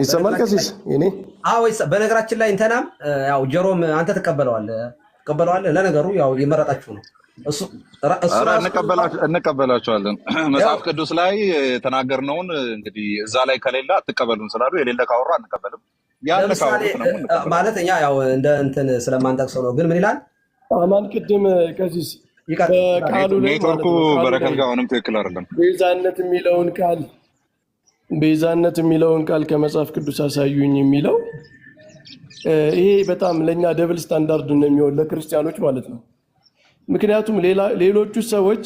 ይሰማል ከሲስ እኔ በነገራችን ላይ እንተናም ያው ጀሮም አንተ ትቀበለዋለህ። ለነገሩ ያው የመረጣችሁ ነው። እሱ እንቀበላቸዋለን። መጽሐፍ ቅዱስ ላይ የተናገርነውን እንግዲህ እዛ ላይ ከሌለ አትቀበሉን ስላሉ የሌለ ካወራ አንቀበልም። ያለ ማለት እኛ ያው እንደ እንትን ስለማንጠቅሰው ነው። ግን ምን ይላል አማን ቅድም ከሲስ ቃሉ ላይ ኔትወርኩ በረከት ጋር አሁንም ትክክል አይደለም። ቤዛነት የሚለውን ቃል ከመጽሐፍ ቅዱስ አሳዩኝ የሚለው ይሄ በጣም ለኛ ደብል ስታንዳርድ ነው የሚሆን ለክርስቲያኖች ማለት ነው። ምክንያቱም ሌሎቹ ሰዎች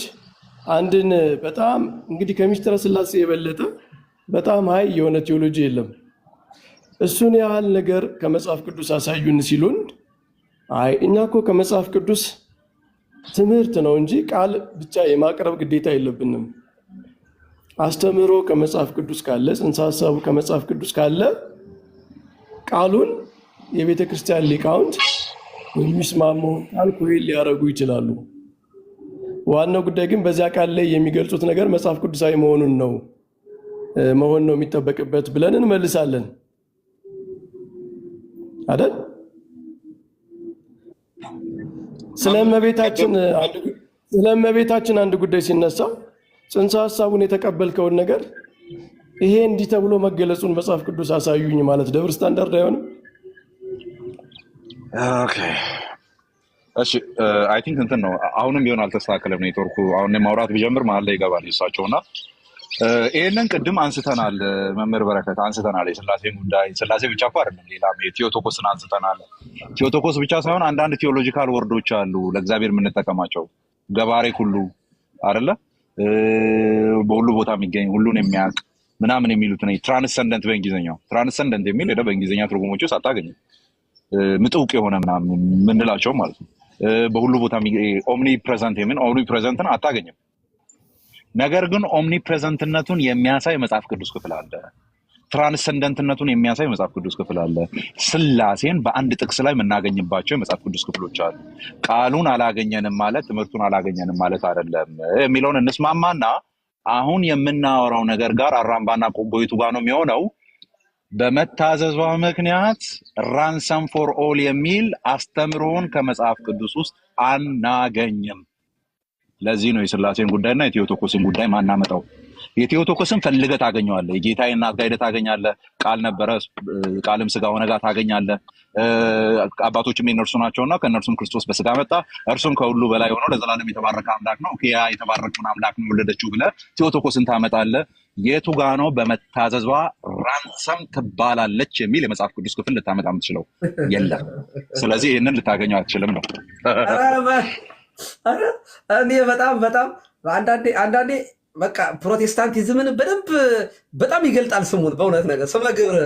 አንድን በጣም እንግዲህ ከሚስጥረ ስላሴ የበለጠ በጣም ሀይ የሆነ ቴዎሎጂ የለም። እሱን ያህል ነገር ከመጽሐፍ ቅዱስ አሳዩን ሲሉን አይ እኛ እኮ ከመጽሐፍ ቅዱስ ትምህርት ነው እንጂ ቃል ብቻ የማቅረብ ግዴታ የለብንም። አስተምህሮ ከመጽሐፍ ቅዱስ ካለ ጽንሰ ሐሳቡ ከመጽሐፍ ቅዱስ ካለ ቃሉን የቤተ ክርስቲያን ሊቃውንት የሚስማሙ ቃል ኮይል ሊያደርጉ ይችላሉ። ዋናው ጉዳይ ግን በዚያ ቃል ላይ የሚገልጹት ነገር መጽሐፍ ቅዱሳዊ መሆን ነው የሚጠበቅበት ብለን እንመልሳለን አይደል? ስለእመቤታችን አንድ ጉዳይ ሲነሳ ጽንሰ ሐሳቡን የተቀበልከውን ነገር ይሄ እንዲህ ተብሎ መገለጹን መጽሐፍ ቅዱስ አሳዩኝ ማለት ደብር ስታንዳርድ አይሆንም? ኦኬ እሺ አይ ቲንክ እንትን ነው። አሁንም ቢሆን አልተስተካከለም ኔትወርኩ። አሁን ማውራት ቢጀምር መሀል ላይ ይገባል ይሳቸውና ይሄንን ቅድም አንስተናል። መምህር በረከት አንስተናል። የስላሴን ጉዳይ ስላሴ ብቻ እኮ አይደለም፣ ሌላም የቴዎቶኮስን አንስተናል። ቴዎቶኮስ ብቻ ሳይሆን አንዳንድ ቴዎሎጂካል ወርዶች አሉ ለእግዚአብሔር የምንጠቀማቸው ገባሬ ሁሉ አይደለ፣ በሁሉ ቦታ የሚገኝ ሁሉን የሚያውቅ ምናምን የሚሉት ነው። ትራንሰንደንት በእንግሊዝኛው ትራንሰንደንት የሚል ሄደ በእንግሊዝኛ ትርጉሞች ውስጥ አታገኝም። ምጥውቅ የሆነ ምናምን የምንላቸው ማለት ነው። በሁሉ ቦታ ኦምኒ ፕሬዘንት የሚል ኦምኒ ፕሬዘንትን አታገኝም። ነገር ግን ኦምኒ ፕሬዘንትነቱን የሚያሳይ መጽሐፍ ቅዱስ ክፍል አለ። ትራንሰንደንትነቱን የሚያሳይ መጽሐፍ ቅዱስ ክፍል አለ። ስላሴን በአንድ ጥቅስ ላይ የምናገኝባቸው የመጽሐፍ ቅዱስ ክፍሎች አሉ። ቃሉን አላገኘንም ማለት ትምህርቱን አላገኘንም ማለት አይደለም የሚለውን እንስማማና አሁን የምናወራው ነገር ጋር አራምባና ቆቦይቱ ጋር ነው የሚሆነው። በመታዘዟ ምክንያት ራንሰም ፎር ኦል የሚል አስተምሮን ከመጽሐፍ ቅዱስ ውስጥ አናገኝም። ለዚህ ነው የስላሴን ጉዳይና የቴዎቶኮስን ጉዳይ ማናመጣው። የቴዎቶኮስን ፈልገህ ታገኘዋለህ። የጌታዬ እናት ጋር ሄደህ ታገኛለህ። ቃል ነበረ፣ ቃልም ስጋ ሆነ ጋር ታገኛለህ። አባቶችም የነርሱ ናቸውና ከነርሱም ክርስቶስ በስጋ መጣ፣ እርሱም ከሁሉ በላይ ሆኖ ለዘላለም የተባረከ አምላክ ነው። ያ የተባረከውን አምላክ ነው የወለደችው ብለህ ቴዎቶኮስን ታመጣለህ። የቱ ጋ ነው በመታዘዟ ራንሰም ትባላለች የሚል የመጽሐፍ ቅዱስ ክፍል ልታመጣ የምትችለው? የለም። ስለዚህ ይህንን ልታገኘው አትችልም ነው። እኔ በጣም አንዳንዴ በቃ ፕሮቴስታንቲዝምን በደንብ በጣም ይገልጣል ስሙን። በእውነት ነገር ስመ ግብር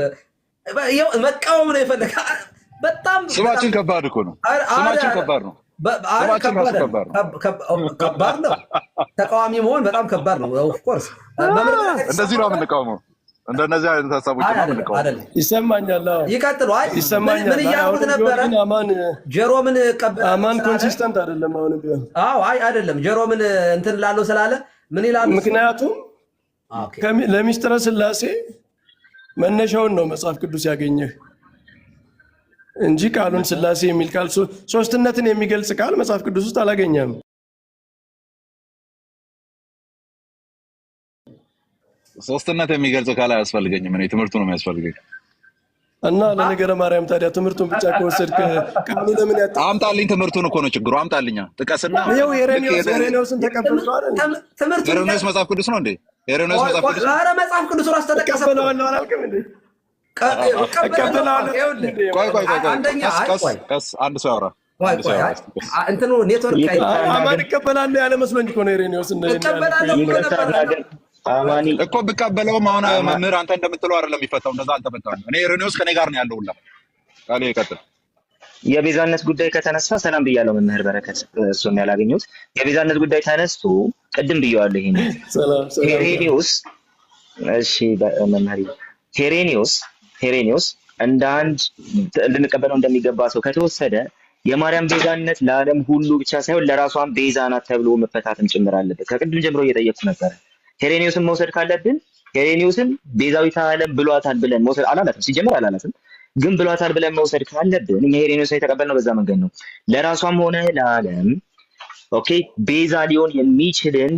መቃወም ነው የፈለገ። በጣም ስማችን ከባድ እኮ ነው። ስማችን ከባድ ነው። ከባድ ነው። ተቃዋሚ መሆን በጣም ከባድ ነው። ኦፍኮርስ እንደዚህ ነው የምንቃወመው። እንደነዚህ አይነት ሀሳቦች ነው የምንቃወመው። ይሰማኛል። ይቀጥሉ። አይ ይሰማኛል። ምን እያልኩት ነበረ? ጀሮምን አማን ኮንሲስተንት አይደለም። አሁን ቢሆን አይ አይደለም። ጀሮምን እንትን ላለው ስላለ ምን ይላል? ምክንያቱም ለሚስጥረ ስላሴ መነሻውን ነው መጽሐፍ ቅዱስ ያገኘህ እንጂ ቃሉን ስላሴ የሚል ቃል ሶስትነትን የሚገልጽ ቃል መጽሐፍ ቅዱስ ውስጥ አላገኘም። ሶስትነት የሚገልጽ ቃል አያስፈልገኝም። እኔ ትምህርቱ ነው የሚያስፈልገኝ። እና ለነገረ ማርያም ታዲያ ትምህርቱን ብቻ ከወሰድክ ቃሉ ለምን ያጣ? አምጣልኝ። ትምህርቱን እኮ ነው ችግሩ። አምጣልኛ ጥቀስና። ይኸው ሄሬኔዎስን ተቀበልከው አይደል? ሄሬኔዎስ መጽሐፍ ቅዱስ ነው እንዴ? ሄሬኔዎስ መጽሐፍ ቅዱስ ነው። ኧረ መጽሐፍ ቅዱስ ራስ ተጠቀሰ ነው አላልክም እንዴ? አንድ ሰው ያወራ እንትኑ ኔትወርክ አማን እቀበላለሁ ያለ መስሎኝ እኮ ነው። ሄሬኔዎስ እኮ ብቀበለውም አሁን መምህር አንተ እንደምትለው አይደለም የሚፈታው። እንደዛ አልተፈታም። እኔ ሄሬኔዎስ ከኔ ጋር ነው ያለው ሁላ ቃሌ ይቀጥል። የቤዛነት ጉዳይ ከተነሳ ሰላም ብያለሁ መምህር በረከት፣ እሱን ያላገኘሁት የቤዛነት ጉዳይ ተነስቶ ቅድም ብየዋለሁ። ይሄን ሄሬኔዎስ እሺ መምህር ሄሬኔዎስ እንደ አንድ ልንቀበለው እንደሚገባ ሰው ከተወሰደ የማርያም ቤዛነት ለዓለም ሁሉ ብቻ ሳይሆን ለራሷም ቤዛ ናት ተብሎ መፈታትም ጭምር አለበት። ከቅድም ጀምሮ እየጠየቅኩ ነበር። ሄሬኔዎስን መውሰድ ካለብን ሄሬኔዎስን ቤዛዊተ ዓለም ብሏታል ብለን መውሰድ አላላትም። ሲጀምር አላላትም፣ ግን ብሏታል ብለን መውሰድ ካለብን እኛ ሄሬኔዎስን የተቀበልነው በዛ መንገድ ነው። ለራሷም ሆነ ለዓለም ኦኬ ቤዛ ሊሆን የሚችልን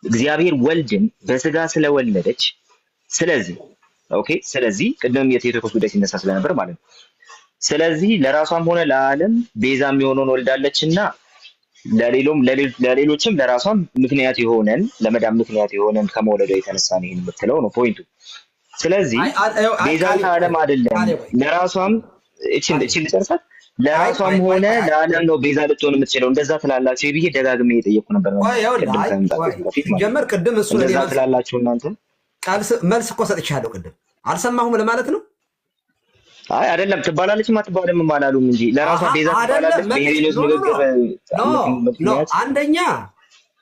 እግዚአብሔር ወልድን በስጋ ስለወለደች ስለዚህ ቅድም የቴዎቶኮስ ጉዳይ ሲነሳ ስለነበር ማለት ነው። ስለዚህ ለራሷም ሆነ ለዓለም ቤዛ የሚሆነውን ወልዳለችና ለሌሎችም ለራሷም ምክንያት የሆነን ለመዳን ምክንያት የሆነን ከመውለዷ የተነሳ ነው ይሄን የምትለው ነው ፖይንቱ። ስለዚህ ቤዛዊተ ዓለም አይደለም ለራሷም እቺን ልጨርሳት። ለራሷም ሆነ ለዓለም ነው ቤዛ ልትሆን የምትችለው። እንደዛ ትላላችሁ ብዬ ደጋግሜ እየጠየቅኩ ነበር። ጀመር ቅድም እሱ እንደዛ ትላላችሁ እናንተ። መልስ እኮ ሰጥቻለሁ ቅድም። አልሰማሁም ለማለት ነው። አይ አይደለም ትባላለች አትባልም አላሉም እንጂ ለራሷ ቤዛ ትባላለች። በሄሬኔዎስ ንግግር አንደኛ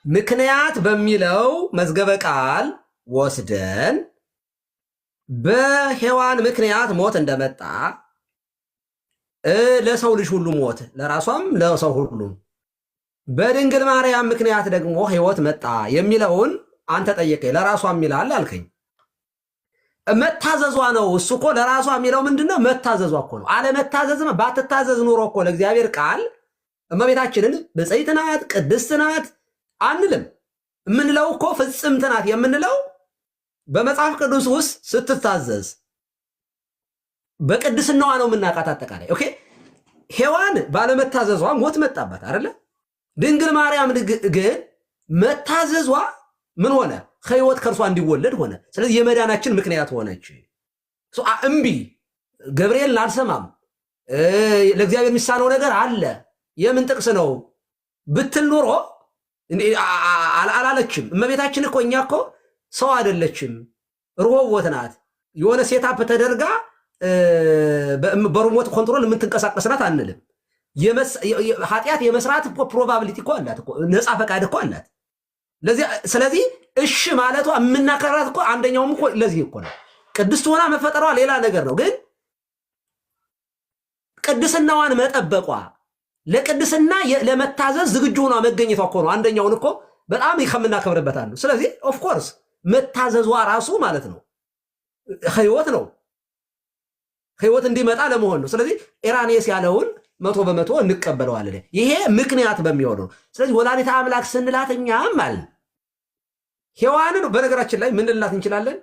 ምክንያት በሚለው መዝገበ ቃል ወስደን በሔዋን ምክንያት ሞት እንደመጣ ለሰው ልጅ ሁሉ ሞት ለራሷም ለሰው ሁሉ በድንግል ማርያም ምክንያት ደግሞ ሕይወት መጣ የሚለውን አንተ ጠየቀኝ። ለራሷም ይላል አልከኝ። መታዘዟ ነው። እሱ እኮ ለራሷ የሚለው ምንድነው? መታዘዟ እኮ ነው። አለመታዘዝ ባትታዘዝ ኑሮ እኮ ለእግዚአብሔር ቃል እመቤታችንን ብፅዕት ናት ቅድስት ናት አንልም። የምንለው እኮ ፍጽምት ናት የምንለው በመጽሐፍ ቅዱስ ውስጥ ስትታዘዝ በቅድስናዋ ነው የምናውቃት። አጠቃላይ ኦኬ ሔዋን ባለመታዘዟ ሞት መጣባት አይደለ? ድንግል ማርያም ግን መታዘዟ ምን ሆነ? ሕይወት ከእርሷ እንዲወለድ ሆነ። ስለዚህ የመዳናችን ምክንያት ሆነች። እምቢ ገብርኤልን አልሰማም ለእግዚአብሔር የሚሳነው ነገር አለ የምን ጥቅስ ነው ብትል ኖሮ አላለችም። እመቤታችን እኮ እኛ እኮ ሰው አይደለችም፣ ርሆቦት ናት። የሆነ ሴታፕ ተደርጋ በሪሞት ኮንትሮል የምትንቀሳቀስ ናት አንልም። ኃጢአት የመስራት ፕሮባቢሊቲ እኮ አላት፣ ነፃ ፈቃድ እኮ አላት። ስለዚህ እሺ ማለቷ የምናከራት እኮ አንደኛውም እኮ ለዚህ እኮ ነው። ቅድስት ሆና መፈጠሯ ሌላ ነገር ነው፣ ግን ቅድስናዋን መጠበቋ ለቅድስና ለመታዘዝ ዝግጁ ሆኗ መገኘቷ እኮ ነው። አንደኛውን እኮ በጣም ከምናከብርበት አንዱ። ስለዚህ ኦፍ ኮርስ መታዘዟ ራሱ ማለት ነው ሕይወት ነው፣ ሕይወት እንዲመጣ ለመሆን ነው። ስለዚህ ኢራኔስ ያለውን 100% እንቀበለዋለን። ይሄ ምክንያት በሚሆነው። ስለዚህ ወላዲተ አምላክ ስንላት እኛም አለ ሔዋንን በነገራችን ላይ ምን ልላት እንችላለን?